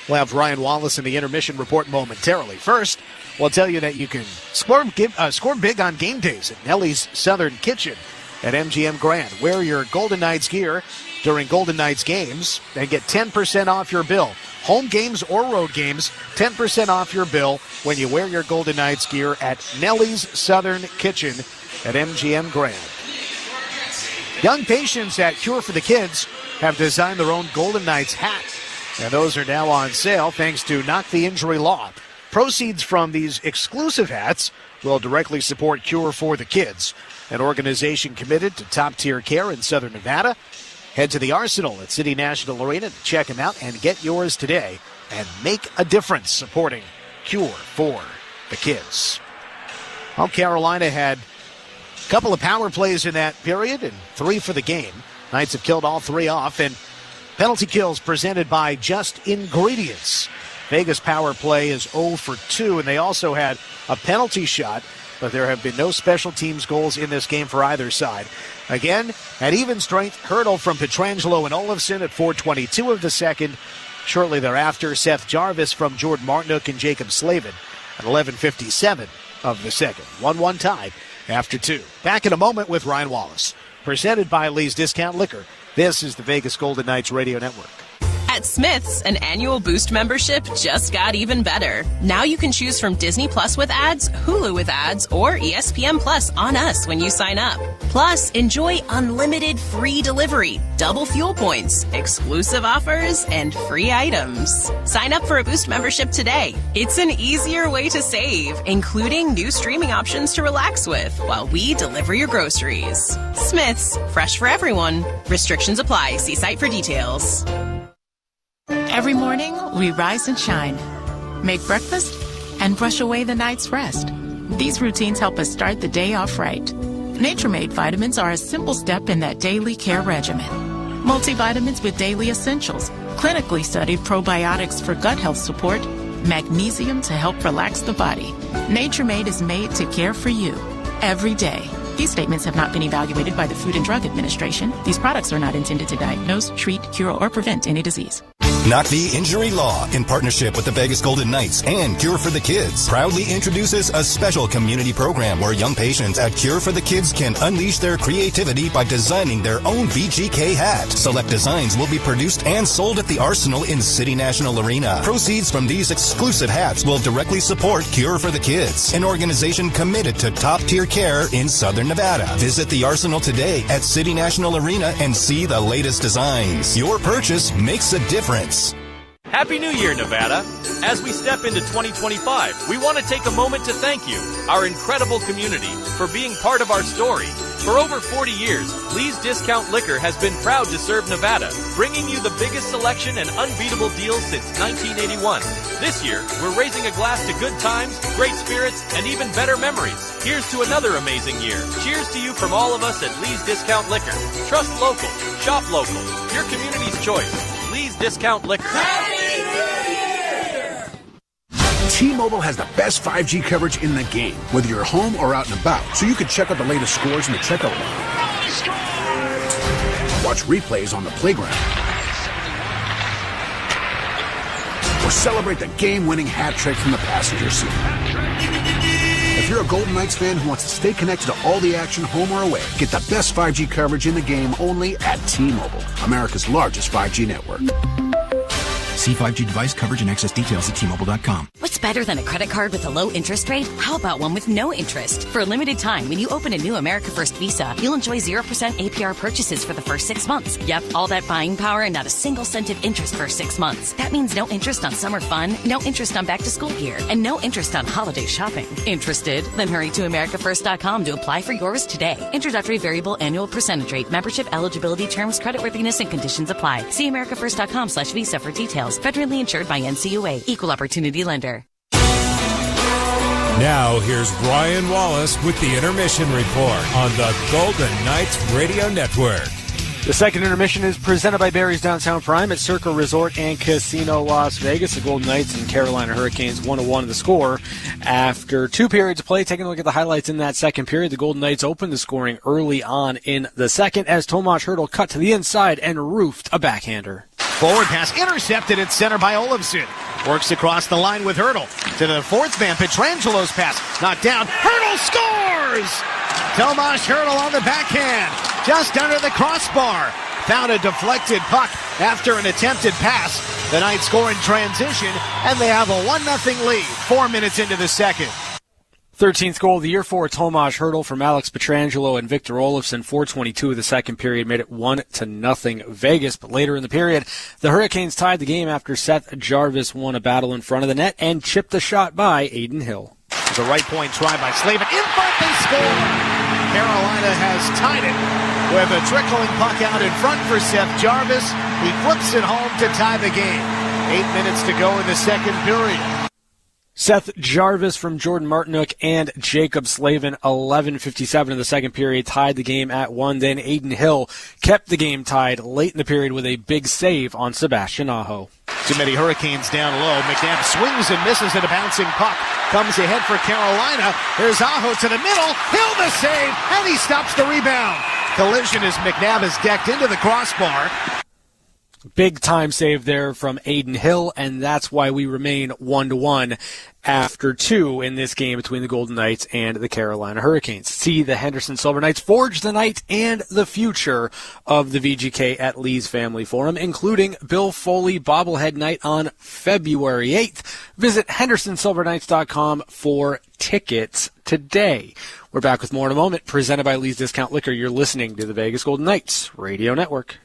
Speaker 7: We'll have Ryan Wallace in the intermission report momentarily. First, we'll tell you that you can score big on game days at Nellie's Southern Kitchen. at MGM Grand. Wear your Golden Knights gear during Golden Knights games and get 10% off your bill. Home games or road games, 10% off your bill when you wear your Golden Knights gear at Nellie's Southern Kitchen at MGM Grand. Young patients at Cure for the Kids have designed their own Golden Knights hat, and those are now on sale thanks to Knock the Injury Law. Proceeds from these exclusive hats will directly support Cure for the Kids, an organization committed to top-tier care in Southern Nevada. Head to the Arsenal at City National Arena to check them out and get yours today and make a difference supporting Cure for the Kids. Well, Carolina had a couple of power plays in that period and 3 for the game. Knights have killed all 3 off, and penalty kills presented by Just Ingredients. Vegas power play is 0 for 2, and they also had a penalty shot, but there have been no special teams goals in this game for either side. Again, at even strength, hurdle from Pietrangelo and Olofsson at 4:22 of the second. Shortly thereafter, Seth Jarvis from Jordan Martinook and Jacob Slavin at 11:57 of the second. 1-1 tie after 2. Back in a moment with Ryan Wallace. Presented by Lee's Discount Liquor. This is the Vegas Golden Knights Radio Network.
Speaker 3: At Smith's, an annual Boost membership just got even better. Now you can choose from Disney Plus with ads, Hulu with ads, or ESPN Plus on us when you sign up. Plus, enjoy unlimited free delivery, double fuel points, exclusive offers, and free items. Sign up for a Boost membership today. It's an easier way to save, including new streaming options to relax with while we deliver your groceries. Smith's, fresh for everyone. Restrictions apply. See site for details.
Speaker 21: Every morning, we rise and shine, make breakfast, and brush away the night's rest. These routines help us start the day off right. Nature-Made vitamins are a simple step in that daily care regimen. Multivitamins with daily essentials, clinically studied probiotics for gut health support, magnesium to help relax the body. Nature-Made is made to care for you every day. These statements have not been evaluated by the Food and Drug Administration. These products are not intended to diagnose, treat, cure, or prevent any disease.
Speaker 22: Knock the Injury Law, in partnership with the Vegas Golden Knights and Cure for the Kids, proudly introduces a special community program where young patients at Cure for the Kids can unleash their creativity by designing their own VGK hat. Select designs will be produced and sold at the Arsenal in City National Arena. Proceeds from these exclusive hats will directly support Cure for the Kids, an organization committed to top-tier care in Southern Nevada. Visit the Arsenal today at City National Arena and see the latest designs. Your purchase makes a difference.
Speaker 23: Happy New Year, Nevada! As we step into 2025, we want to take a moment to thank you, our incredible community, for being part of our story. For over 40 years, Lee's Discount Liquor has been proud to serve Nevada, bringing you the biggest selection and unbeatable deals since 1981. This year, we're raising a glass to good times, great spirits, and even better memories. Here's to another amazing year. Cheers to you from all of us at Lee's Discount Liquor. Trust local, shop local, your community's choice. Lee's Discount Liquor.
Speaker 24: Happy New Year! T-Mobile has the best 5G coverage in the game, whether you're home or out and about, so you can check out the latest scores in the checkout line. Watch replays on the playground. Or celebrate the game-winning hat trick from the passenger seat. If you're a Golden Knights fan who wants to stay connected to all the action home or away, get the best 5G coverage in the game only at T-Mobile, America's largest 5G network.
Speaker 6: See 5G device coverage and access details at T-Mobile.com.
Speaker 25: What's better than a credit card with a low interest rate? How about one with no interest? For a limited time, when you open a new America First Visa, you'll enjoy 0% APR purchases for the first 6 months. Yep, all that buying power and not a single cent of interest for 6 months. That means no interest on summer fun, no interest on back-to-school gear, and no interest on holiday shopping. Interested? Then hurry to AmericaFirst.com to apply for yours today. Introductory variable annual percentage rate. Membership eligibility terms, creditworthiness, and conditions apply. See AmericaFirst.com/Visa for details. Federally insured by NCUA. Equal Opportunity Lender.
Speaker 10: Now, here's Ryan Wallace with the Intermission Report on the Golden Knights Radio Network.
Speaker 26: The second intermission is presented by Barry's Downtown Prime at Circa Resort and Casino Las Vegas. The Golden Knights and Carolina Hurricanes 1-1 the score after 2 periods of play. Taking a look at the highlights in that second period, the Golden Knights opened the scoring early on in the second as Tomas Hertl cut to the inside and roofed a backhander.
Speaker 7: Forward pass intercepted at center by Olofsson. Works across the line with Hertl. To the fourth man, Pietrangelo's pass knocked down. Hertl scores! Tomas Hertl on the backhand, just under the crossbar. Found a deflected puck after an attempted pass. The Knights score in transition, and they have a 1-0 lead 4 minutes into the second.
Speaker 26: 13th goal of the year for Tomas Hertl from Alex Pietrangelo and Victor Olofsson. 4:22 of the second period made it 1-0 Vegas. But later in the period, the Hurricanes tied the game after Seth Jarvis won a battle in front of the net and chipped the shot by Aiden Hill.
Speaker 7: There's a right point try by Slavin. In front, they score! Carolina has tied it with a trickling puck out in front for Seth Jarvis. He flips it home to tie the game. 8 minutes to go in the second period.
Speaker 26: Seth Jarvis from Jordan Martinook and Jacob Slavin, 11:57 in the second period, tied the game at 1. Then Aiden Hill kept the game tied late in the period with a big save on Sebastian Aho.
Speaker 7: Too many Hurricanes down low. McNabb swings and misses at a bouncing puck. Comes ahead for Carolina. There's Aho to the middle. Hill the save, and he stops the rebound. Collision as McNabb is decked into the crossbar.
Speaker 26: Big time save there from Aiden Hill, and that's why we remain 1-1 after 2 in this game between the Golden Knights and the Carolina Hurricanes. See the Henderson Silver Knights forge the night and the future of the VGK at Lee's Family Forum, including Bill Foley bobblehead night on February 8th. Visit HendersonSilverKnights.com for tickets today. We're back with more in a moment, presented by Lee's Discount Liquor. You're listening to the Vegas Golden Knights Radio Network.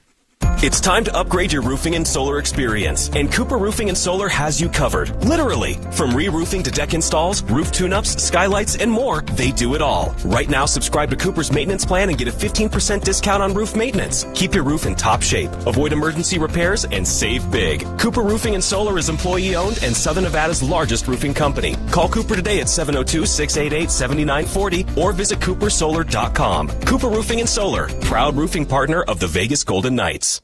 Speaker 13: It's time to upgrade your roofing and solar experience, and Cooper Roofing and Solar has you covered. Literally. From re-roofing to deck installs, roof tune-ups, skylights, and more, they do it all. Right now, subscribe to Cooper's maintenance plan and get a 15% discount on roof maintenance. Keep your roof in top shape, avoid emergency repairs, and save big. Cooper Roofing and Solar is employee-owned and Southern Nevada's largest roofing company. Call Cooper today at 702-688-7940 or visit coopersolar.com. Cooper Roofing and Solar, proud roofing partner of the Vegas Golden Knights.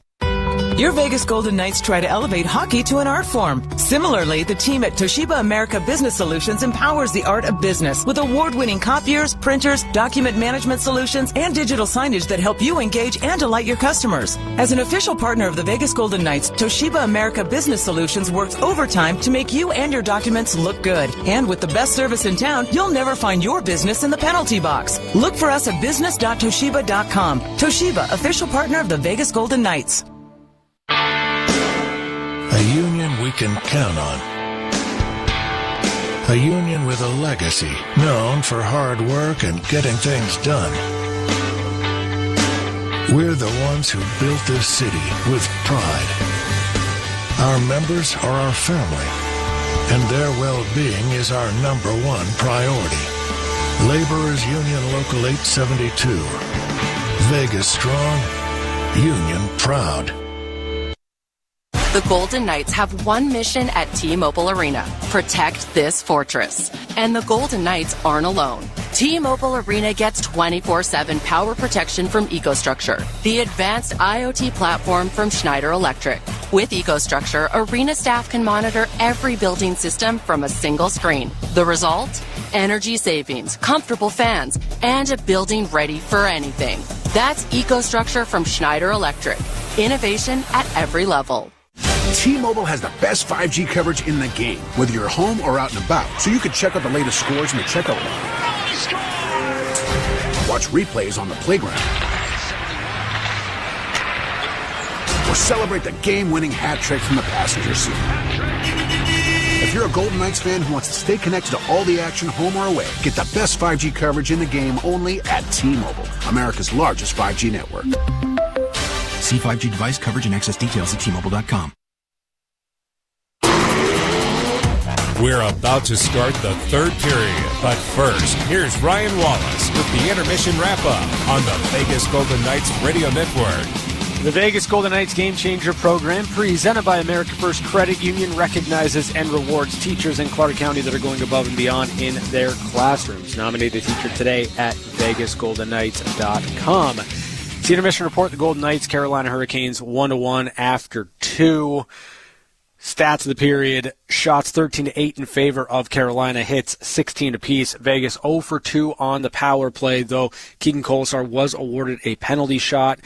Speaker 2: Your Vegas Golden Knights try to elevate hockey to an art form. Similarly, the team at Toshiba America Business Solutions empowers the art of business with award-winning copiers, printers, document management solutions, and digital signage that help you engage and delight your customers. As an official partner of the Vegas Golden Knights, Toshiba America Business Solutions works overtime to make you and your documents look good. And with the best service in town, you'll never find your business in the penalty box. Look for us at business.toshiba.com. Toshiba, official partner of the Vegas Golden Knights.
Speaker 4: A union we can count on. A union with a legacy, known for hard work and getting things done. We're the ones who built this city with pride. Our members are our family, and their well-being is our #1 priority. Laborers Union Local 872. Vegas strong, union proud.
Speaker 9: The Golden Knights have one mission at T-Mobile Arena: protect this fortress. And the Golden Knights aren't alone. T-Mobile Arena gets 24/7 power protection from EcoStruxure, the advanced IoT platform from Schneider Electric. With EcoStruxure, Arena staff can monitor every building system from a single screen. The result? Energy savings, comfortable fans, and a building ready for anything. That's EcoStruxure from Schneider Electric. Innovation at every level.
Speaker 24: T-Mobile has the best 5G coverage in the game, whether you're home or out and about, so you can check out the latest scores in the checkout line. Watch replays on the playground. Or celebrate the game-winning hat trick from the passenger seat. If you're a Golden Knights fan who wants to stay connected to all the action home or away, get the best 5G coverage in the game only at T-Mobile, America's largest 5G network.
Speaker 6: See 5G device coverage and access details at T-Mobile.com.
Speaker 10: We're about to start the third period, but first, here's Ryan Wallace with the intermission wrap-up on the Vegas Golden Knights Radio Network.
Speaker 26: The Vegas Golden Knights Game Changer program, presented by America First Credit Union, recognizes and rewards teachers in Clark County that are going above and beyond in their classrooms. Nominate a teacher today at VegasGoldenKnights.com. The intermission report: the Golden Knights, Carolina Hurricanes 1-1 after 2. Stats of the period: shots 13-8 in favor of Carolina, hits 16 apiece. Vegas 0 for 2 on the power play, though Keegan Kolesar was awarded a penalty shot.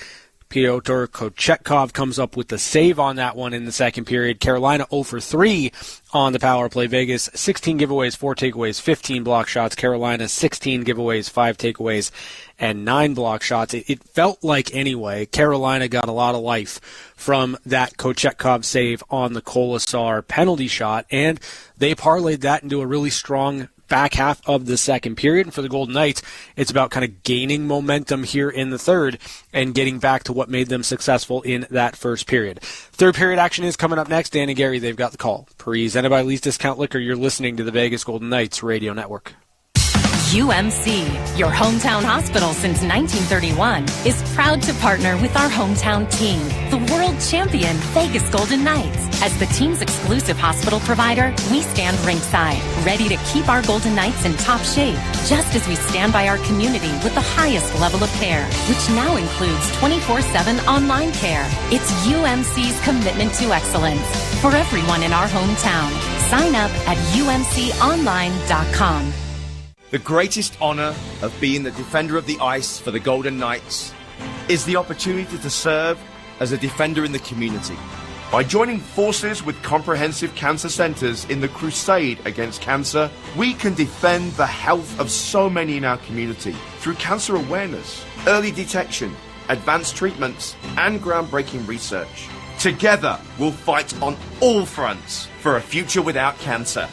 Speaker 26: Pyotr Kochetkov comes up with the save on that one in the second period. Carolina 0 for 3 on the power play. Vegas 16 giveaways, 4 takeaways, 15 block shots. Carolina 16 giveaways, 5 takeaways, and 9 block shots. It felt like, anyway, Carolina got a lot of life from that Kochetkov save on the Kolesar penalty shot, and they parlayed that into a really strong back half of the second period. And for the Golden Knights, it's about kind of gaining momentum here in the third and getting back to what made them successful in that first period. Third period action is coming up next. Dan and Gary, they've got the call. Presented by Lee's Discount Liquor. You're listening to the Vegas Golden Knights Radio Network.
Speaker 11: UMC, your hometown hospital since 1931, is proud to partner with our hometown team, the world champion Vegas Golden Knights. As the team's exclusive hospital provider, we stand ringside, ready to keep our Golden Knights in top shape, just as we stand by our community with the highest level of care, which now includes 24/7 online care. It's UMC's commitment to excellence for everyone in our hometown. Sign up at umconline.com.
Speaker 12: The greatest honor of being the defender of the ice for the Golden Knights is the opportunity to serve as a defender in the community. By joining forces with comprehensive cancer centers in the crusade against cancer, we can defend the health of so many in our community through cancer awareness, early detection, advanced treatments, and groundbreaking research. Together, we'll fight on all fronts for a future without cancer.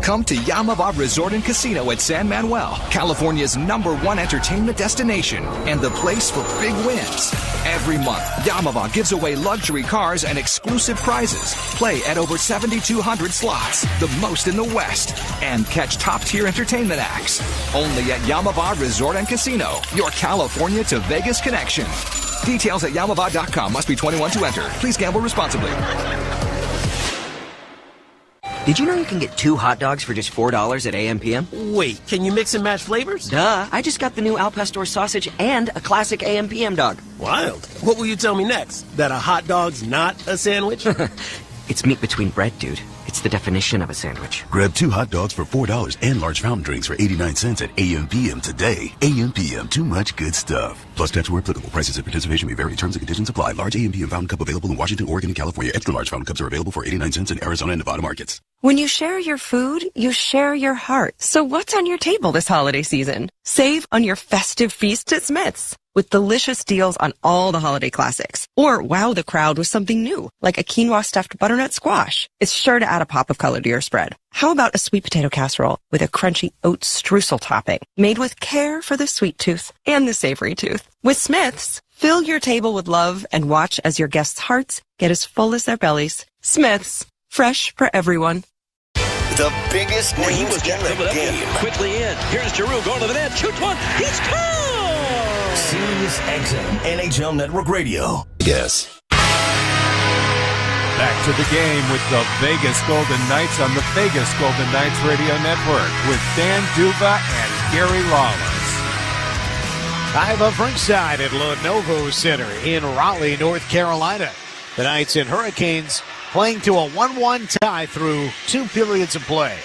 Speaker 14: Come to Yamava Resort and Casino at San Manuel, California's #1 entertainment destination and the place for big wins. Every month, Yamava gives away luxury cars and exclusive prizes. Play at over 7,200 slots, the most in the West, and catch top-tier entertainment acts. Only at Yamava Resort and Casino, your California to Vegas connection. Details at yamava.com. Must be 21 to enter. Please gamble responsibly.
Speaker 15: Did you know you can get 2 hot dogs for just $4 at AM/PM?
Speaker 16: Wait, can you mix and match flavors?
Speaker 15: Duh, I just got the new Al Pastor sausage and a classic AM/PM dog.
Speaker 16: Wild. What will you tell me next? That a hot dog's not a sandwich?
Speaker 15: It's meat between bread, dude. It's the definition of a sandwich.
Speaker 19: Grab 2 hot dogs for $4 and large fountain drinks for 89 cents at AM/PM today. AM/PM, too much good stuff. Plus tax where applicable. Prices and participation may vary. Terms and conditions apply. Large AM/PM fountain cup available in Washington, Oregon, and California. Extra large fountain cups are available for 89 cents in Arizona and Nevada markets.
Speaker 27: When you share your food, you share your heart. So what's on your table this holiday season? Save on your festive feast at Smith's with delicious deals on all the holiday classics. Or wow the crowd with something new, like a quinoa stuffed butternut squash. It's sure to add a pop of color to your spread. How about a sweet potato casserole with a crunchy oat streusel topping, made with care for the sweet tooth and the savory tooth? With Smith's, fill your table with love and watch as your guests' hearts get as full as their bellies. Smith's, fresh for everyone.
Speaker 22: The biggest names in the game.
Speaker 28: Quickly in. Here's Giroux going to the net. Shoots one. He's caught!
Speaker 22: Sirius XM, NHL Network Radio. Yes.
Speaker 18: Back to the game with the Vegas Golden Knights on the Vegas Golden Knights Radio Network with Dan Duva and Gary Lawless.
Speaker 7: Live of ringside at Lenovo Center in Raleigh, North Carolina. The Knights and Hurricanes playing to a 1-1 tie through 2 periods of play.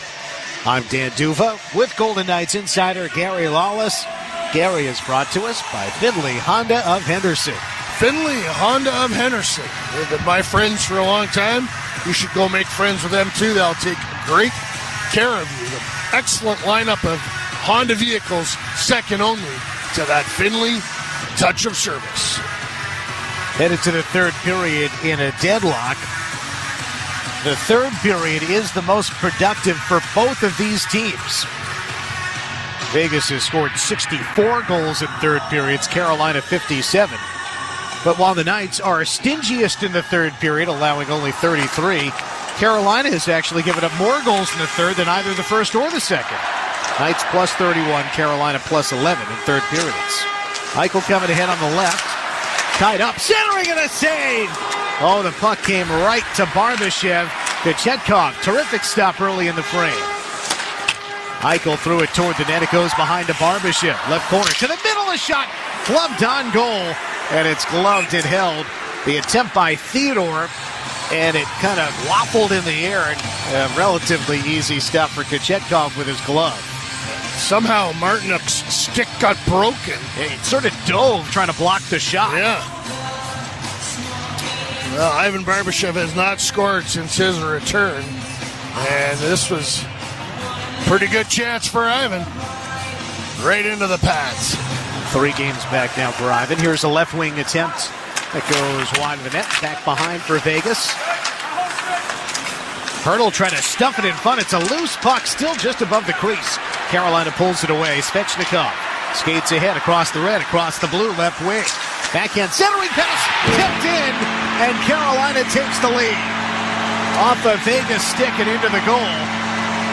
Speaker 7: I'm Dan Duva with Golden Knights insider Gary Lawless. Gary is brought to us by Finley Honda of Henderson.
Speaker 5: Finley Honda of Henderson. They've been my friends for a long time. You should go make friends with them too. They'll take great care of you. The excellent lineup of Honda vehicles, second only to that Finley touch of service.
Speaker 7: Headed to the third period in a deadlock. The third period is the most productive for both of these teams. Vegas has scored 64 goals in third periods, Carolina 57. But while the Knights are stingiest in the third period, allowing only 33, Carolina has actually given up more goals in the third than either the first or the second. Knights plus 31, Carolina plus 11 in third periods. Eichel coming ahead on the left. Tied up, centering and a save! Oh, the puck came right to Barbashev. Kochetkov, terrific stop early in the frame. Eichel threw it toward the net. It goes behind to Barbashev. Left corner to the middle, a shot. Gloved on goal, and it's gloved and held. The attempt by Theodore, and it kind of waffled in the air. And a relatively easy stop for Kochetkov with his glove.
Speaker 5: Somehow Martinook's stick got broken.
Speaker 7: He sort of dove trying to block the shot.
Speaker 5: Yeah. Well, Ivan Barbashev has not scored since his return. And this was a pretty good chance for Ivan. Right into the pads.
Speaker 7: 3 games back now for Ivan. Here's a left wing attempt that goes wide of the net. Back behind for Vegas. Hurdle trying to stuff it in front. It's a loose puck, still just above the crease. Carolina pulls it away. Svechnikov skates ahead across the red, across the blue, left wing. Backhand centering pass, tipped in, and Carolina takes the lead. Off a Vegas stick and into the goal.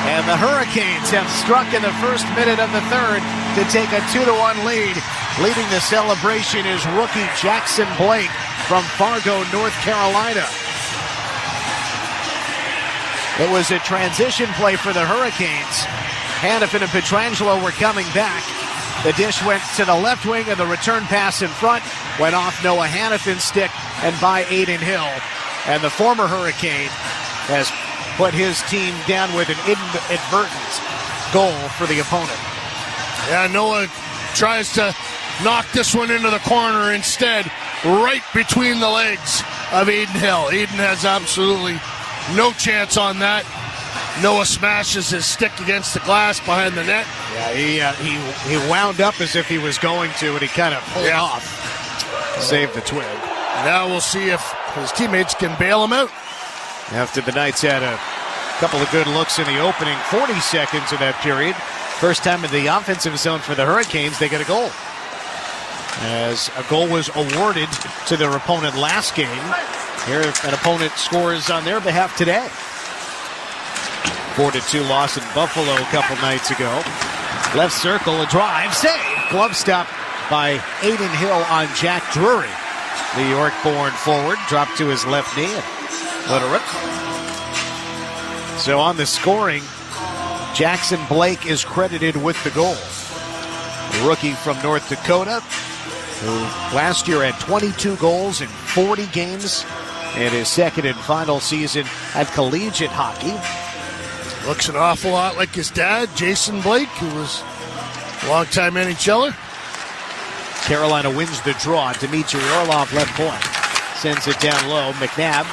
Speaker 7: And the Hurricanes have struck in the first minute of the third to take a 2-1 lead. Leading the celebration is rookie Jackson Blake from Fargo, North Carolina. It was a transition play for the Hurricanes. Hannafin and Pietrangelo were coming back. The dish went to the left wing, and the return pass in front went off Noah Hannafin's stick and by Aiden Hill. And the former Hurricane has put his team down with an inadvertent goal for the opponent.
Speaker 5: Yeah, Noah tries to knock this one into the corner instead, right between the legs of Aiden Hill. Aiden has absolutely no chance on that. Noah smashes his stick against the glass behind the net.
Speaker 7: Yeah, he wound up as if he was going to, and he kind of pulled off. Saved the twig.
Speaker 5: Now we'll see if his teammates can bail him out.
Speaker 7: After the Knights had a couple of good looks in the opening 40 seconds of that period, first time in the offensive zone for the Hurricanes, they get a goal. As a goal was awarded to their opponent last game, here an opponent scores on their behalf today. 4-2 loss in Buffalo a couple nights ago. Left circle, a drive, save. Glove stop by Aiden Hill on Jack Drury. The York-born forward dropped to his left knee and let it rip. So on the scoring, Jackson Blake is credited with the goal. The rookie from North Dakota, who last year had 22 goals in 40 games in his second and final season at collegiate hockey.
Speaker 5: Looks an awful lot like his dad, Jason Blake, who was a long-time NHLer.
Speaker 7: Carolina wins the draw. Dmitry Orlov left point. Sends it down low. McNabb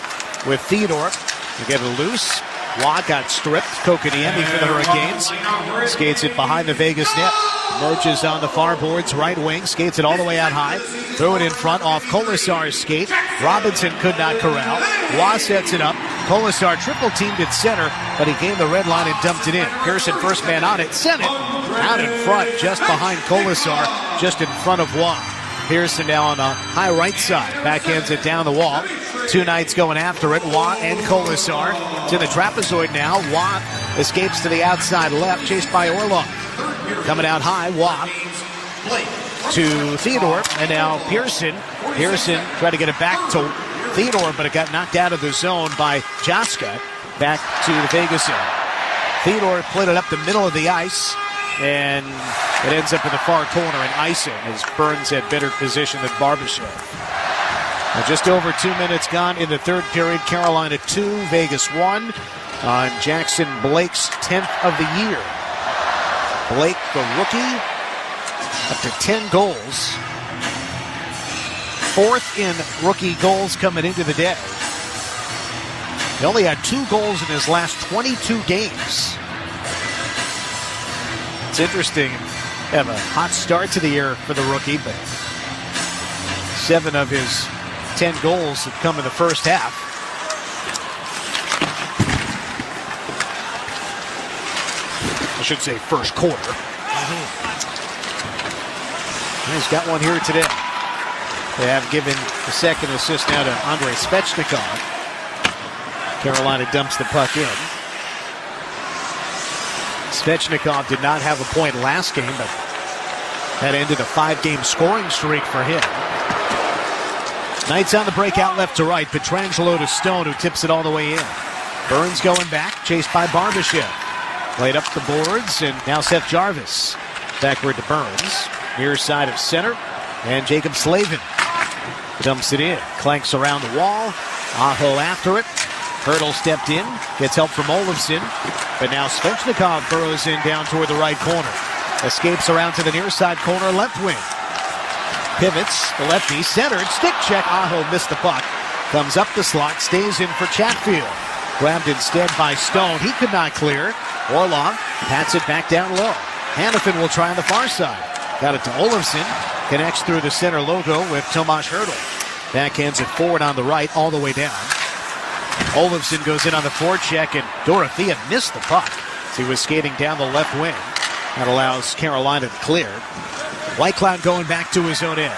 Speaker 7: with Theodore. To get it loose. Waugh got stripped. Kokoniemi for the Hurricanes. Skates it behind the Vegas net. Emerges on the far boards. Right wing. Skates it all the way out high. Threw it in front off Kolasar's skate. Robinson could not corral. Waugh sets it up. Kolasar triple teamed at center, but he came the red line and dumped it in. Pearson first man on it. Sent it out in front just behind Kolasar. Just in front of Waugh. Pearson now on the high right side. Backhands it down the wall. 2 Knights going after it. Waugh and Kolasar. It's in the trapezoid now. Waugh escapes to the outside left, chased by Orlov. Coming out high, Waugh to Theodore, and now Pearson. Pearson tried to get it back to Theodore, but it got knocked out of the zone by Jaska. Back to the Vegas zone. Theodore played it up the middle of the ice, and it ends up in the far corner and icing as Burns had better position than Barbashev. Now just over 2 minutes gone in the third period. Carolina 2, Vegas 1 on Jackson Blake's 10th of the year. Blake, the rookie, up to 10 goals. 4th in rookie goals coming into the day. He only had 2 goals in his last 22 games. It's interesting. Have a hot start to the year for the rookie, but 7 of his 10 goals have come in the first half. I should say first quarter. He's got one here today. They have given the second assist now to Andrei Svechnikov. Carolina dumps the puck in. Svechnikov did not have a point last game, but that ended a 5-game scoring streak for him. Knights on the breakout left to right. Pietrangelo to Stone, who tips it all the way in. Burns going back, chased by Barbashev. Played up the boards, and now Seth Jarvis. Backward to Burns. Near side of center, and Jacob Slavin dumps it in. Clanks around the wall. Aho after it. Hurdle stepped in. Gets help from Olofsson. But now Svechnikov burrows in down toward the right corner. Escapes around to the near side corner, left wing. Pivots, the lefty, centered, stick check. Aho missed the puck. Comes up the slot, stays in for Chatfield. Grabbed instead by Stone. He could not clear. Orlov pats it back down low. Hannafin will try on the far side. Got it to Olofsson. Connects through the center logo with Tomas Hertl. Backhands it forward on the right, all the way down. Olofsson goes in on the forecheck, and Dorothea missed the puck as he was skating down the left wing. That allows Carolina to clear. Whitecloud going back to his own end.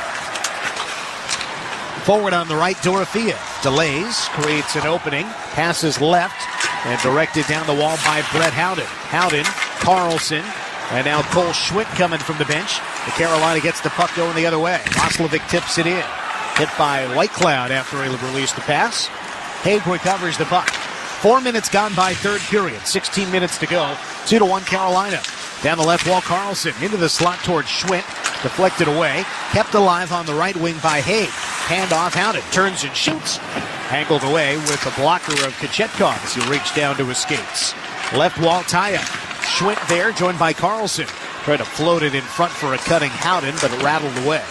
Speaker 7: Forward on the right, Dorothea delays, creates an opening, passes left, and directed down the wall by Brett Howden. Howden, Carlson, and now Cole Schwitt coming from the bench. The Carolina gets the puck going the other way. Roslovic tips it in. Hit by Whitecloud after he released the pass. Haig recovers the puck. 4 minutes gone by third period. 16 minutes to go. 2-1 Carolina. Down the left wall, Carlson into the slot towards Schwitt. Deflected away. Kept alive on the right wing by Haig. Hand off, Howden turns and shoots. Angled away with the blocker of Kachetkov as he reached down to his skates. Left wall tie-up. Schwitt there, joined by Carlson. Tried to float it in front for a cutting Howden, but it rattled away.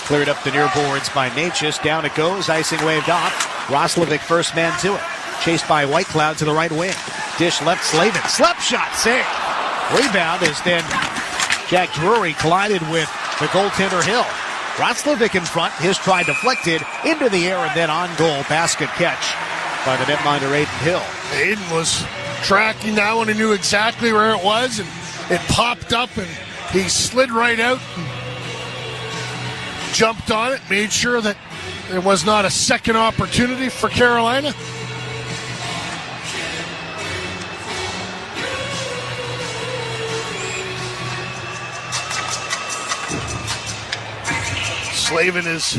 Speaker 7: Cleared up the near boards by Natchez. Down it goes. Icing waved off. Roslovic first man to it. Chased by Whitecloud to the right wing. Dish left, Slavin. Slap shot, save. Rebound as then Jack Drury collided with the goaltender Hill. Roslovic in front. His try deflected into the air and then on goal. Basket catch by the netminder Aiden Hill.
Speaker 5: Aiden was tracking that one. He knew exactly where it was, and it popped up, and he slid right out and jumped on it, made sure that there was not a second opportunity for Carolina. Slavin is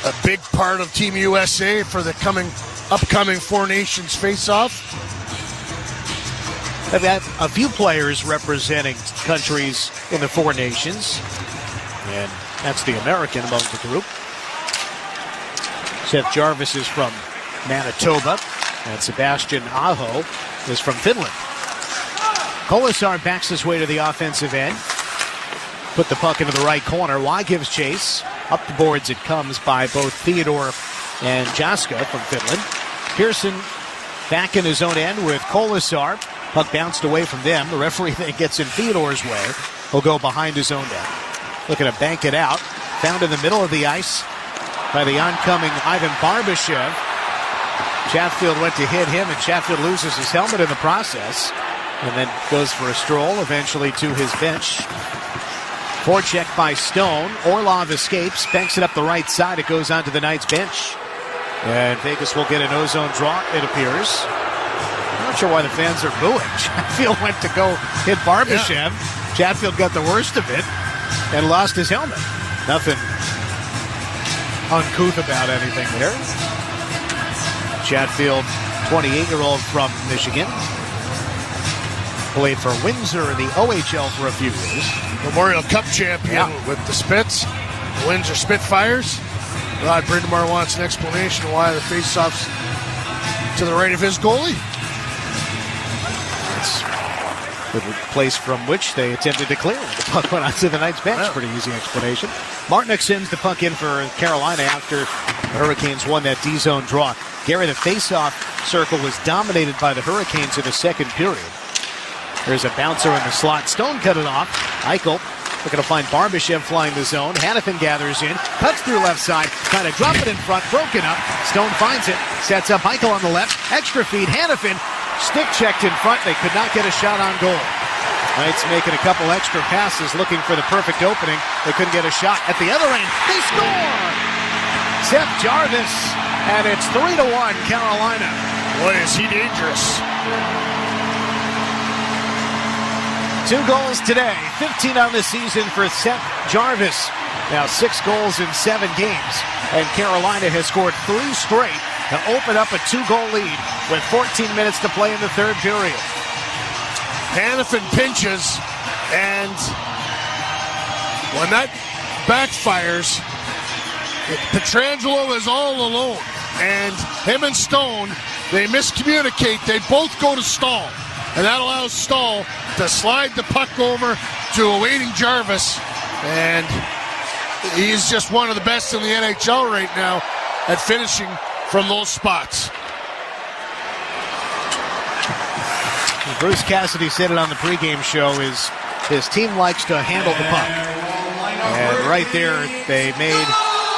Speaker 5: a big part of Team USA for the upcoming Four Nations face-off.
Speaker 7: They've got a few players representing countries in the Four Nations, and that's the American among the group. Seth Jarvis is from Manitoba, and Sebastian Aho is from Finland. Kolasar backs his way to the offensive end. Put the puck into the right corner. Y gives chase. Up the boards it comes by both Theodore and Jaska from Finland. Pearson back in his own end with Kolasar. Puck bounced away from them. The referee then gets in Theodore's way. He'll go behind his own net. Looking to bank it out. Found in the middle of the ice by the oncoming Ivan Barbashev. Chatfield went to hit him, and Chatfield loses his helmet in the process. And then goes for a stroll, eventually to his bench. Forecheck by Stone. Orlov escapes, banks it up the right side. It goes onto the Knights bench. And Vegas will get an ozone draw, it appears. I'm not sure why the fans are booing. Chatfield went to go hit Barbashev. Yeah. Chatfield got the worst of it and lost his helmet. Nothing uncouth about anything there. Chatfield, 28-year-old from Michigan. Played for Windsor in the OHL for a few years.
Speaker 5: Memorial Cup champion with the Spits, the Windsor Spitfires. Rod Brindamore wants an explanation of why the faceoffs to the right of his goalie.
Speaker 7: It's the place from which they attempted to clear. The puck went onto the Knights bench. Pretty easy explanation. Martinick sends the puck in for Carolina after the Hurricanes won that D-zone draw. Gary, the faceoff circle was dominated by the Hurricanes in the second period. There's a bouncer in the slot. Stone cut it off. Eichel looking to find Barbashev flying the zone. Hannafin gathers in. Cuts through left side. Trying to drop it in front. Broken up. Stone finds it. Sets up Eichel on the left. Extra feed. Hannafin stick checked in front. They could not get a shot on goal. Knights making a couple extra passes looking for the perfect opening. They couldn't get a shot. At the other end, they score! Seth Jarvis. And it's 3-1 Carolina.
Speaker 5: Boy, is he dangerous.
Speaker 7: 2 goals today, 15 on the season for Seth Jarvis. Now 6 goals in 7 games. And Carolina has scored 3 straight to open up a 2-goal lead with 14 minutes to play in the third period.
Speaker 5: Hannafin pinches, and when that backfires, Pietrangelo is all alone. And him and Stone, they miscommunicate. They both go to Stahl. And that allows Stahl to slide the puck over to a waiting Jarvis. And he's just one of the best in the NHL right now at finishing from those spots.
Speaker 7: Bruce Cassidy said it on the pregame show, his team likes to handle the puck. And right there, they made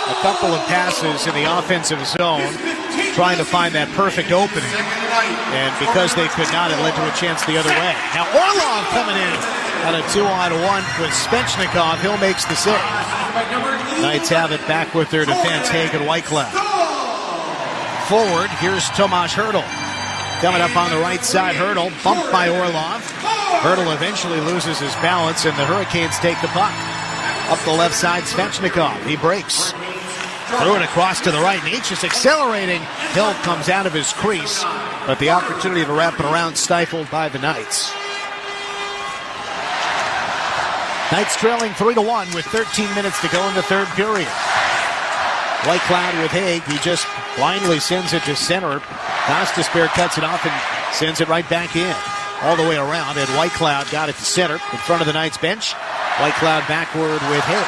Speaker 7: a couple of passes in the offensive zone, trying to find that perfect opening. And because they could not, it led to a chance the other way. Now Orlov coming in on a 2-on-1 with Svechnikov. Hill makes the save. Knights have it back with their defense, Haig and Whitecloud. Forward, here's Tomas Hertl. Coming up on the right side, Hertl, bumped by Orlov. Hertl eventually loses his balance, and the Hurricanes take the puck. Up the left side, Svechnikov. He breaks. Threw it across to the right. Nietzsche's accelerating. Hill comes out of his crease, but the opportunity to wrap it around stifled by the Knights. Knights trailing 3-1 with 13 minutes to go in the third period. Whitecloud with Haig. He just blindly sends it to center. Gostisbehere cuts it off and sends it right back in. All the way around, and Whitecloud got it to center in front of the Knights bench. Whitecloud backward with Haig.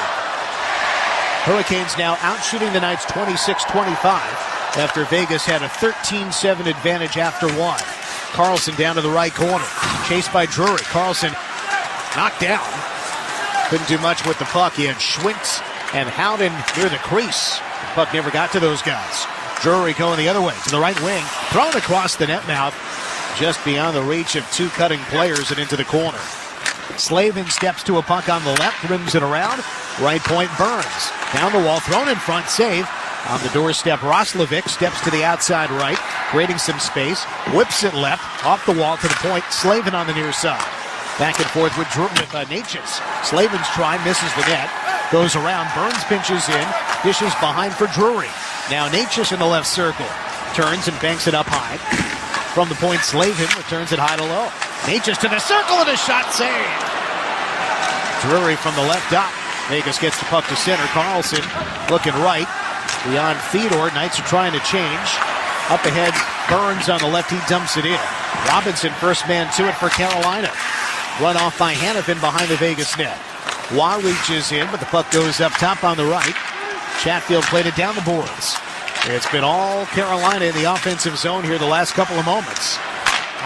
Speaker 7: Hurricanes now outshooting the Knights 26-25 after Vegas had a 13-7 advantage after one. Carlson down to the right corner. Chased by Drury. Carlson knocked down. Couldn't do much with the puck. He had Schwintz and Howden near the crease. The puck never got to those guys. Drury going the other way to the right wing. Thrown across the net mouth. Just beyond the reach of two cutting players and into the corner. Slavin steps to a puck on the left, rims it around. Right point, Burns. Down the wall, thrown in front, save. On the doorstep, Roslovic steps to the outside right, creating some space. Whips it left, off the wall to the point. Slavin on the near side. Back and forth with Natchez. Slavin's try, misses the net. Goes around, Burns pinches in, dishes behind for Drury. Now Natchez in the left circle. Turns and banks it up high. From the point, Slavin returns it high to low. Natchez to the circle and a shot save. Drury from the left up. Vegas gets the puck to center. Carlson looking right. Beyond Fedor, Knights are trying to change. Up ahead, Burns on the left. He dumps it in. Robinson first man to it for Carolina. Run off by Hannafin behind the Vegas net. Waugh reaches in, but the puck goes up top on the right. Chatfield played it down the boards. It's been all Carolina in the offensive zone here the last couple of moments.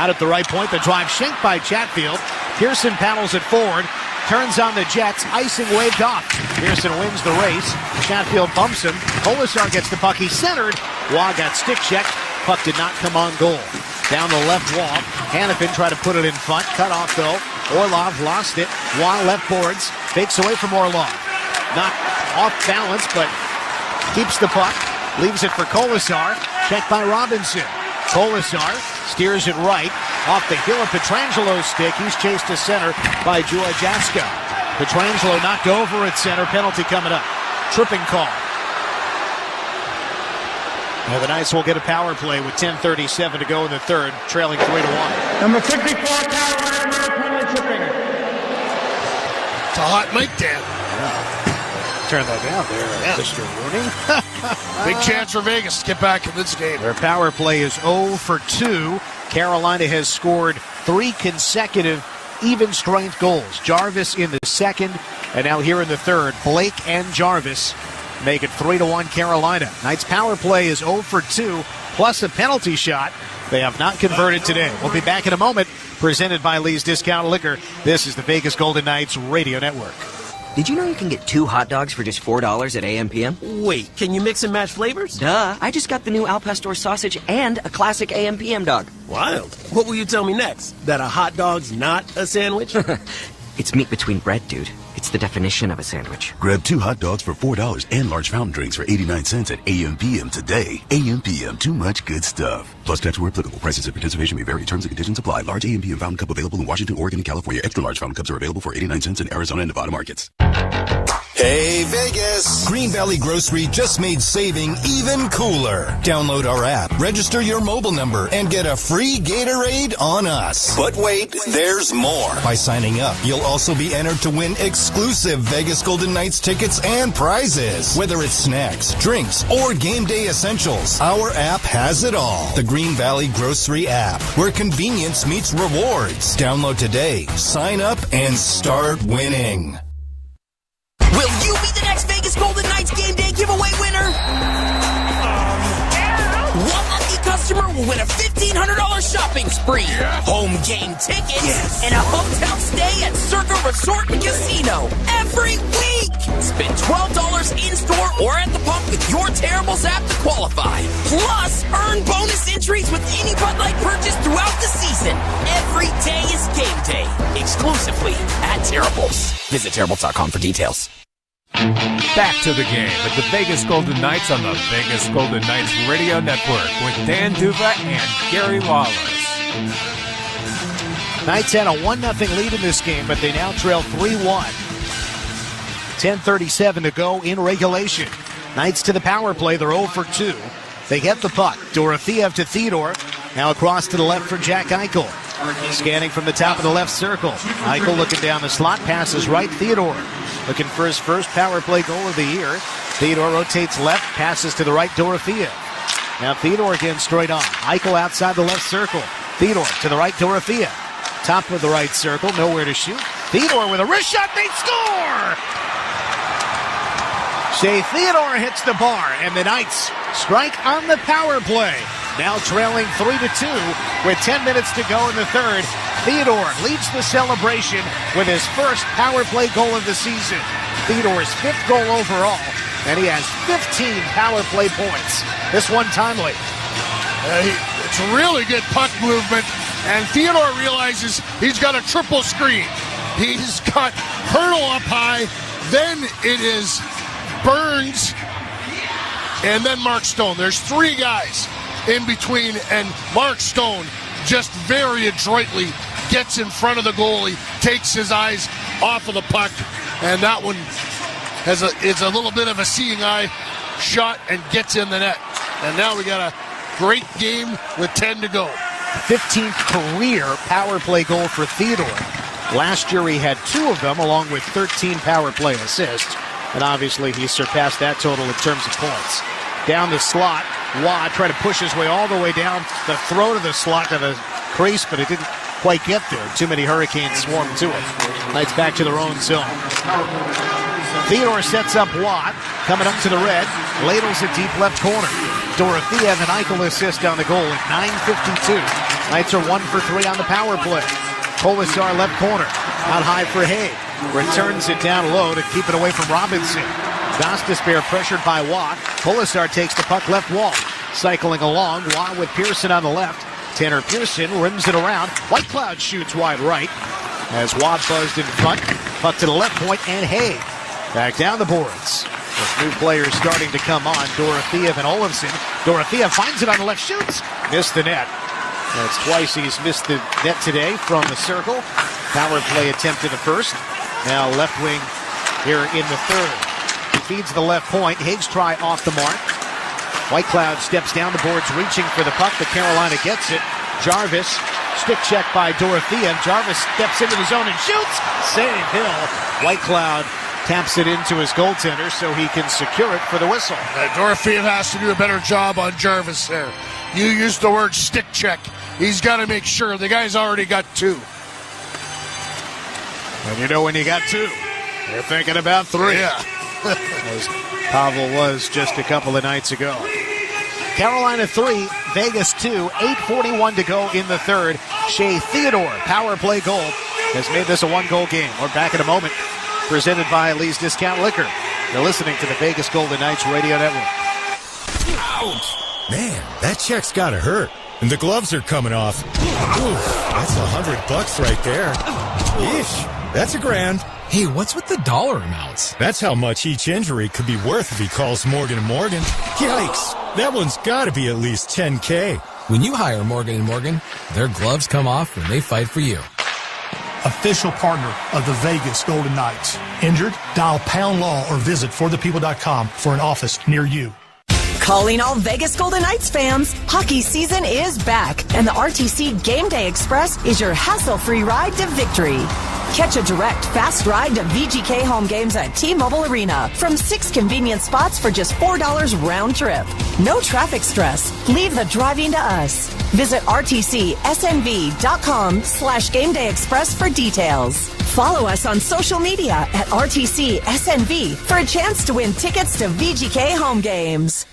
Speaker 7: Out at the right point, the drive shanked by Chatfield. Pearson paddles it forward, turns on the Jets, icing waved off. Pearson wins the race. Chatfield bumps him. Kolasar gets the puck. He's centered. Waugh got stick checked. Puck did not come on goal. Down the left wall. Hannafin tried to put it in front. Cut off though. Orlov lost it. Waugh left boards. Fakes away from Orlov. Not off balance, but keeps the puck. Leaves it for Kolasar. Checked by Robinson. Kolasar steers it right. Off the heel of Petrangelo's stick. He's chased to center by Georgiaska. Petrangelo knocked over at center. Penalty coming up. Tripping call. Now the Knights will get a power play with 10:37 to go in the third, trailing 3-1.
Speaker 1: Number 54, Carolina, penalty tripping.
Speaker 5: It's a hot mic, Dan.
Speaker 7: Yeah. Turn that down there, Mr. Rooney.
Speaker 5: Big chance for Vegas to get back in this game.
Speaker 7: Their power play is 0 for 2. Carolina has scored 3 consecutive even-strength goals. Jarvis in the second, and now here in the third, Blake and Jarvis make it 3-1 Carolina. Knights power play is 0 for 2, plus a penalty shot. They have not converted today. We'll be back in a moment. Presented by Lee's Discount Liquor. This is the Vegas Golden Knights Radio Network.
Speaker 15: Did you know you can get 2 hot dogs for just $4 at AM/PM?
Speaker 16: Wait, can you mix and match flavors?
Speaker 15: Duh, I just got the new Al Pastor sausage and a classic AM/PM dog.
Speaker 16: Wild. What will you tell me next? That a hot dog's not a sandwich?
Speaker 15: It's meat between bread, dude. It's the definition of a sandwich.
Speaker 19: Grab 2 hot dogs for $4 and large fountain drinks for 89 cents at AM/PM today. AM/PM, too much good stuff. Plus tax where applicable. Prices and participation may vary. Terms and conditions apply. Large AM/PM fountain cup available in Washington, Oregon, and California. Extra large fountain cups are available for 89 cents in Arizona and Nevada markets.
Speaker 22: Hey, Vegas! Green Valley Grocery just made saving even cooler. Download our app, register your mobile number, and get a free Gatorade on us. But wait, there's more. By signing up, you'll also be entered to win exclusive Vegas Golden Knights tickets and prizes. Whether it's snacks, drinks, or game day essentials, our app has it all. The Green Valley Grocery app, where convenience meets rewards. Download today, sign up, and start winning.
Speaker 3: Will you be the next Vegas Golden Knights game day giveaway winner? One lucky customer will win a $1,500 shopping spree, home game tickets, and a hotel stay at Circa Resort and Casino every week. Spend $12 in-store or at the pump with your Terribles app to qualify. Plus, earn bonus entries with any Bud Light purchase throughout the season. Every day is game day, exclusively at Terribles. Visit Terribles.com for details.
Speaker 18: Back to the game with the Vegas Golden Knights on the Vegas Golden Knights Radio Network with Dan Duva and Gary Lawless.
Speaker 7: Knights had a 1-0 lead in this game, but they now trail 3-1. 10:37 to go in regulation. Knights to the power play. They're 0 for 2. They get the puck. Dorofeev to Theodore. Now across to the left for Jack Eichel. Scanning from the top of the left circle. Eichel looking down the slot. Passes right. Theodore looking for his first power play goal of the year. Theodore rotates left. Passes to the right. Dorofeev. Now Theodore again straight on. Eichel outside the left circle. Theodore to the right. Dorofeev. Top of the right circle. Nowhere to shoot. Theodore with a wrist shot. They score! Shea Theodore hits the bar, and the Knights strike on the power play. Now trailing 3-2 with 10 minutes to go in the third. Theodore leads the celebration with his first power play goal of the season. Theodore's 5th goal overall, and he has 15 power play points. This one timely.
Speaker 5: It's really good puck movement, and Theodore realizes he's got a triple screen. He's got Hurdle up high, then it is Burns, and then Mark Stone. There's 3 guys in between, and Mark Stone just very adroitly gets in front of the goalie, takes his eyes off of the puck, and that one is a little bit of a seeing eye shot and gets in the net. And now we got a great game with 10 to go.
Speaker 7: 15th career power play goal for Theodore. Last year he had 2 of them, along with 13 power play assists. And obviously he surpassed that total in terms of points. Down the slot, Watt tried to push his way all the way down the throat of the slot to the crease, but it didn't quite get there. Too many Hurricanes swarmed to it. Knights back to their own zone. Theodore sets up Watt, coming up to the red, ladles a deep left corner. Dorofeev and Eichel assist on the goal at 9:52. Knights are 1 for 3 on the power play. Polisar left corner, out high for Hay. Returns it down low to keep it away from Robinson. Gostisbehere pressured by Watt. Polisar takes the puck left wall. Cycling along, Watt with Pearson on the left. Tanner Pearson rims it around. Whitecloud shoots wide right. As Watt buzzed in front. Puck to the left point, and Hay back down the boards. With new players starting to come on, Dorofeev and Olofsson. Dorofeev finds it on the left, shoots. Missed the net. That's twice he's missed the net today from the circle. Power play attempt in the first. Now left wing here in the third. He feeds the left point. Higgs try off the mark. Whitecloud steps down the boards, reaching for the puck, but Carolina gets it. Jarvis, stick check by Dorofeev. Jarvis steps into the zone and shoots. Save Hill. Whitecloud taps it into his goaltender so he can secure it for the whistle.
Speaker 5: Dorofeev has to do a better job on Jarvis there. You used the word stick check. He's got to make sure. The guy's already got 2.
Speaker 7: And you know when you got 2, you're thinking about 3.
Speaker 5: Yeah.
Speaker 7: As Pavel was just a couple of nights ago. Carolina 3, Vegas 2, 8:41 to go in the third. Shea Theodore, power play goal, has made this a 1-goal game. We're back in a moment. Presented by Lee's Discount Liquor. You're listening to the Vegas Golden Knights Radio Network.
Speaker 8: Ouch! Man, that check's gotta hurt. And the gloves are coming off. Oof, that's $100 right there. Yeesh, that's $1,000.
Speaker 6: Hey, what's with the dollar amounts?
Speaker 8: That's how much each injury could be worth if he calls Morgan & Morgan. Yikes, that one's gotta be at least $10K.
Speaker 6: When you hire Morgan & Morgan, their gloves come off when they fight for you.
Speaker 2: official partner of the Vegas Golden Knights. Injured? Dial pound law or visit forthepeople.com for an office near you.
Speaker 4: Calling all Vegas Golden Knights fans, hockey season is back, and the RTC Game Day Express is your hassle-free ride to victory. Catch a direct, fast ride to VGK home games at T-Mobile Arena from 6 convenient spots for just $4 round trip. No traffic stress. Leave the driving to us. Visit rtcsnv.com/Game Day Express for details. Follow us on social media at RTCSNV for a chance to win tickets to VGK home games.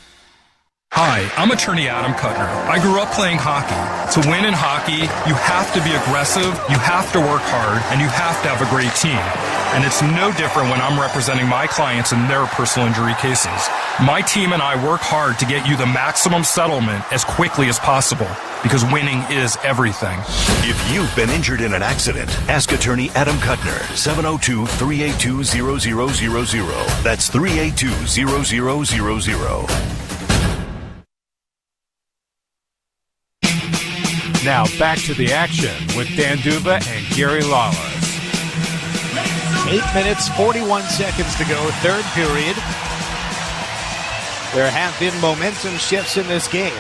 Speaker 13: Hi, I'm attorney Adam Kuttner. I grew up playing hockey. To win in hockey, you have to be aggressive, you have to work hard, and you have to have a great team. And it's no different when I'm representing my clients in their personal injury cases. My team and I work hard to get you the maximum settlement as quickly as possible, because winning is everything.
Speaker 17: If you've been injured in an accident, ask attorney Adam Kuttner, 702-382-0000. That's 382-0000.
Speaker 18: Now back to the action with Dan Duva and Gary Lawless.
Speaker 7: 8 minutes, 41 seconds to go, third period. There have been momentum shifts in this game.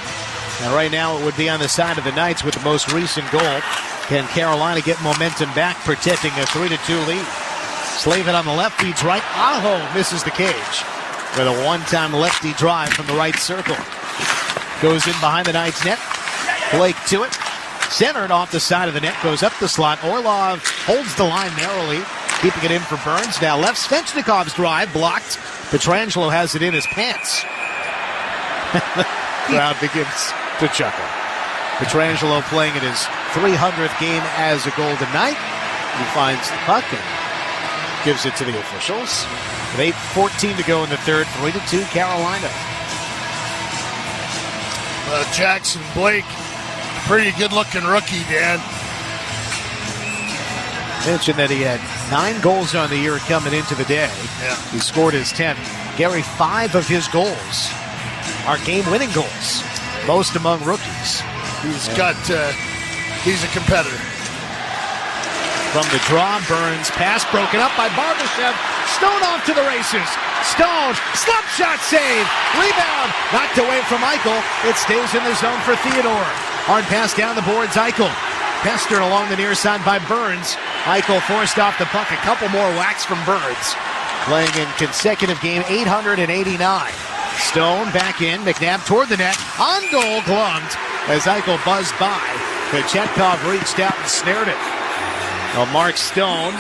Speaker 7: And right now it would be on the side of the Knights with the most recent goal. Can Carolina get momentum back, protecting a 3-2 lead? Slavin on the left, feeds right. Aho misses the cage with a one-time lefty drive from the right circle. Goes in behind the Knights net. Blake to it. Centered off the side of the net, goes up the slot. Orlov holds the line narrowly, keeping it in for Burns. Now left, Svechnikov's drive blocked. Pietrangelo has it in his pants. The crowd begins to chuckle. Pietrangelo playing in his 300th game as a Golden Knight. He finds the puck and gives it to the officials. With 8:14 to go in the third, 3-2 Carolina.
Speaker 5: Jackson Blake, pretty good-looking rookie, Dan.
Speaker 7: Mentioned that he had 9 goals on the year coming into the day.
Speaker 5: Yeah.
Speaker 7: He scored his 10th. Gary, 5 of his goals are game-winning goals. Most among rookies.
Speaker 5: He's a competitor.
Speaker 7: From the draw, Burns, pass broken up by Barbashev. Stone off to the races. Stone, slap shot save. Rebound, knocked away from Eichel. It stays in the zone for Theodore. Hard pass down the boards, Eichel. Pestered along the near side by Burns. Eichel forced off the puck. A couple more whacks from Burns. Playing in consecutive game 889. Stone back in. McNabb toward the net. On goal, gloved as Eichel buzzed by. Kochetkov reached out and snared it. Well, Mark Stone,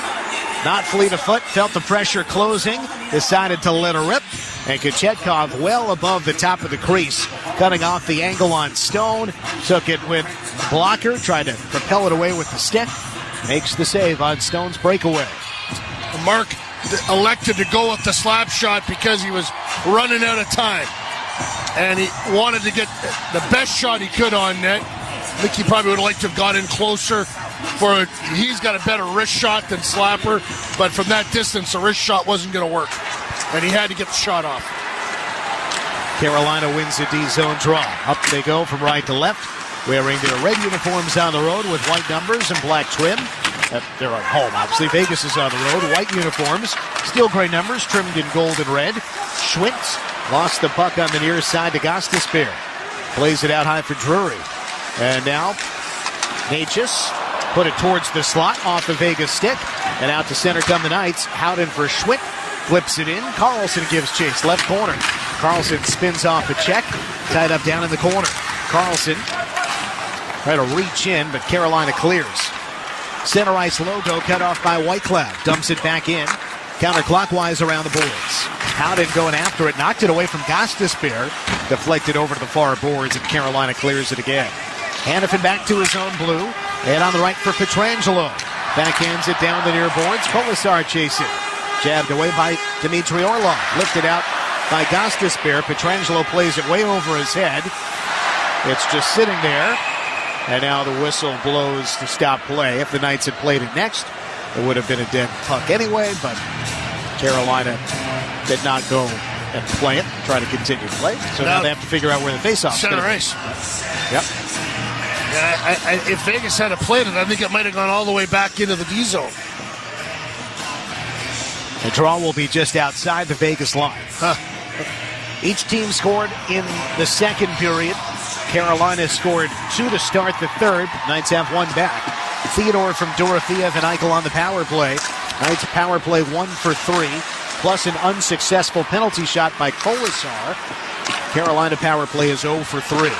Speaker 7: not fleet of foot, felt the pressure closing, decided to let her rip. And Kochetkov well above the top of the crease, cutting off the angle on Stone. Took it with blocker, tried to propel it away with the stick. Makes the save on Stone's breakaway.
Speaker 5: Mark elected to go with the slap shot because he was running out of time. And he wanted to get the best shot he could on net. I think he probably would have liked to have got in closer. He's got a better wrist shot than Slapper, but from that distance, the wrist shot wasn't going to work. And he had to get the shot off.
Speaker 7: Carolina wins the D-zone draw. Up they go from right to left, wearing their red uniforms on the road with white numbers and black trim. They're at home, obviously. Vegas is on the road. White uniforms, steel gray numbers trimmed in gold and red. Schwintz lost the puck on the near side to Gostisbehere. Plays it out high for Drury. And now, Natchez put it towards the slot off the Vegas stick. And out to center come the Knights. Howden for Schwitt. Flips it in. Carlson gives chase. Left corner. Carlson spins off the check. Tied up down in the corner. Carlson try to reach in, but Carolina clears. Center ice logo cut off by Whitecloud. Dumps it back in. Counterclockwise around the boards. Howden going after it. Knocked it away from Gostisbehere. Deflected over to the far boards, and Carolina clears it again. Hannafin back to his own blue. And on the right for Pietrangelo. Backhands it down the near boards. Colasar chasing. Jabbed away by Dmitry Orlov. Lifted out by Gostisbehere. Pietrangelo plays it way over his head. It's just sitting there. And now the whistle blows to stop play. If the Knights had played it next, it would have been a dead puck anyway, but Carolina did not go and play it, try to continue play. So now they have to figure out where the faceoff is.
Speaker 5: Center ice.
Speaker 7: Yep.
Speaker 5: If Vegas had played it, I think it might have gone all the way back into the D zone.
Speaker 7: The draw will be just outside the Vegas line. Each team scored in the second period. Carolina scored 2 to start the third. Knights have one back. Theodore from Dorofeev and Eichel on the power play. Knights power play 1 for 3, plus an unsuccessful penalty shot by Kolasar. Carolina power play is 0 for 3.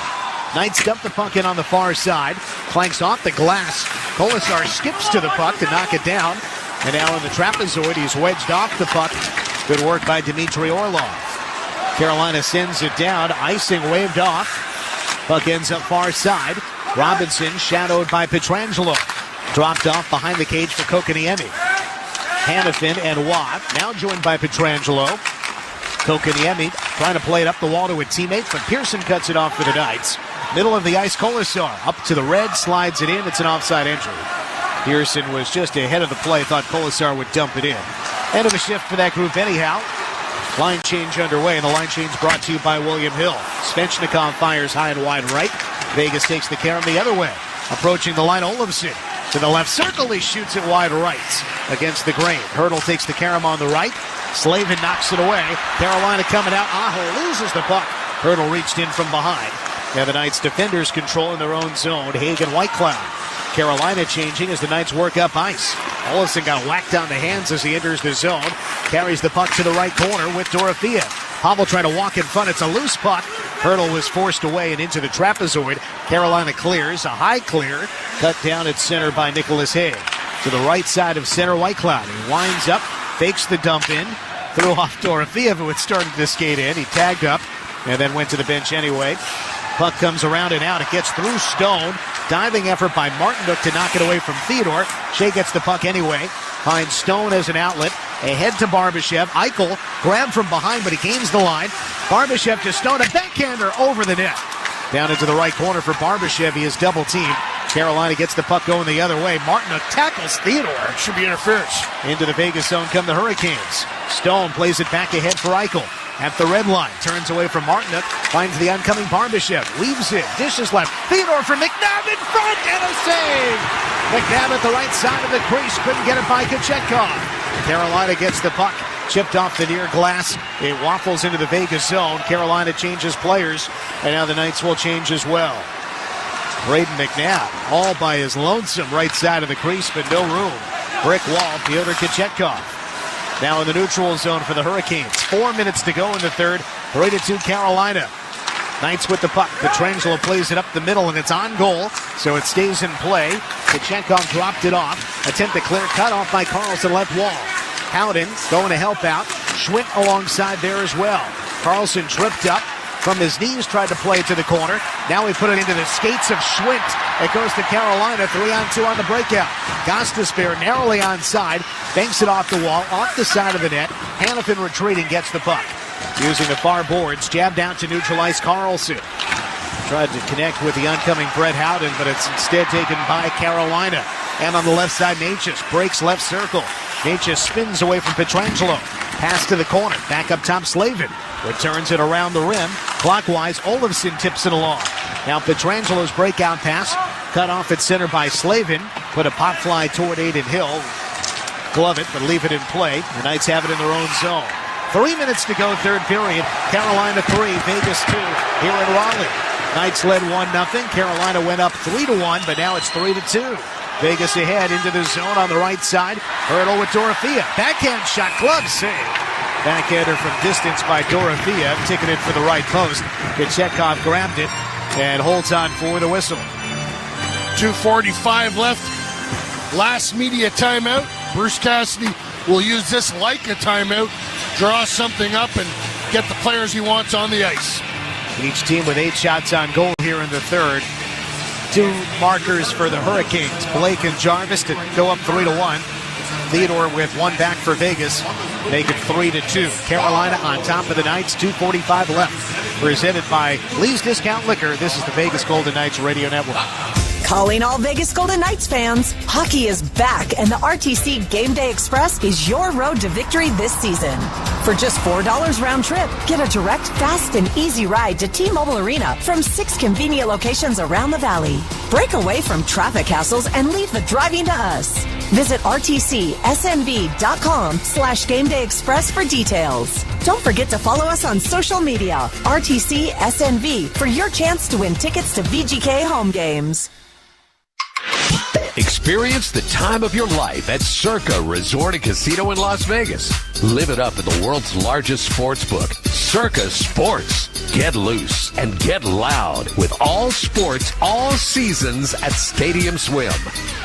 Speaker 7: Knights dump the puck in on the far side. Clanks off the glass. Kolasar skips to the puck to knock it down. And now in the trapezoid, he's wedged off the puck. Good work by Dmitry Orlov. Carolina sends it down. Icing waved off. Puck ends up far side. Robinson shadowed by Pietrangelo. Dropped off behind the cage for Kokoniemi. Hanifin and Watt now joined by Pietrangelo. Kokoniemi trying to play it up the wall to a teammate, but Pearson cuts it off for the Knights. Middle of the ice, Kolasar up to the red, slides it in. It's an offside entry. Pearson was just ahead of the play, thought Kolasar would dump it in. End of a shift for that group anyhow. Line change underway, and the line change brought to you by William Hill. Svechnikov fires high and wide right. Vegas takes the carom the other way. Approaching the line, Olofsson to the left circle. He shoots it wide right against the grain. Hurdle takes the carom on the right. Slavin knocks it away. Carolina coming out. Aho loses the puck. Hurdle reached in from behind. Now the Knights defenders control in their own zone. Hagen Whitecloud. Carolina changing as the Knights work up ice. Olofsson got whacked on the hands as he enters the zone. Carries the puck to the right corner with Dorofeev. Pavel trying to walk in front. It's a loose puck. Hurdle was forced away and into the trapezoid. Carolina clears. A high clear. Cut down at center by Nicholas Hay. To the right side of center, Whitecloud. He winds up. Fakes the dump in. Threw off Dorofeev, who had started to skate in. He tagged up and then went to the bench anyway. Puck comes around and out. It gets through Stone. Diving effort by Martinook to knock it away from Theodore. Shea gets the puck anyway. Finds Stone as an outlet. Ahead to Barbashev. Eichel grabbed from behind, but he gains the line. Barbashev to Stone. A backhander over the net. Down into the right corner for Barbashev. He is double teamed. Carolina gets the puck going the other way. Martinook tackles Theodore.
Speaker 5: Should be interference.
Speaker 7: Into the Vegas zone come the Hurricanes. Stone plays it back ahead for Eichel. At the red line, turns away from Martinook, finds the oncoming Barbashev, weaves in, dishes left, Theodore for McNabb in front, and a save! McNabb at the right side of the crease, couldn't get it by Kochetkov. Carolina gets the puck, chipped off the near glass, it waffles into the Vegas zone. Carolina changes players, and now the Knights will change as well. Braden McNabb, all by his lonesome right side of the crease, but no room. Brick wall, Pyotr Kochetkov. Now in the neutral zone for the Hurricanes. 4 minutes to go in the third. 3-2 Carolina. Knights with the puck. Pietrangelo plays it up the middle, and it's on goal, so it stays in play. Kochetkov dropped it off. Attempt to clear, cut off by Carlson, left wall. Howden going to help out. Schwint alongside there as well. Carlson tripped up. From his knees, tried to play it to the corner. Now we put it into the skates of Schwint. It goes to Carolina, 3-on-2 on the breakout. Gostisbehere narrowly onside, banks it off the wall, off the side of the net. Hanifin retreating, gets the puck. Using the far boards, jabbed out to neutralize Carlson. Tried to connect with the oncoming Brett Howden, but it's instead taken by Carolina. And on the left side, Natchez breaks left circle. Natchez spins away from Pietrangelo. Pass to the corner, back up top, Slavin. Returns it around the rim. Clockwise, Olofsson tips it along. Now Pietrangelo's breakout pass, cut off at center by Slavin. Put a pop fly toward Aiden Hill. Glove it, but leave it in play. The Knights have it in their own zone. 3 minutes to go, third period. Carolina 3, Vegas 2 here in Raleigh. Knights led 1-0. Carolina went up 3-1, but now it's 3-2. Vegas ahead into the zone on the right side. Hurdle with Dorofeev. Backhand shot, glove save. Backhander from distance by Dorofeev, ticketed for the right post. Kochetkov grabbed it and holds on for the whistle.
Speaker 5: 2:45 left. Last media timeout. Bruce Cassidy will use this like a timeout, draw something up, and get the players he wants on the ice.
Speaker 7: Each team with 8 shots on goal here in the third. 2 markers for the Hurricanes. Blake and Jarvis to go up 3-1. Theodore with 1 back for Vegas. Make it 3-2. Carolina on top of the Knights. 2:45 left. Presented by Lee's Discount Liquor. This is the Vegas Golden Knights Radio Network.
Speaker 4: Calling all Vegas Golden Knights fans, hockey is back and the RTC Game Day Express is your road to victory this season. For just $4 round trip, get a direct, fast, and easy ride to T-Mobile Arena from 6 convenient locations around the valley. Break away from traffic hassles and leave the driving to us. Visit rtcsnv.com/Game Day Express for details. Don't forget to follow us on social media, RTC SNV, for your chance to win tickets to VGK home games.
Speaker 9: Experience the time of your life at Circa Resort and Casino in Las Vegas. Live it up at the world's largest sports book, Circa Sports. Get loose and get loud with all sports, all seasons at Stadium Swim.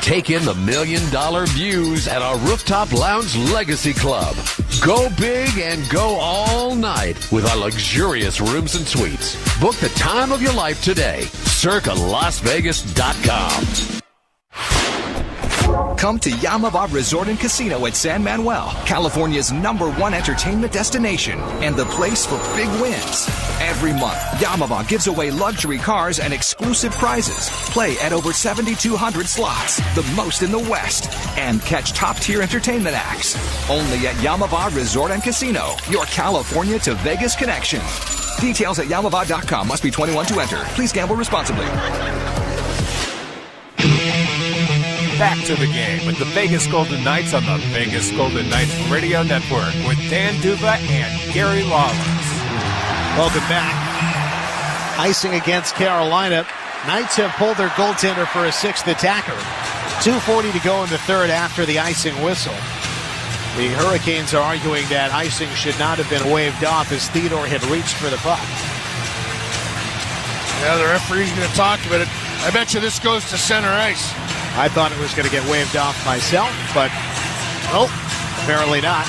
Speaker 9: Take in the $1 million views at our Rooftop Lounge Legacy Club. Go big and go all night with our luxurious rooms and suites. Book the time of your life today. CircaLasVegas.com.
Speaker 14: Come to Yamava Resort and Casino at San Manuel, California's #1 entertainment destination and the place for big wins. Every month, Yamava gives away luxury cars and exclusive prizes. Play at over 7,200 slots, the most in the West, and catch top-tier entertainment acts. Only at Yamava Resort and Casino, your California to Vegas connection. Details at Yamava.com. Must be 21 to enter. Please gamble responsibly.
Speaker 18: Back to the game with the Vegas Golden Knights on the Vegas Golden Knights Radio Network with Dan Duva and Gary Lawless.
Speaker 7: Welcome back. Icing against Carolina. Knights have pulled their goaltender for a 6th attacker. 2:40 to go in the third after the icing whistle. The Hurricanes are arguing that icing should not have been waved off as Theodore had reached for the puck.
Speaker 5: Yeah, the referee's going to talk about it. I bet you this goes to center ice.
Speaker 7: I thought it was going to get waved off myself, but nope, apparently not.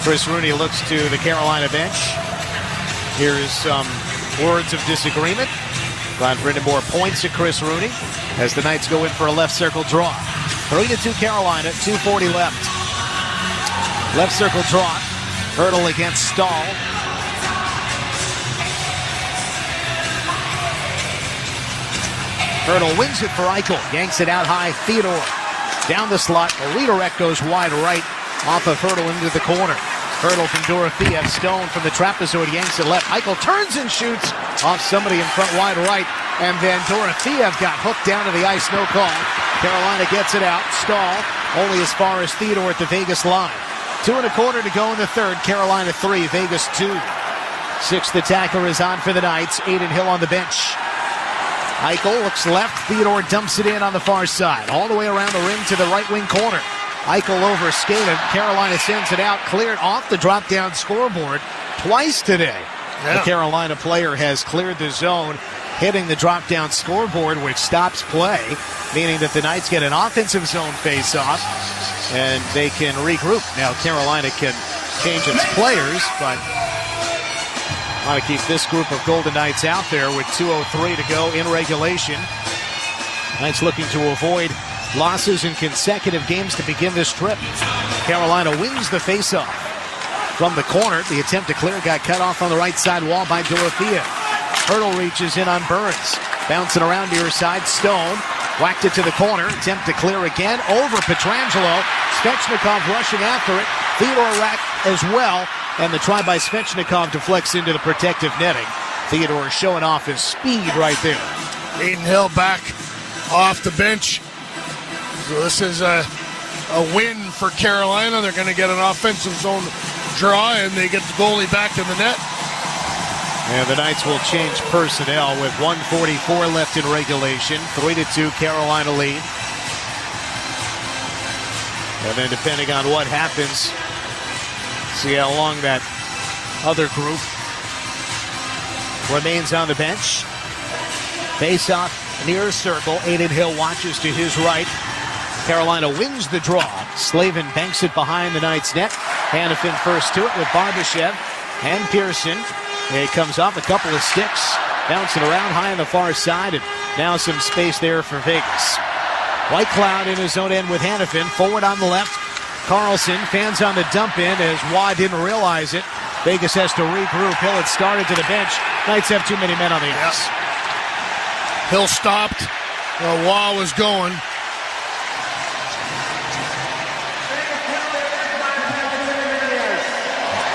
Speaker 7: Chris Rooney looks to the Carolina bench. Here's some words of disagreement. Ron Brindamore points at Chris Rooney as the Knights go in for a left circle draw. 3-2 Carolina, 2:40 left. Left circle draw. Hurdle against Stahl. Hurdle wins it for Eichel. Yanks it out high. Theodore down the slot. A redirect goes wide right off of Hurdle into the corner. Hurdle from Dorothea. Stone from the trapezoid yanks it left. Eichel turns and shoots off somebody in front wide right. And then Dorothea got hooked down to the ice. No call. Carolina gets it out. Stahl only as far as Theodore at the Vegas line. 2.25 to go in the third. Carolina 3, Vegas 2. 6th attacker is on for the Knights. Aiden Hill on the bench. Eichel looks left. Theodore dumps it in on the far side. All the way around the ring to the right wing corner. Eichel over skated. Carolina sends it out. Cleared off the drop-down scoreboard twice today. Yeah. The Carolina player has cleared the zone, hitting the drop-down scoreboard, which stops play, meaning that the Knights get an offensive zone face-off, and they can regroup. Now, Carolina can change its players, but want to keep this group of Golden Knights out there with 2:03 to go in regulation. Knights looking to avoid losses in consecutive games to begin this trip. Carolina wins the faceoff from the corner. The attempt to clear got cut off on the right side wall by Dorothea. Hurdle reaches in on Burns. Bouncing around near side. Stone whacked it to the corner. Attempt to clear again over Pietrangelo. Svechnikov rushing after it. Theodore racked as well. And the try by Svechnikov deflects into the protective netting. Theodore showing off his speed right there.
Speaker 5: Aiden Hill back off the bench. So this is a win for Carolina. They're going to get an offensive zone draw, and they get the goalie back in the net.
Speaker 7: And the Knights will change personnel with 1:44 left in regulation. 3-2 Carolina lead. And then depending on what happens, see how long that other group remains on the bench. Face off near circle. Aiden Hill watches to his right. Carolina wins the draw. Slavin banks it behind the Knights' net. Hanifin first to it with Barbashev and Pearson. It comes off a couple of sticks. Bouncing around high on the far side. And now some space there for Vegas. White Cloud in his own end with Hanifin. Forward on the left. Carlson, fans on the dump in as Waugh didn't realize it. Vegas has to regroup. Hill had started to the bench. Knights have too many men on the ice.
Speaker 5: Hill stopped, The wall was going.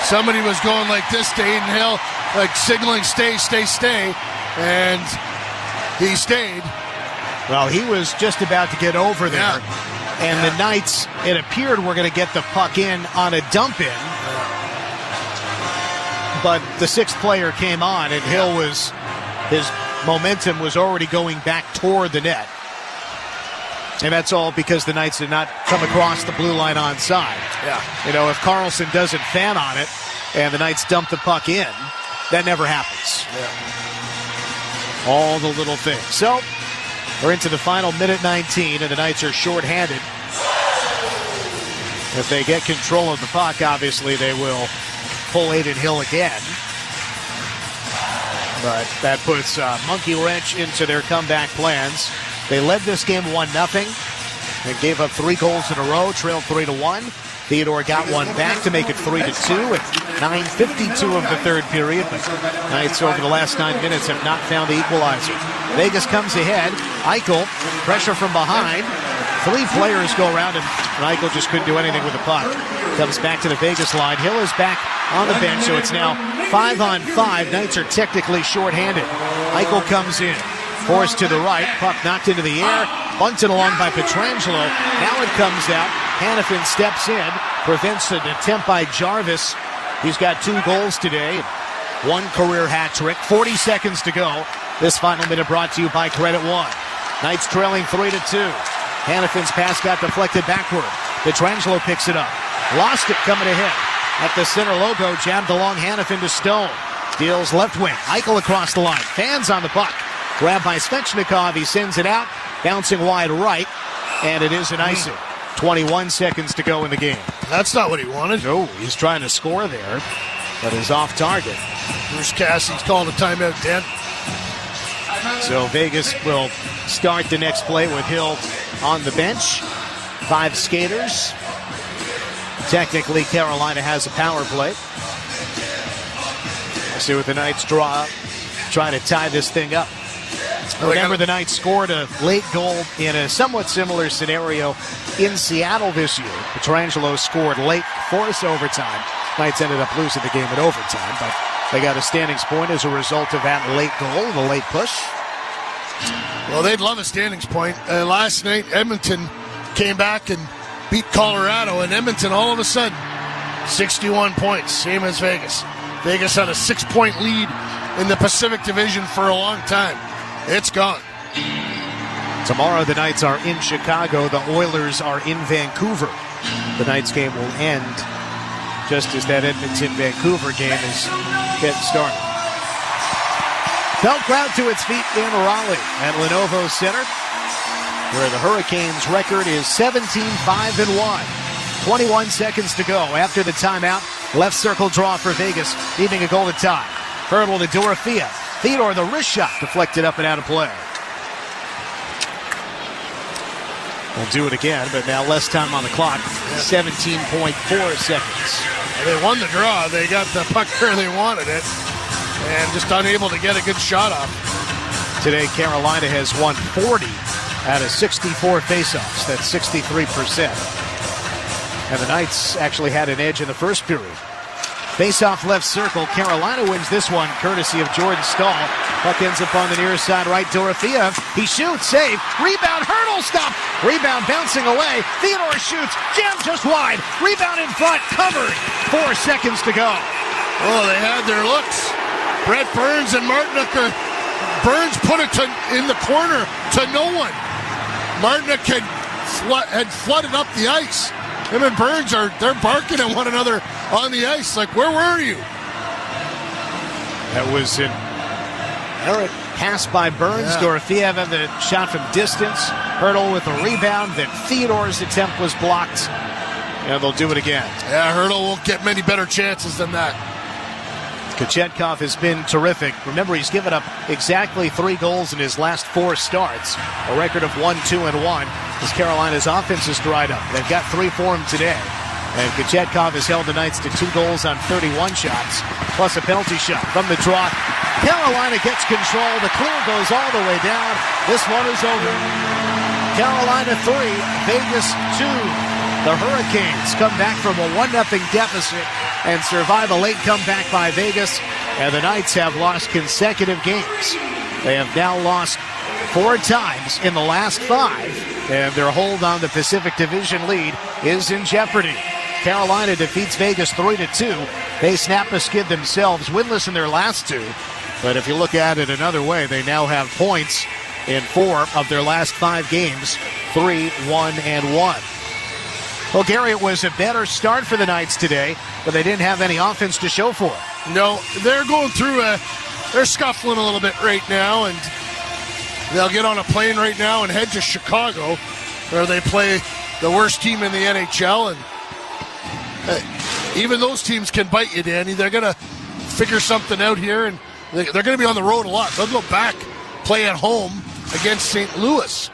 Speaker 5: Somebody was going like this to Aiden Hill, like signaling stay, stay, stay, and he stayed.
Speaker 7: Well, he was just about to get over there, and the Knights, it appeared, were going to get the puck in on a dump-in, but the sixth player came on, and Hill his momentum was already going back toward the net. And that's all because the Knights did not come across the blue line onside.
Speaker 5: Yeah.
Speaker 7: You know, if Carlson doesn't fan on it and the Knights dump the puck in, that never happens.
Speaker 5: Yeah.
Speaker 7: All the little things. So, we're into the final minute 19, and the Knights are shorthanded. If they get control of the puck, obviously they will pull Aiden Hill again. But that puts a monkey wrench into their comeback plans. They led this game 1-0 and gave up 3 goals in a row, trailed 3-1. Theodore got one back to make it 3-2 at 9:52 of the third period. But Knights over the last 9 minutes have not found the equalizer. Vegas comes ahead. Eichel, pressure from behind. 3 players go around him, and Eichel just couldn't do anything with the puck. Comes back to the Vegas line. Hill is back on the bench, so it's now 5-on-5. Knights are technically shorthanded. Eichel comes in. Forced to the right, puck knocked into the air, bunted along by Pietrangelo. Now it comes out. Hanifin steps in, prevents an attempt by Jarvis. He's got 2 goals today, 1 career hat trick. 40 seconds to go. This final minute brought to you by Credit One. Knights trailing 3-2. Hanifin's pass got deflected backward. Pietrangelo picks it up. Lost it coming ahead. At the center logo, jabbed along Hanifin to Stone. Deals left wing. Eichel across the line. Fans on the puck. Grabbed by Svechnikov, he sends it out, bouncing wide right, and it is an icing. 21 seconds to go in the game.
Speaker 5: That's not what he wanted.
Speaker 7: No, he's trying to score there, but is off target.
Speaker 5: Bruce Cassidy's calling a timeout, Dan.
Speaker 7: So Vegas will start the next play with Hill on the bench. 5 skaters. Technically, Carolina has a power play. We'll see what the Knights draw up, trying to tie this thing up. Remember, the Knights scored a late goal in a somewhat similar scenario in Seattle this year. Pietrangelo scored late, forced overtime. Knights ended up losing the game in overtime, but they got a standings point as a result of that late goal, the late push.
Speaker 5: Well, they'd love a standings point. Last night, Edmonton came back and beat Colorado, and Edmonton all of a sudden, 61 points, same as Vegas. Vegas had a 6-point lead in the Pacific Division for a long time. It's gone.
Speaker 7: Tomorrow the Knights are in Chicago. The Oilers are in Vancouver. The Knights game will end just as that Edmonton-Vancouver game is getting started. Felt crowd to its feet in Raleigh at Lenovo Center, where the Hurricanes' record is 17-5-1. 21 seconds to go after the timeout. Left circle draw for Vegas, needing a goal to tie. Hurdle to Dorofia. Theodore, the wrist shot, deflected up and out of play. We'll do it again, but now less time on the clock. 17.4 seconds.
Speaker 5: They won the draw. They got the puck where they wanted it, and just unable to get a good shot off.
Speaker 7: Today, Carolina has won 40 out of 64 faceoffs. That's 63%. And the Knights actually had an edge in the first period. Face-off left circle. Carolina wins this one, courtesy of Jordan Stahl. Puck ends up on the near side right. Dorofia. He shoots. Save. Rebound. Hurdle. Stop. Rebound bouncing away. Theodore shoots. Jam just wide. Rebound in front. Covered. 4 seconds to go.
Speaker 5: Oh, they had their looks. Brett Burns and Martinick. Burns put it in the corner to no one. Martinick had flooded up the ice. Him and Burns they're barking at one another on the ice. Like, where were you?
Speaker 7: That was an errant pass by Burns. Yeah. Dorofiev had the shot from distance. Hurdle with a rebound. Then Theodore's attempt was blocked. And they'll do it again.
Speaker 5: Yeah, Hurdle won't get many better chances than that.
Speaker 7: Kochetkov has been terrific. Remember, he's given up exactly 3 goals in his last 4 starts. A record of 1-2-1 as Carolina's offense has dried up. They've got 3 for him today. And Kochetkov has held the Knights to 2 goals on 31 shots, plus a penalty shot from the draw. Carolina gets control. The clear goes all the way down. This one is over. Carolina 3, Vegas 2. The Hurricanes come back from a 1-0 deficit and survive a late comeback by Vegas. And the Knights have lost consecutive games. They have now lost 4 times in the last 5. And their hold on the Pacific Division lead is in jeopardy. Carolina defeats Vegas 3-2. They snap a skid themselves, winless in their last 2. But if you look at it another way, they now have points in 4 of their last 5 games, 3-1-1. Well, Gary, it was a better start for the Knights today, but they didn't have any offense to show for it.
Speaker 5: No, they're going through they're scuffling a little bit right now, and they'll get on a plane right now and head to Chicago, where they play the worst team in the NHL, and even those teams can bite you, Danny. They're going to figure something out here, and they're going to be on the road a lot. They'll go back, play at home against St. Louis.